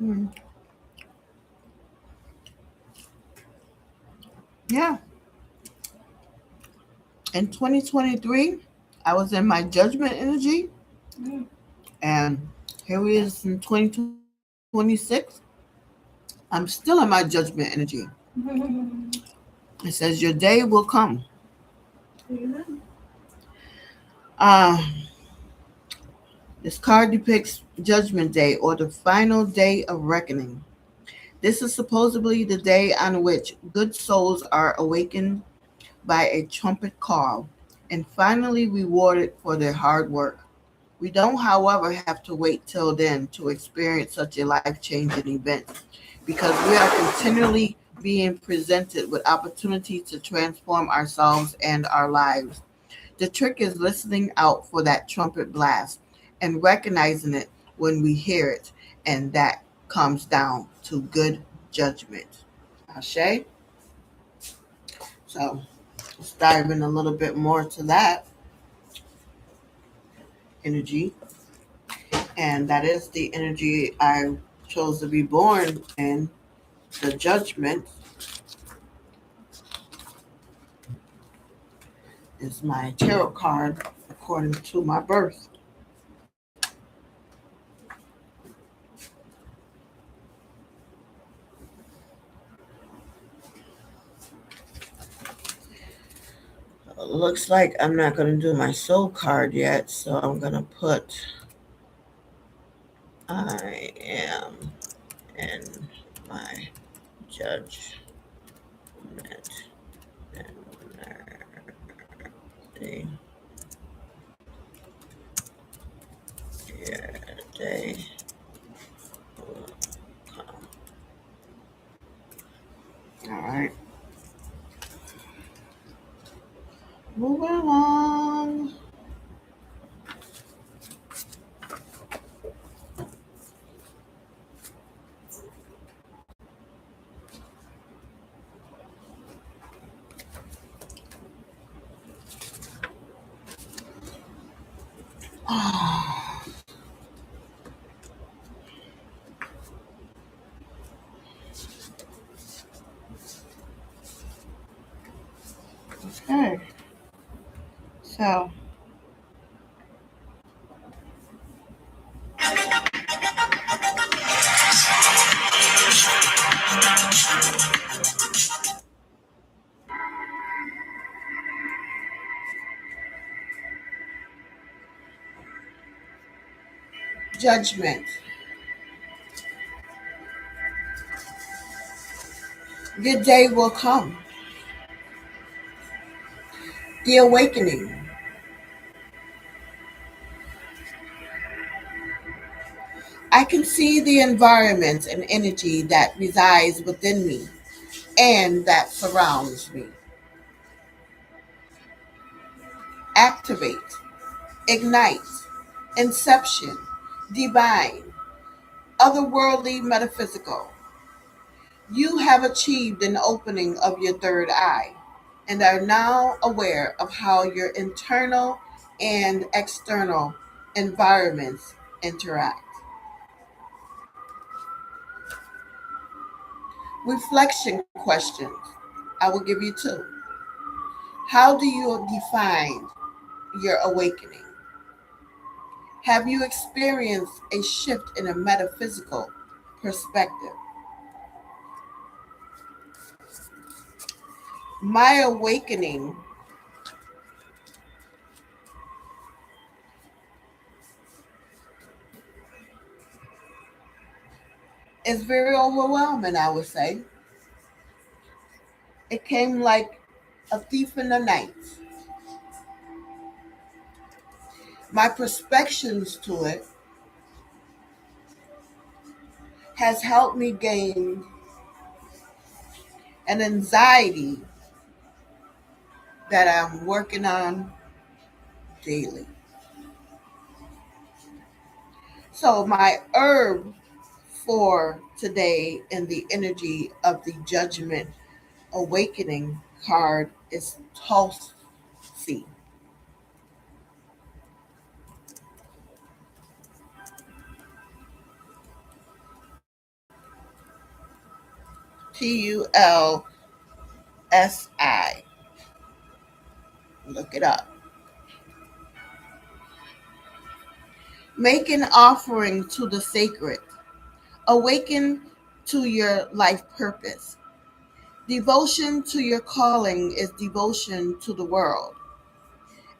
Mm-hmm. Yeah. In 2023, I was in my judgment energy. And here we is in 2026. I'm still in my judgment energy. It says your day will come. This card depicts Judgment Day, or the final day of reckoning. This is supposedly the day on which good souls are awakened by a trumpet call and finally rewarded for their hard work. We don't, however, have to wait till then to experience such a life-changing event, because we are continually being presented with opportunities to transform ourselves and our lives. The trick is listening out for that trumpet blast and recognizing it when we hear it, and that comes down to good judgment. Ashe? So let's dive in a little bit more to that energy. And that is the energy I chose to be born in, the judgment. Is my tarot card according to my birth. Looks like I'm not going to do my soul card yet, so I'm going to put I am in my judgment energy. Your day will come. All right. Moving along. Okay. So judgment. Your day will come. The awakening. I can see the environment and energy that resides within me and that surrounds me. Activate, ignite, inception, divine, otherworldly, metaphysical. You have achieved an opening of your third eye and are now aware of how your internal and external environments interact. Reflection questions. I will give you two. How do you define your awakening? Have you experienced a shift in a metaphysical perspective? My awakening is very overwhelming, I would say. It came like a thief in the night. My perspectives to it has helped me gain an anxiety that I'm working on daily. So my herb for today in the energy of the judgment awakening card is Tulsi. Tulsi. Look it up. Make an offering to the sacred. Awaken to your life purpose. Devotion to your calling is devotion to the world.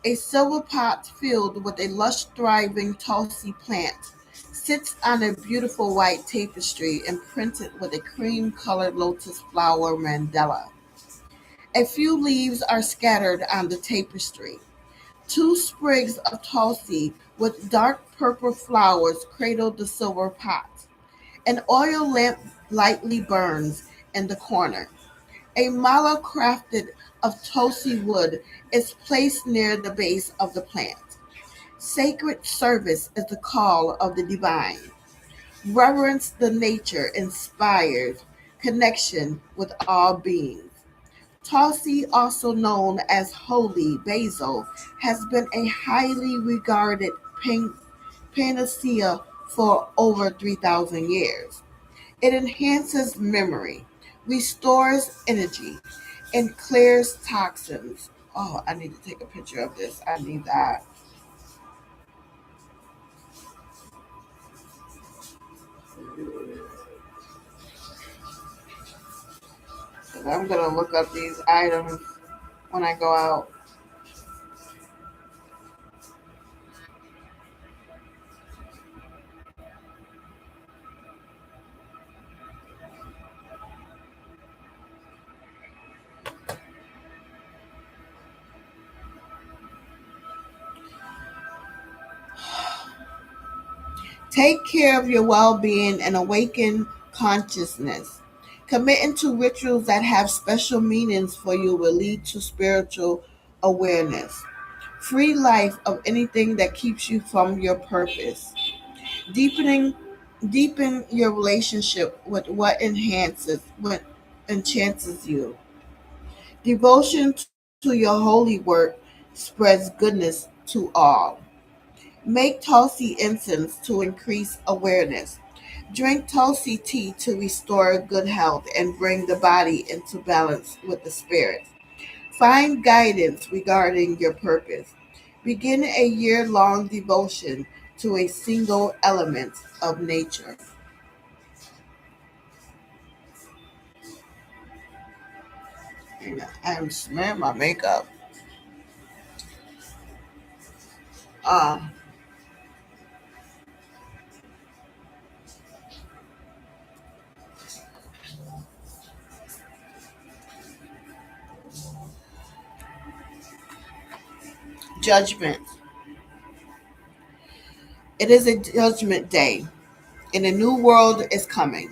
A silver pot filled with a lush, thriving Tulsi plant sits on a beautiful white tapestry imprinted with a cream colored lotus flower mandala. A few leaves are scattered on the tapestry. Two sprigs of Tulsi with dark purple flowers cradle the silver pot. An oil lamp lightly burns in the corner. A mala crafted of Tulsi wood is placed near the base of the plant. Sacred service is the call of the divine. Reverence the nature inspires connection with all beings. Tulsi, also known as holy basil, has been a highly regarded panacea for over 3,000 years. It enhances memory, restores energy, and clears toxins. Oh, I need to take a picture of this. I need that. 'Cause I'm going to look up these items when I go out. Take care of your well being and awaken consciousness. Committing to rituals that have special meanings for you will lead to spiritual awareness. Free life of anything that keeps you from your purpose. Deepening Deepen your relationship with what enchants you. Devotion to your holy work spreads goodness to all. Make Tulsi incense to increase awareness. Drink Tulsi tea to restore good health and bring the body into balance with the spirit. Find guidance regarding your purpose. Begin a year long devotion to a single element of nature. And I'm smearing my makeup. Uh, Judgment. It is a judgment day. and a new world is coming.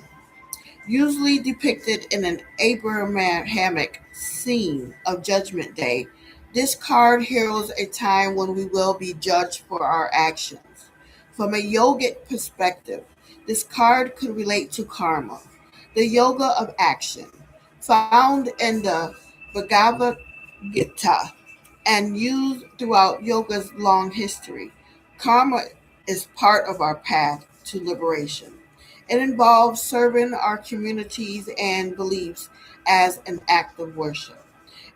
Usually depicted in an Abrahamic scene of Judgment Day, this card heralds a time when we will be judged for our actions. From a yogic perspective, this card could relate to karma, the yoga of action, found in the Bhagavad Gita and used throughout yoga's long history. Karma is part of our path to liberation. It involves serving our communities and beliefs as an act of worship.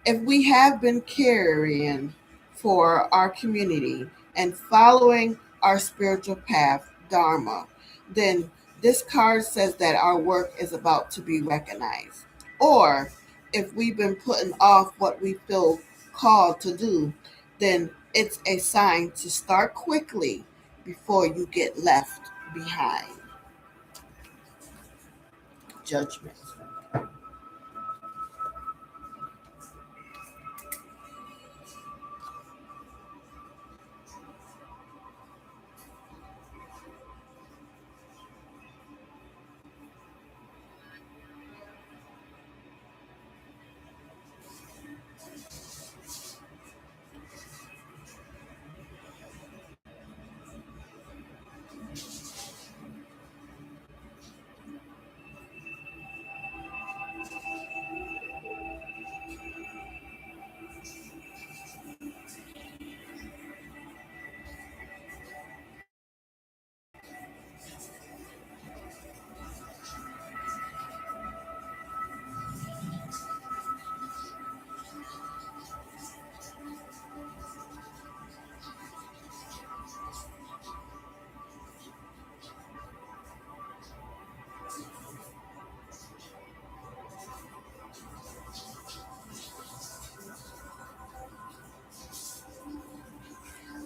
If we have been caring for our community and following our spiritual path, Dharma, then this card says that our work is about to be recognized. Or if we've been putting off what we feel called to do, then it's a sign to start quickly before you get left behind. Judgment.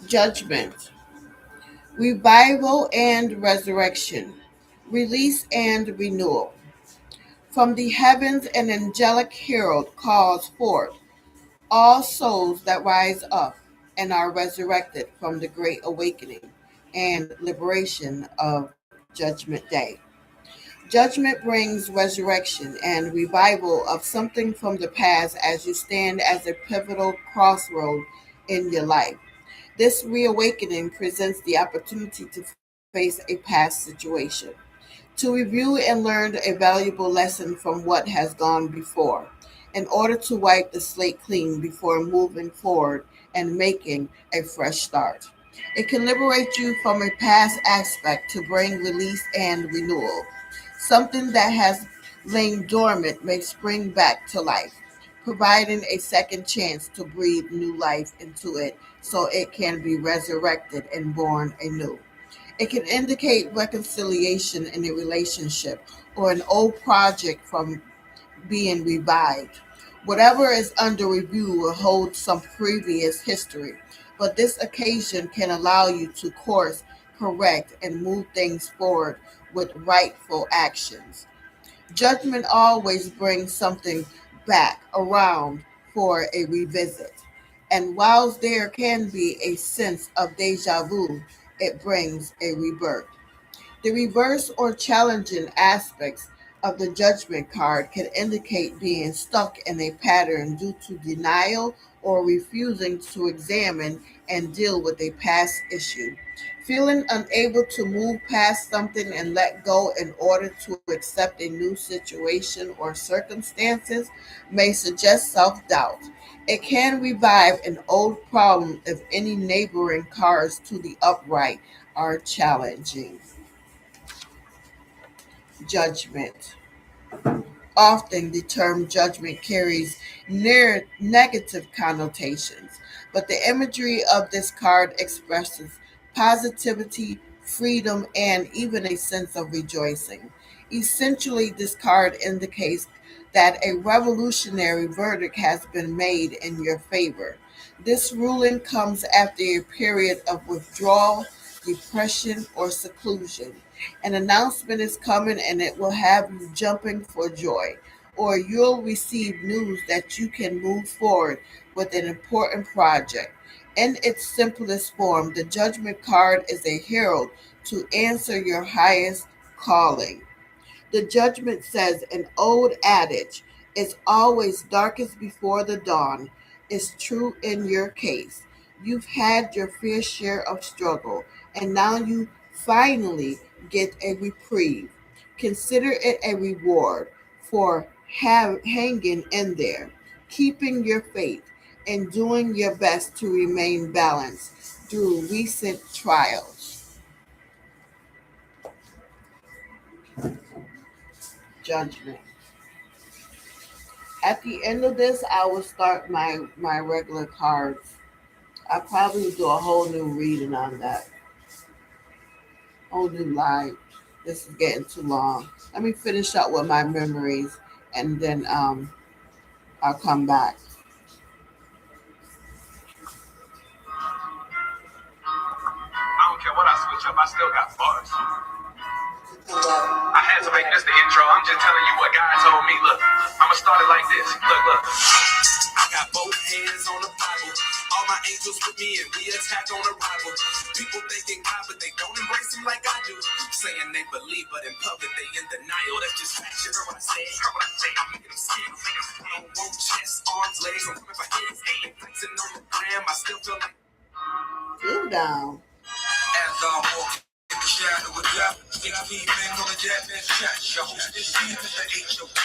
Judgment. Revival and resurrection. Release and renewal. From the heavens, an angelic herald calls forth all souls that rise up and are resurrected from the great awakening and liberation of Judgment Day. Judgment brings resurrection and revival of something from the past as you stand as a pivotal crossroad in your life. This reawakening presents the opportunity to face a past situation, to review and learn a valuable lesson from what has gone before, in order to wipe the slate clean before moving forward and making a fresh start. It can liberate you from a past aspect to bring release and renewal. Something that has lain dormant may spring back to life, providing a second chance to breathe new life into it so it can be resurrected and born anew. It can indicate reconciliation in a relationship or an old project from being revived. Whatever is under review will hold some previous history, but this occasion can allow you to course correct and move things forward with rightful actions. Judgment always brings something back around for a revisit. And whilst there can be a sense of deja vu, it brings a rebirth. The reverse or challenging aspects of the judgment card can indicate being stuck in a pattern due to denial or refusing to examine and deal with a past issue. Feeling unable to move past something and let go in order to accept a new situation or circumstances may suggest self doubt. It can revive an old problem if any neighboring cards to the upright are challenging. Judgment. Often the term judgment carries negative connotations, but the imagery of this card expresses positivity, freedom, and even a sense of rejoicing. Essentially, this card indicates that a revolutionary verdict has been made in your favor. This ruling comes after a period of withdrawal, depression, or seclusion. An announcement is coming and it will have you jumping for joy, or you'll receive news that you can move forward with an important project. In its simplest form, the judgment card is a herald to answer your highest calling. The judgment says an old adage, "It's always darkest before the dawn," is true in your case. You've had your fair share of struggle, and now you finally get a reprieve. Consider it a reward for hanging in there, keeping your faith, and doing your best to remain balanced through recent trials. Judgment. At the end of this, I will start my regular cards. I'll probably do a whole new reading on that, whole new live. This is getting too long. Let me finish up with my memories, and then I'll come back. I don't care what I switch up, I still got bars. I had to make this the intro. I'm just telling you what God told me. Look, I'ma start it like this. Look. I got both hands on the Bible. All my angels with me and we attack on arrival. People thinking God, but they don't embrace him like I do. Saying they believe, but in public they in denial. That's just facts. You heard what I said? I'm making them skin. I don't want chest, arms, legs. I'm coming for heads. Ain't flexing on the gram. I still feel like Cool down. as I'm walking in the shadow of death, 16 men on the dead man's chest. Your host is deep in the HOP.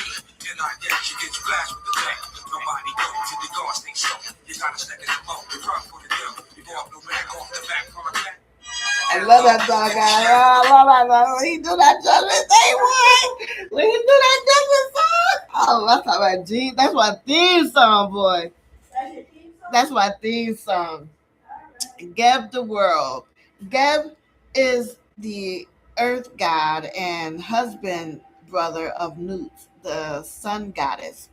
And I guess you get flashed with the tank. Nobody goes to the guard, stay slow. You gotta stack it up, you run for the deal. You walk no man off the back from a back. I love that song, guys. I love that song. When he do that judgment thing, boy. When he do that judgment song. Oh, that's my G. That's my theme song, boy. That's my theme song. Geb the world. Geb is the earth god and husband brother of Nut, the sun goddess.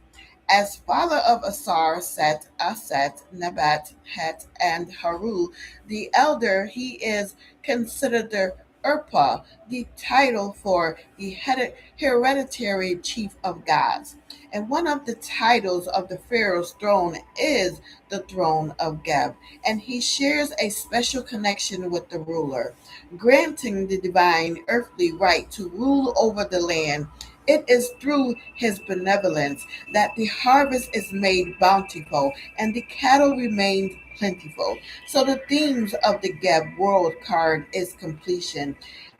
As father of Asar, Set, Aset, Nebat, Het, and Haru, the elder, he is considered the Urpa, the title for the hereditary chief of gods. And one of the titles of the Pharaoh's throne is the throne of Geb, and he shares a special connection with the ruler, granting the divine earthly right to rule over the land. It is through his benevolence that the harvest is made bountiful and the cattle remain plentiful. So the themes of the Geb world card is completion,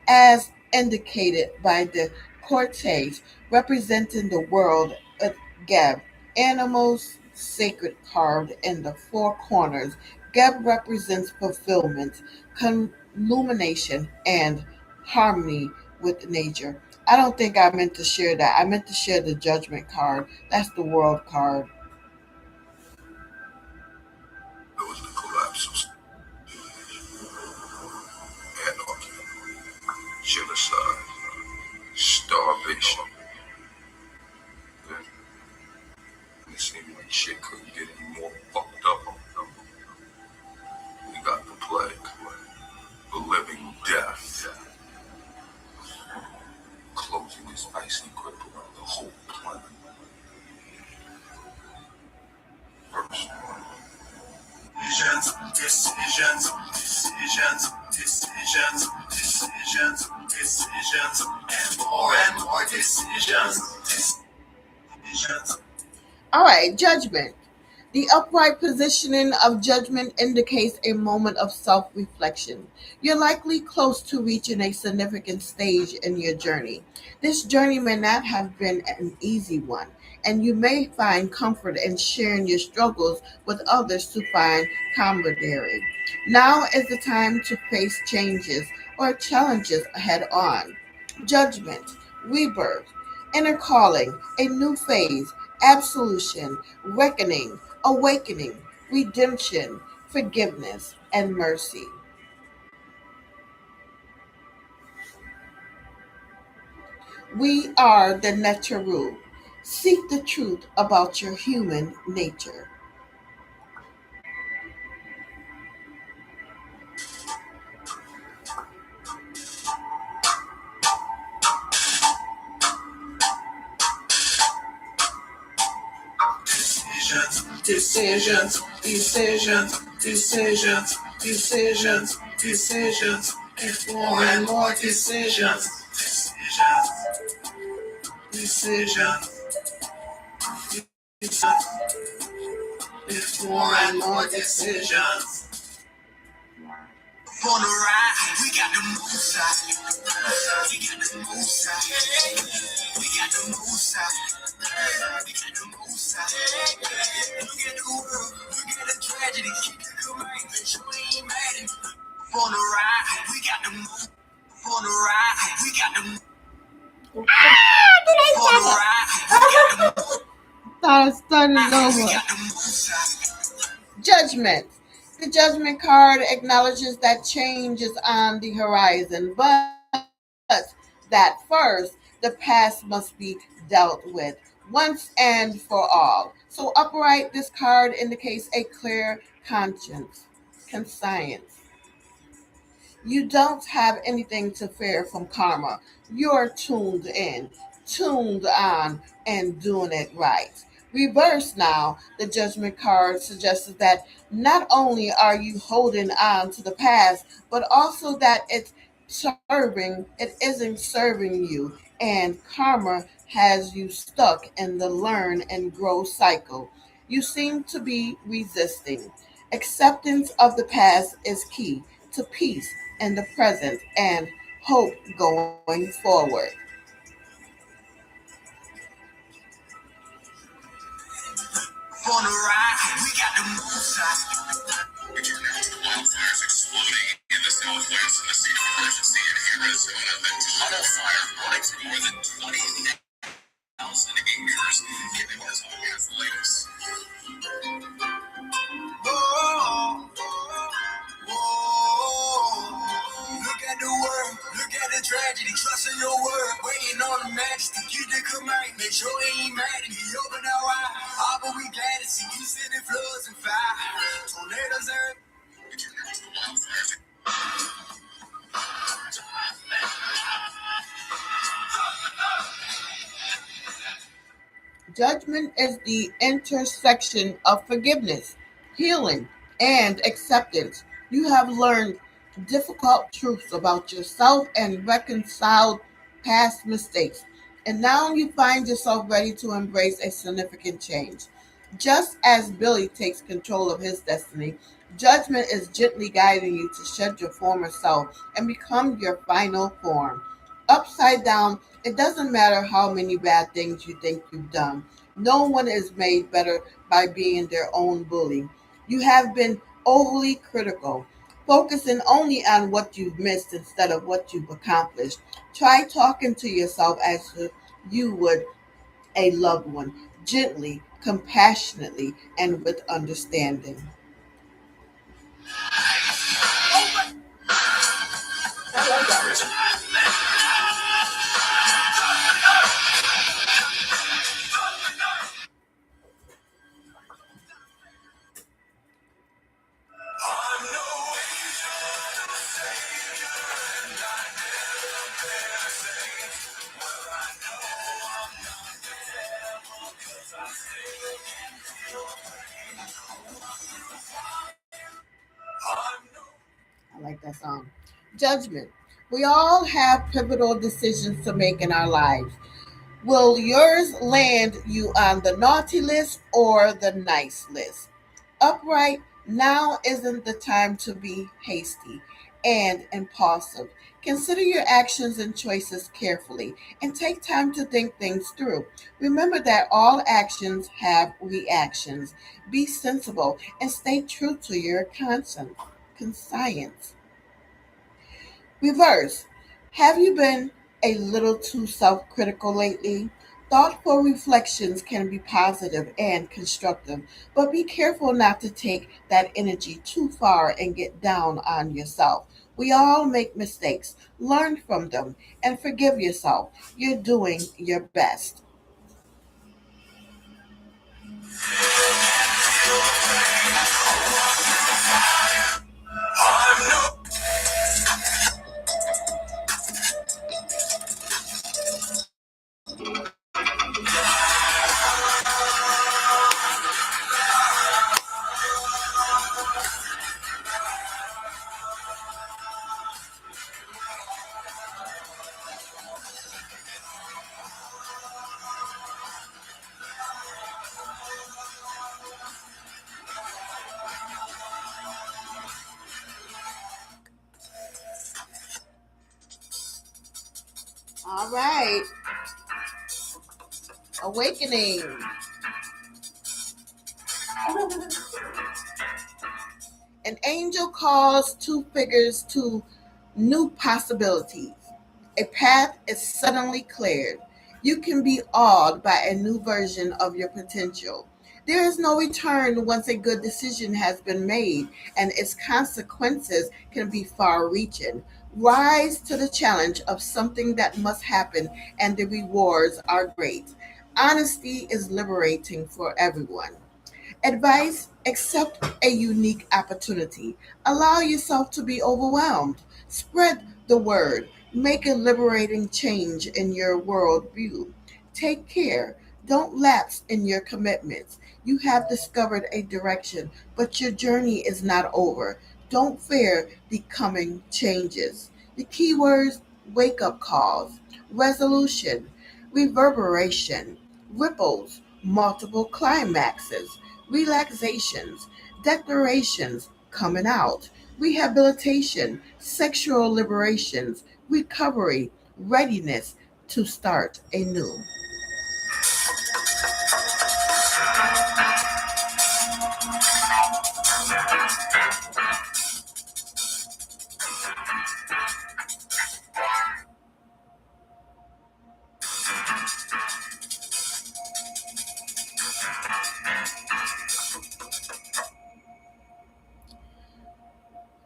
as indicated by the cortege representing the world of Geb. Animals sacred carved in the four corners. Geb represents fulfillment, illumination, and harmony with nature. I don't think I meant to share that. I meant to share the judgment card. That's the world card. There was the collapse of anarchy, genocide, starvation. Then it seemed like shit couldn't get any more fucked up. We got the plague, the living death, closing his icy grip around the whole planet. First one. Decisions, and more decisions. All right, judgment. The upright positioning of judgment indicates a moment of self reflection. You're likely close to reaching a significant stage in your journey. This journey may not have been an easy one, and you may find comfort in sharing your struggles with others to find camaraderie. Now is the time to face changes or challenges head on. Judgment, rebirth, inner calling, a new phase, absolution, reckoning, awakening, redemption, forgiveness, and mercy. We are the Neteru. Seek the truth about your human nature. Decisions, and more decisions. decisions. It's more and more decisions. On the ride, we got the move side. We got the move side. We got the move side. We got the move side. Look at the world. Look at the tragedy. Keep the command. Bitch, you ain't mad at me. On the ride, we got the move. On the ride, we got the move. On the ride, we got the move. Thought I started We over. got the move side. Judgment. The judgment card acknowledges that change is on the horizon, but that first, the past must be dealt with once and for all. So, upright, this card indicates a clear conscience, conscience. You don't have anything to fear from karma. You're tuned in, tuned on, and doing it right. Reverse now, the judgment card suggests that not only are you holding on to the past, but also that it isn't serving you, and karma has you stuck in the learn and grow cycle. You seem to be resisting. Acceptance of the past is key to peace in the present and hope going forward. On the ride, we got the move side. Wildfires exploding in the southwest and the state of emergency in Arizona. The tunnel fire burning through more than 20,000 acres. Giving us all gas latest. Whoa, whoa. Look at the world, look at the tragedy. Trust in your word, waiting on the majesty. Keep the command, make sure he ain't mad at me. Open our eyes, all but we glad to see you sending floods and fire. Tornadoes and Judgment is the intersection of forgiveness, healing, and acceptance. You have learned difficult truths about yourself and reconciled past mistakes. And now you find yourself ready to embrace a significant change. Just as Billy takes control of his destiny, judgment is gently guiding you to shed your former self and become your final form. Upside down, it doesn't matter how many bad things you think you've done. No one is made better by being their own bully. You have been overly critical, focusing only on what you've missed instead of what you've accomplished. Try talking to yourself as you would a loved one, gently, compassionately, and with understanding. I like that song. Judgment. We all have pivotal decisions to make in our lives. Will yours land you on the naughty list or the nice list? Upright, now isn't the time to be hasty and impulsive. Consider your actions and choices carefully and take time to think things through. Remember that all actions have reactions. Be sensible and stay true to your conscience. Reverse. Have you been a little too self critical lately? Thoughtful reflections can be positive and constructive, but be careful not to take that energy too far and get down on yourself. We all make mistakes. Learn from them and forgive yourself. You're doing your best. All right. Awakening. An angel calls two figures to new possibilities. A path is suddenly cleared. You can be awed by a new version of your potential. There is no return once a good decision has been made, and its consequences can be far reaching. Rise to the challenge of something that must happen, and the rewards are great. Honesty is liberating for everyone. Advice: accept a unique opportunity. Allow yourself to be overwhelmed. Spread the word. Make a liberating change in your worldview. Take care. Don't lapse in your commitments. You have discovered a direction, but your journey is not over. Don't fear the coming changes. The keywords: wake up calls, resolution, reverberation, ripples, multiple climaxes, relaxations, declarations, coming out, rehabilitation, sexual liberations, recovery, readiness to start anew.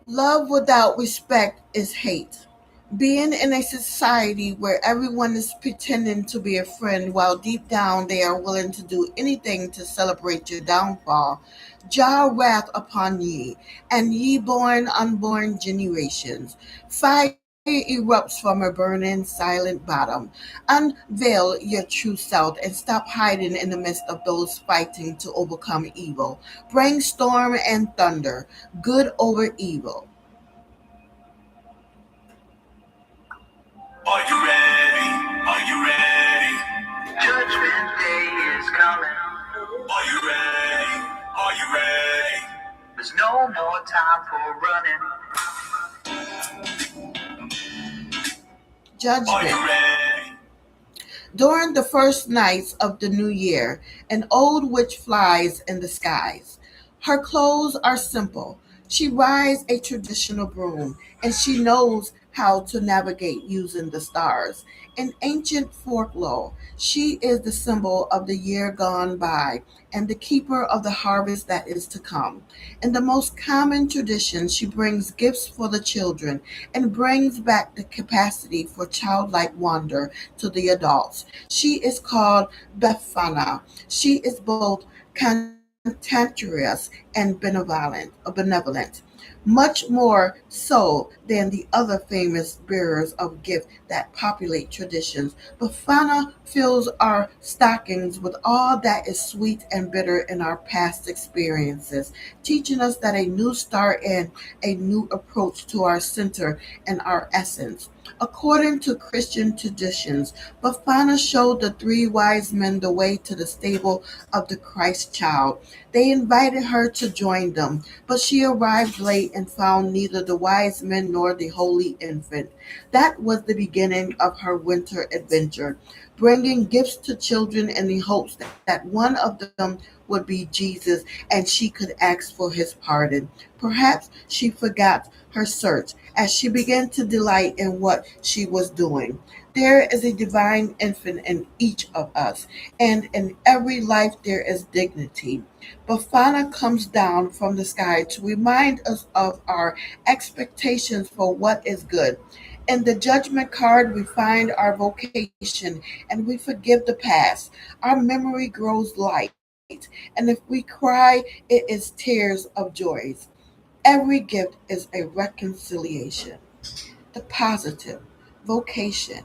Love without respect is hate. Being in a society where everyone is pretending to be a friend while deep down they are willing to do anything to celebrate your downfall, Jah wrath upon ye, and ye born unborn generations. Fire erupts from a burning, silent bottom. Unveil your true self and stop hiding in the midst of those fighting to overcome evil. Bring storm and thunder, good over evil. Are you ready? Are you ready? Judgment Day is coming. Are you ready? Are you ready? There's no more time for running. Are you Judgment. ready? During the first nights of the new year, an old witch flies in the skies. Her clothes are simple. She rides a traditional broom, and she knows how to navigate using the stars. In ancient folklore, she is the symbol of the year gone by and the keeper of the harvest that is to come. In the most common tradition, she brings gifts for the children and brings back the capacity for childlike wonder to the adults. She is called Befana. She is both cantankerous and benevolent, much more so than the other famous bearers of gifts that populate traditions. Befana fills our stockings with all that is sweet and bitter in our past experiences, teaching us that a new start and a new approach to our center and our essence. According to Christian traditions, Bafana showed the three wise men the way to the stable of the Christ child. They invited her to join them, but she arrived late and found neither the wise men nor the holy infant. That was the beginning of her winter adventure, bringing gifts to children in the hopes that one of them would be Jesus and she could ask for his pardon. Perhaps she forgot her search as she began to delight in what she was doing. There is a divine infant in each of us, and in every life there is dignity. Bafana comes down from the sky to remind us of our expectations for what is good. In the judgment card, we find our vocation and we forgive the past. Our memory grows light, and if we cry, it is tears of joys. Every gift is a reconciliation. The positive: vocation,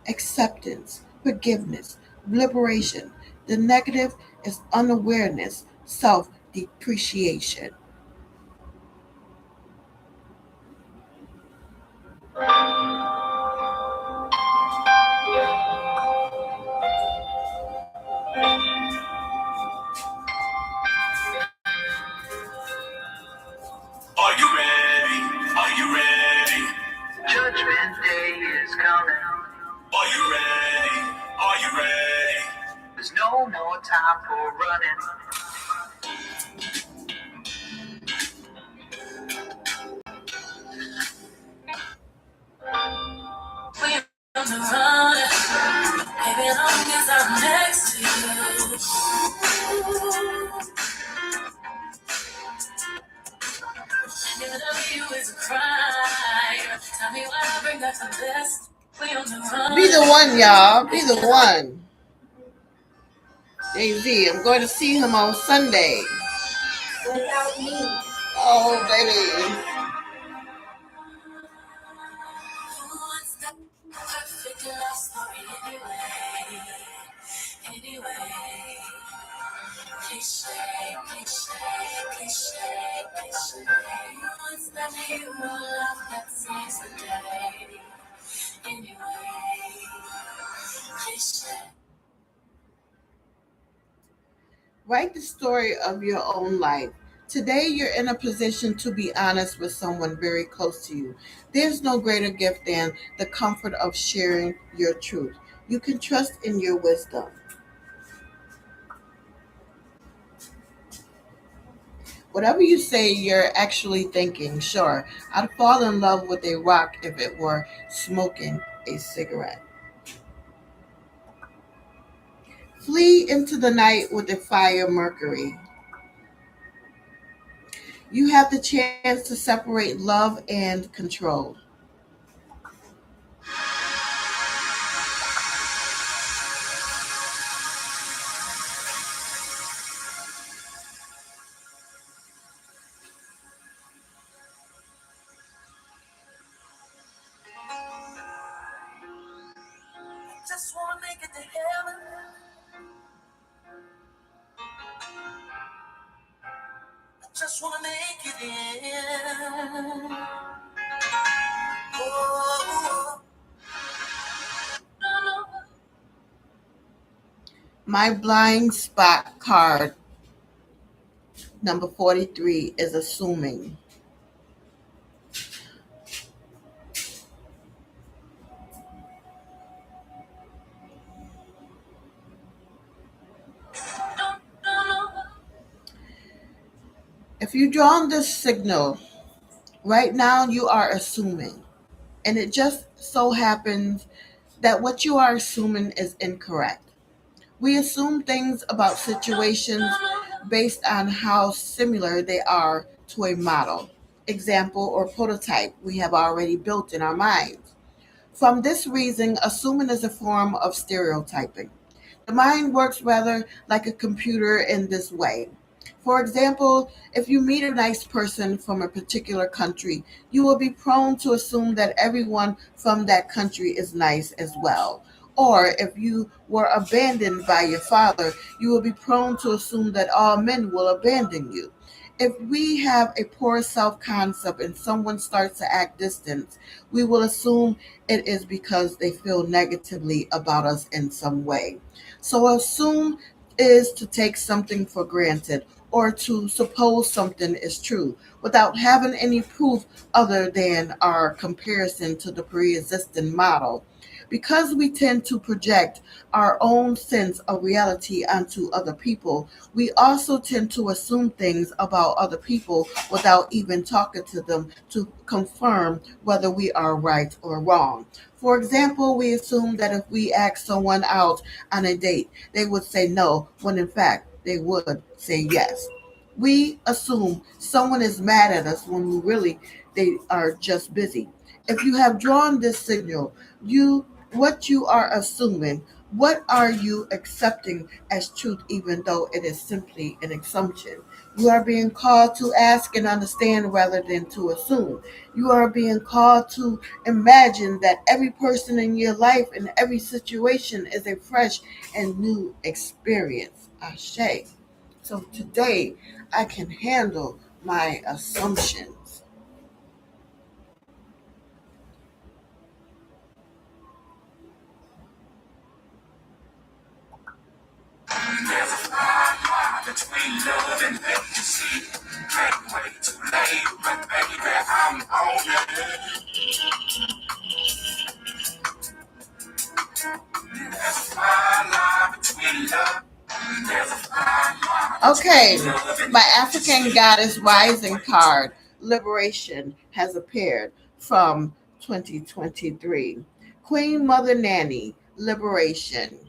acceptance, forgiveness, liberation. The negative is unawareness, self depreciation. Are you ready? Are you ready? Judgment Day is coming. Are you There's no more time for running. We on the run, baby, long as I'm next to you. And love you is a crime. Tell me why I bring back the best. We on the run. Be the one, y'all. Be the one. Jay-Z, I'm going to see him on Sunday. Without me. Oh, baby. Perfect love story anyway. Anyway. Cliche, cliche, cliche, cliche. Once that hero love that saves the day. Anyway. Cliche. Write the story of your own life. Today, you're in a position to be honest with someone very close to you. There's no greater gift than the comfort of sharing your truth. You can trust in your wisdom. Whatever you say, you're actually thinking, sure, I'd fall in love with a rock if it were smoking a cigarette. Flee into the night with a fire Mercury. You have the chance to separate love and control. Just wanna make it to heaven. I just wanna make it in. Oh, no, no. My blind spot card, number 43, is assuming. If you drawn this signal, right now you are assuming. And it just so happens that what you are assuming is incorrect. We assume things about situations based on how similar they are to a model, example, or prototype we have already built in our minds. From this reason, assuming is a form of stereotyping. The mind works rather like a computer in this way. For example, if you meet a nice person from a particular country, you will be prone to assume that everyone from that country is nice as well. Or if you were abandoned by your father, you will be prone to assume that all men will abandon you. If we have a poor self concept and someone starts to act distant, we will assume it is because they feel negatively about us in some way. So assume is to take something for granted or to suppose something is true without having any proof other than our comparison to the pre-existing model. Because we tend to project our own sense of reality onto other people, we also tend to assume things about other people without even talking to them to confirm whether we are right or wrong. For example, we assume that if we ask someone out on a date, they would say no, when in fact they would say yes. We assume someone is mad at us when we really they are just busy. If you have drawn this signal, you what you are assuming, what are you accepting as truth even though it is simply an assumption? You are being called to ask and understand rather than to assume. You are being called to imagine that every person in your life and every situation is a fresh and new experience. Ashe. So today I can handle my assumptions. Between love and ecstasy, can't wait too late, but baby, I'm on it. There's a fine line between love Okay, my African Goddess Rising card, Liberation, has appeared from 2023. Queen Mother Nanny, Liberation.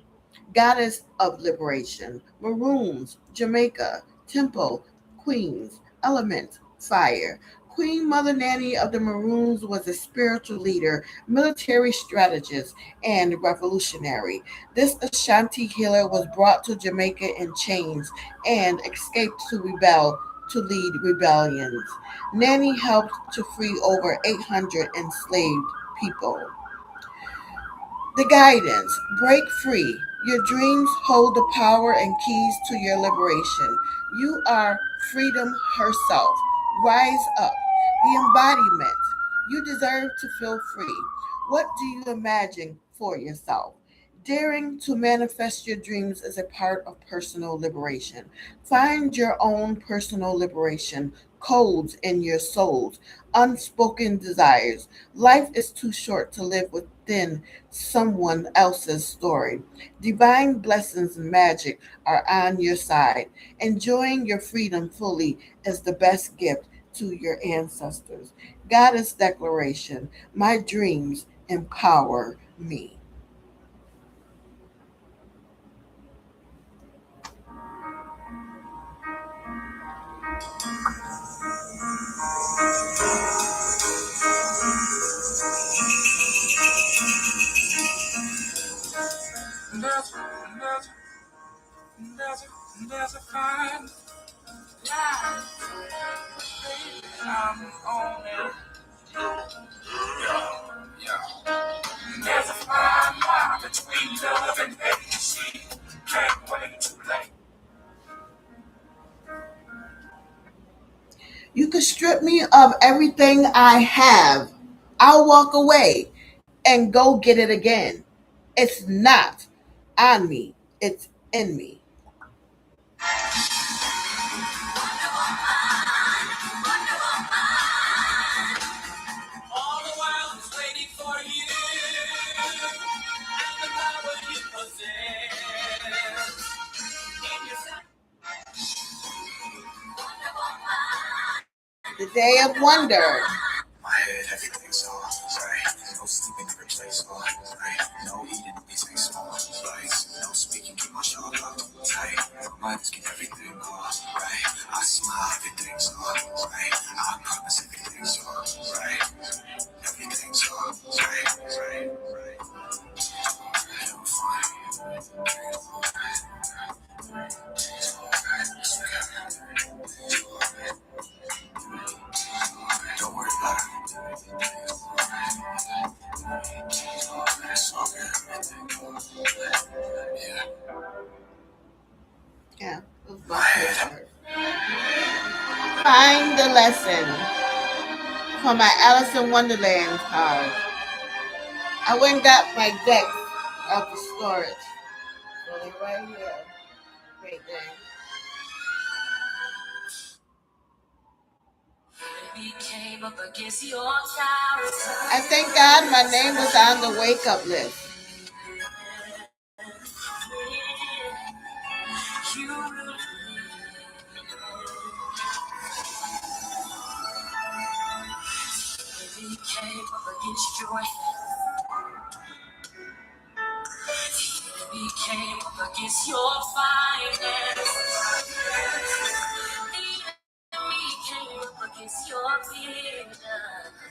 Goddess of Liberation, Maroons, Jamaica, Temple, Queens, Element, Fire. Queen Mother Nanny of the Maroons was a spiritual leader, military strategist, and revolutionary. This Ashanti healer was brought to Jamaica in chains and escaped to lead rebellions. Nanny helped to free over 800 enslaved people. The guidance, break free. Your dreams hold the power and keys to your liberation. You are freedom herself. Rise up. The embodiment. You deserve to feel free. What do you imagine for yourself? Daring to manifest your dreams is a part of personal liberation. Find your own personal liberation codes in your souls, unspoken desires. Life is too short to live within someone else's story. Divine blessings and magic are on your side. Enjoying your freedom fully is the best gift to your ancestors. Goddess Declaration, my dreams empower me. There's a fine line I'm on it. Yeah. There's a fine line between love and hate. She can't wait too late. You could strip me of everything I have. I'll walk away and go get it again. It's not on me, it's in me. All the world is waiting for you and the power you possess. In your The day of wonder. my head, everything's on, right? No sleeping, every place on, right? No eating, anything small, right? No speaking, keep my jaw locked tight. My mind is getting everything on, right? I smile, everything's on, right? I promise everything's on, right? Everything's on, right? I'm don't worry about it. It's all good. Yeah. Yeah, those buttons Find the lesson for my Alice in Wonderland card. I went and got my deck out the storage. So they're right here. Great day. I thank God my name was on the wake up list. Came up against your finance. The enemy came up against your vision. The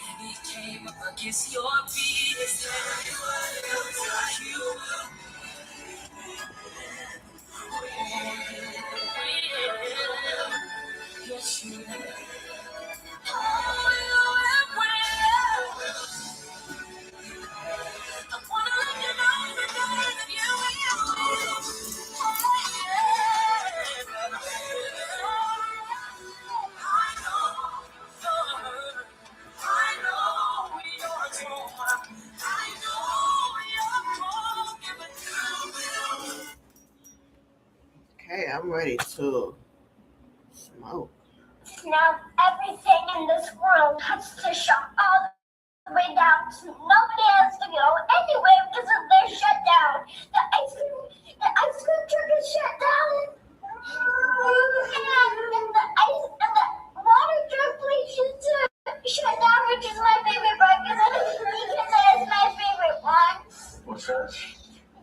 enemy came up against your business. You will. Yes, you will. Oh, you will. I wanna let you know that you will. Oh, yeah. I know you're hurt. I know you're torn. I know you're broken, but you will. Okay, I'm ready to smoke. Now everything in this world has to shut all the way down. So nobody has to go anywhere because of their shutdown. The ice cream truck is shut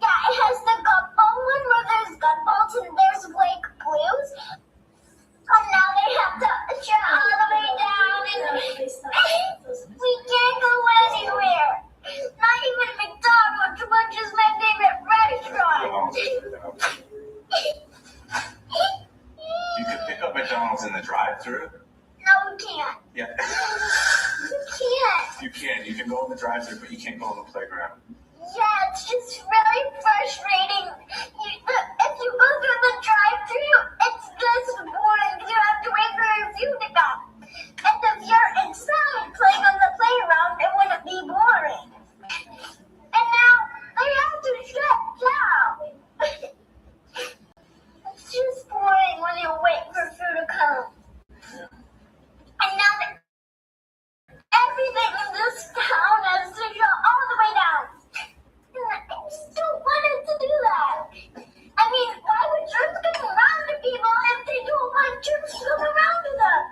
Yeah, it has the gumball one where there's gumballs and there's like blues. And now they have to jump all the way down and we can't go anywhere. Not even McDonald's, which is my favorite restaurant. You can pick up McDonald's in the drive-thru. No, we can't. Yeah. You can't. You can. You can go in the drive-thru, but you can't go on the playground. Yeah, it's just really frustrating. If you go through the drive-thru, it's just boring. You have to wait for your food to come. And if you're inside playing on the playground, it wouldn't be boring. And now they have to shut down. It's just boring when you wait for food to come. And now everything in this town has to shut all the way down. I just don't want it to do that. I mean, why would trips come around to people if they don't want trips to come around to them?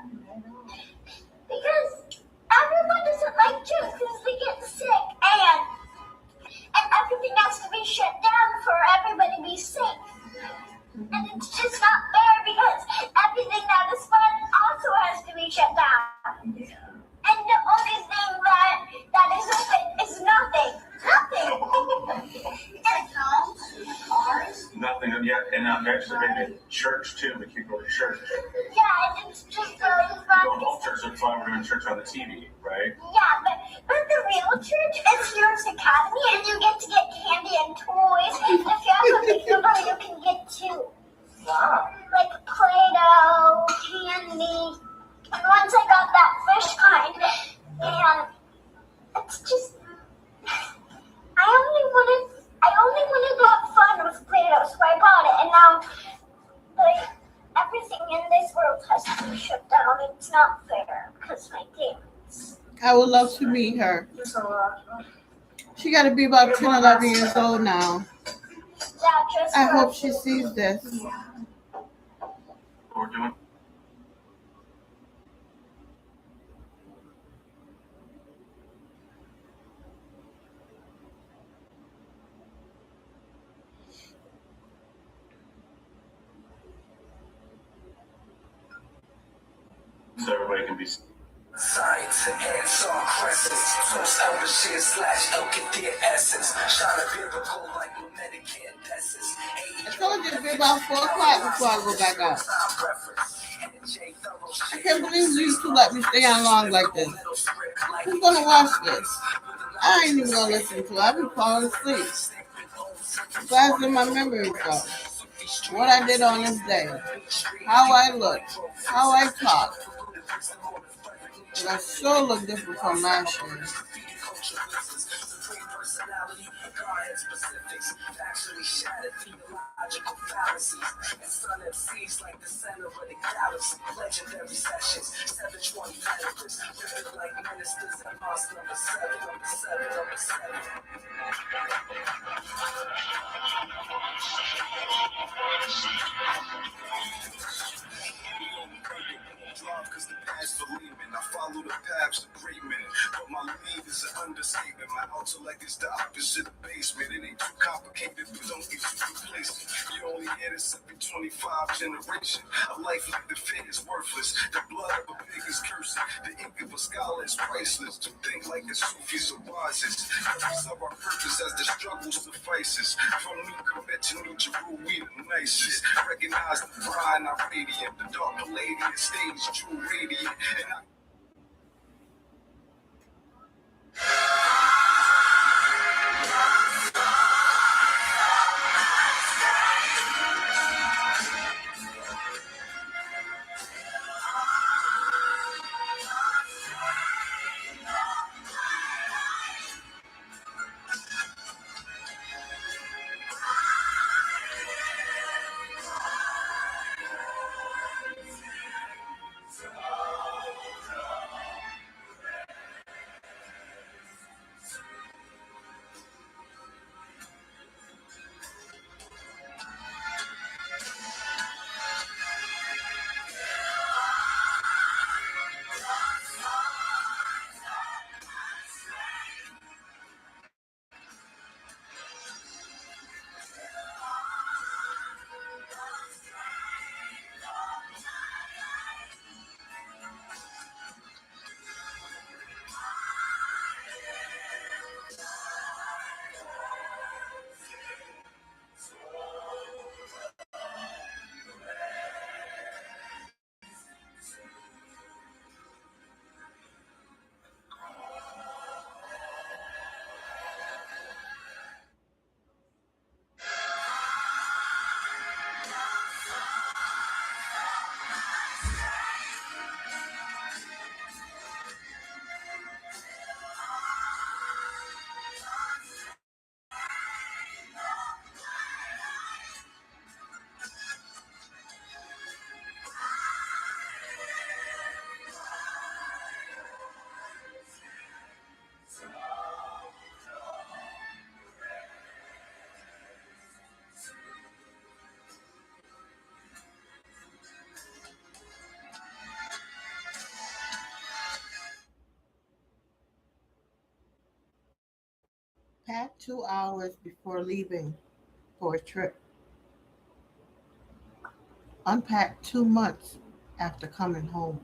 Because everyone doesn't like trips because they get sick and everything has to be shut down for everybody to be safe. And it's just not fair because everything that is fun also has to be shut down. And the only thing that is open is nothing. Nothing. And cars. Nothing. Yeah, and actually maybe church too. We can go to church. Yeah, and it's just really fun. Go home church. That's why we're doing church on the TV, right? Yeah, but the real church is Heroes Academy, and you get to get candy and toys. And if you have a big number, you can get two. Wow. Like Play-Doh, candy. And once I got that fish kind, and it's just, I only wanted to have fun with Play-Doh, so I bought it, and now, like, everything in this world has to be shut down. It's not fair, because my parents. I would love to meet her. She got to be about 10, 11 years old now. I hope she sees this. We're doing. So everybody can be. Science and hands-on crescents, toast elder slash Elkadir essence, shine a miracle like lunatic incandescence. I told you to be about 4 o'clock before I go back out. I can't believe you two let me stay on long like this. Who's gonna watch this? I ain't even gonna listen to it. I've been falling asleep. Besides in my memory though. What I did on this day. How I looked. How I talked. But I sure look different from last year. Actually shattered theological fallacies and sun MCs like the center of the galaxy. Legendary sessions, 720 editors, living like ministers and lost number 7, number 7, number 7. Cause the past believing I follow the paths of great men, but my lead is an understatement. My intellect is the opposite of basement. It ain't too complicated, but don't get too complacent. You only hear this every 25 generation. A life like the fit is worthless. The blood of a pig is cursed. The ink of a scholar is priceless. To think like the Sufis are wisest. Purpose of our purpose as the struggle suffices. From New Commit to New Jeru, we the nicest. Recognize the bride, not radiant. The dark palladian stage, true radiant. And I 2 hours before leaving for a trip. Unpack 2 months after coming home.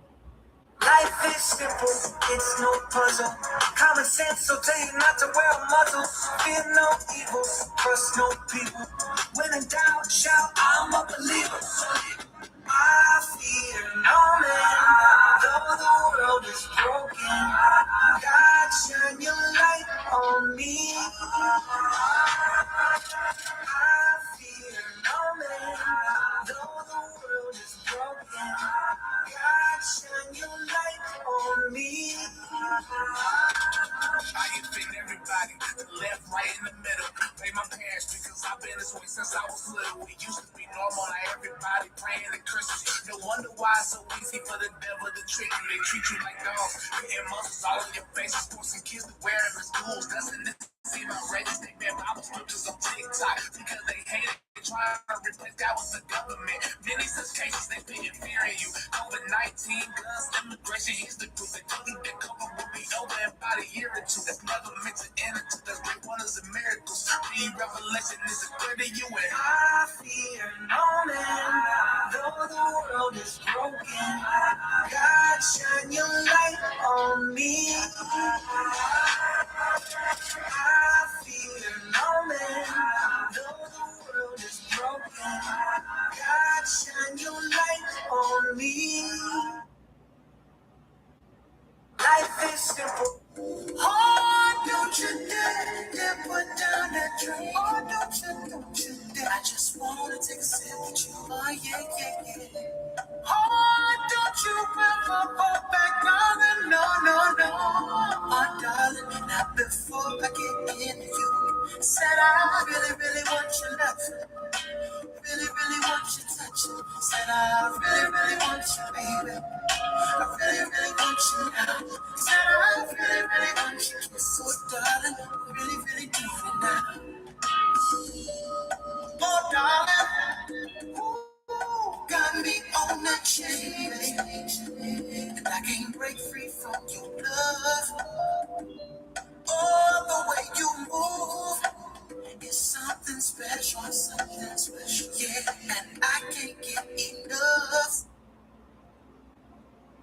Life is simple, it's no puzzle. Common sense will tell you not to wear a muzzle. Fear no evil, trust no people. When in doubt, shout, I'm a believer. I fear no man, though the world is broken. God, shine your light on me. I fear no man, though the world is broken. God, shine your light on me. I offend everybody, the left, right, in the middle. Pay my parents because I've been this way since I was little. We used to be normal, now everybody praying and Christians. No wonder why it's so easy for the devil to trick you. They treat you like dogs, putting muscles all in your faces, forcing kids to wear them in schools. Doesn't this seem outrageous? They ban Bible scriptures on TikTok because they hate it. They trying to replace God with the government. Many such cases they put in fear in you. COVID-19, guns, immigration, here's the proof. They told you that COVID will be over in about a year or two. That's never meant to end until there's great wonders and miracles. Read Revelation is a clear to you and I fear no man, though the world is broken. God, shine your light on me. I fear no man, though the world is broken. God, shine your light on me. Life is simple. Oh, don't you dare put down that drink. Oh, don't you dare. I just wanna take a sip with you. Oh, yeah. Oh, don't you ever fall back, darling. No. Oh, darling, not before I get into you. Said I really want your love. Really want your touch. Said I really want you, baby. I really want you now. Said I really want you. So, darling, really do it now. Oh, darling, ooh, got me on the change. And I can't break free from your love. Oh, the way you move is something special, yeah, and I can't get enough.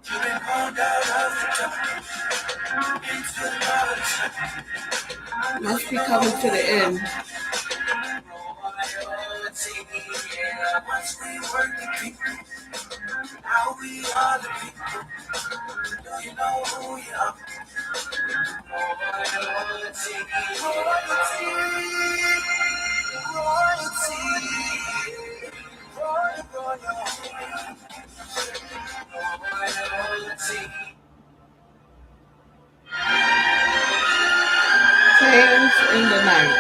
You've been on the into the Must be coming to the end. once we work the people, how we are the people. Do you know who you are? Royalty. Flames in the night.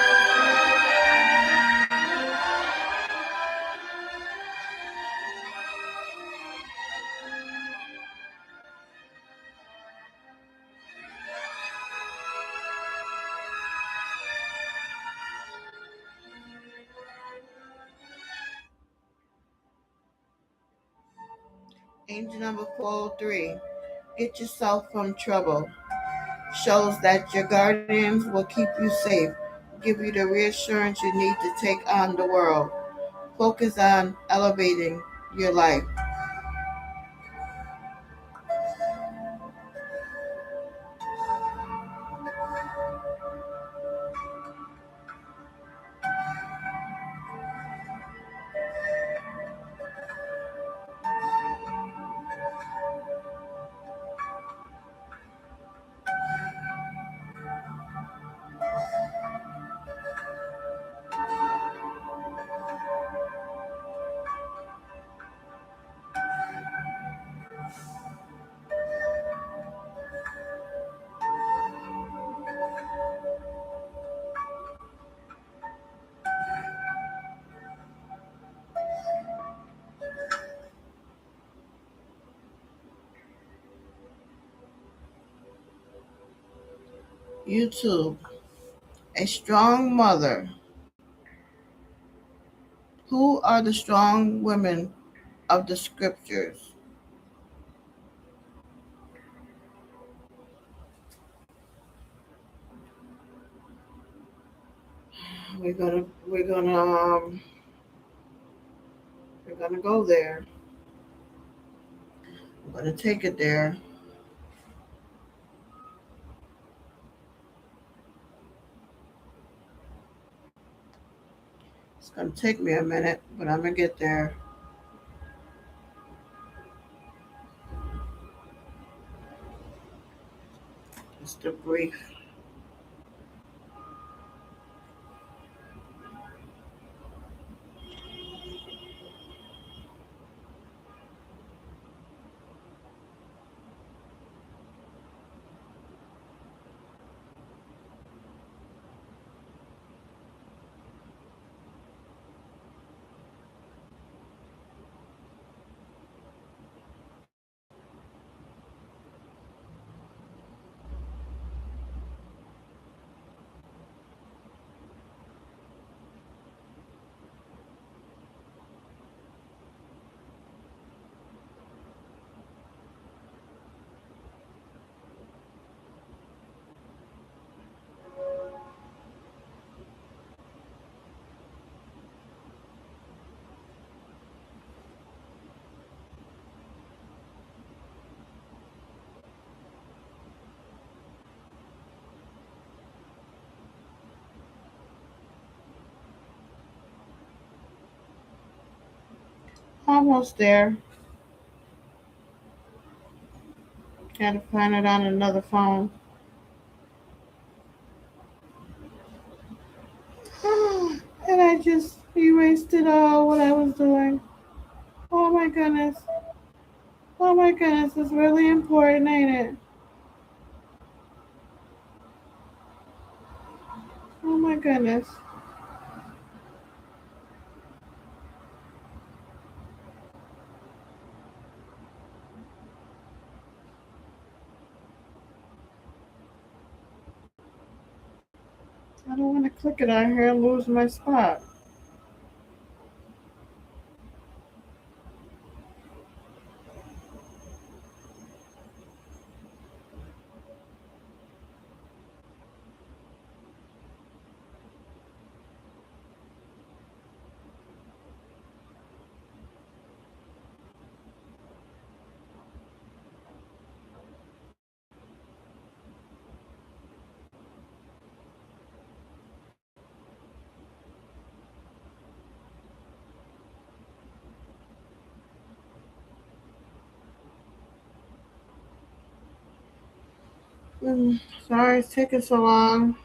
Angel number 403. Get yourself from trouble. Shows that your guardians will keep you safe, give you the reassurance you need to take on the world. Focus on elevating your life. YouTube. A strong mother. Who are the strong women of the scriptures? we're gonna we're gonna um we're gonna go there. I'm gonna take it there. It's gonna take me a minute, but I'm gonna get there. Just a brief. Almost there. Gotta find it on another phone. And I just erased it all what I was doing. Oh my goodness. Oh my goodness, it's really important, ain't it? Oh my goodness. I don't want to click it on here and lose my spot. Mm, sorry it's taking so long.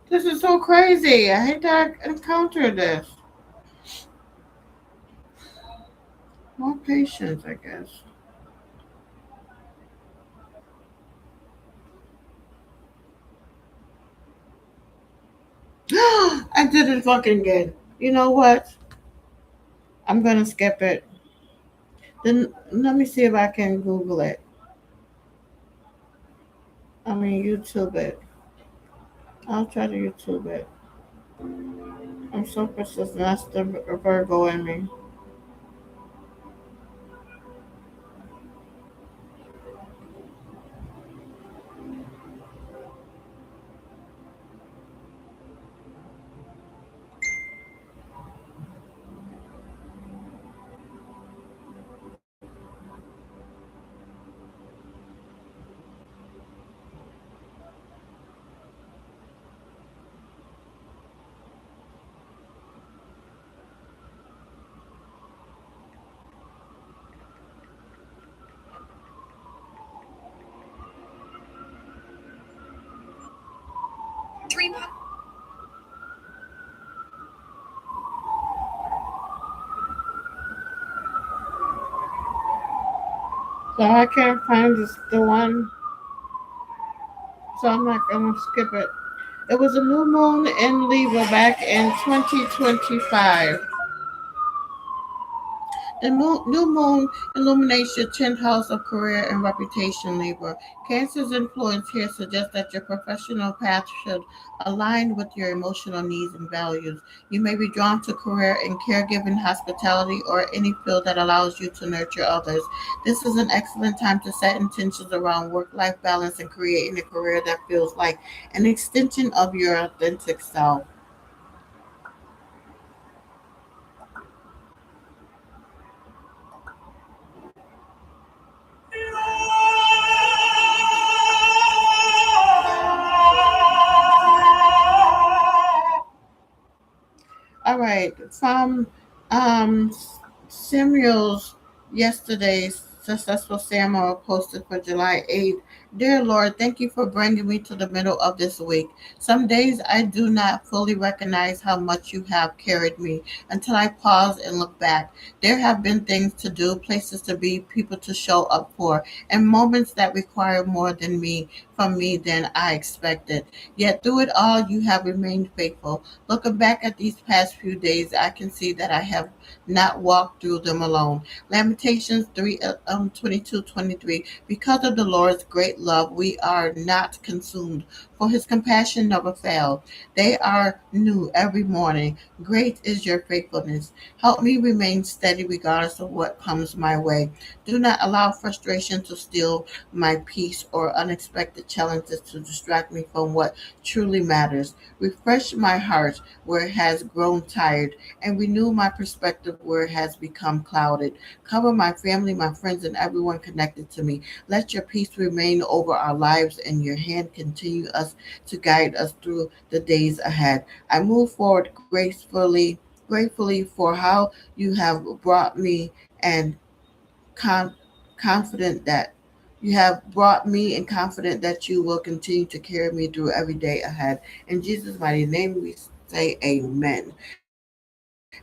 This is so crazy. I hate that I encountered this. More patience, I guess. I did it fucking again. You know what? I'm gonna skip it. Then let me see if I can Google it. I mean YouTube it. I'll try to YouTube it. I'm so persistent. That's the Virgo in me. Three. So I can't find this, the one, so I'm not gonna skip it. It was a new moon in Libra back in 2025. The new moon illuminates your 10th house of career and reputation, Libra. Cancer's influence here suggests that your professional path should align with your emotional needs and values. You may be drawn to career in caregiving, hospitality, or any field that allows you to nurture others. This is an excellent time to set intentions around work life balance and creating a career that feels like an extension of your authentic self. All right, from um, Samuel's yesterday's successful Samuel posted for July 8th. Dear Lord, thank you for bringing me to the middle of this week. Some days I do not fully recognize how much you have carried me until I pause and look back. There have been things to do, places to be, people to show up for, and moments that require more than me from me than I expected. Yet through it all, you have remained faithful. Looking back at these past few days, I can see that I have not walked through them alone. Lamentations 3 22 23. Because of the Lord's great love, we are not consumed, for his compassion never fail. They are new every morning. Great is your faithfulness. Help me remain steady regardless of what comes my way. Do not allow frustration to steal my peace or unexpected challenges to distract me from what truly matters. Refresh my heart where it has grown tired, and renew my perspective where it has become clouded. Cover my family, my friends, and everyone connected to me. Let your peace remain over our lives, and your hand continue us to guide us through the days ahead. I move forward gratefully for how you have brought me, and con- confident that you have brought me, and confident that you will continue to carry me through every day ahead. In Jesus' mighty name, we say amen.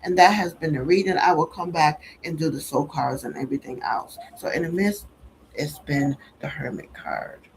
And that has been the reading. I will come back and do the soul cards and everything else. So in the midst, it's been the Hermit card.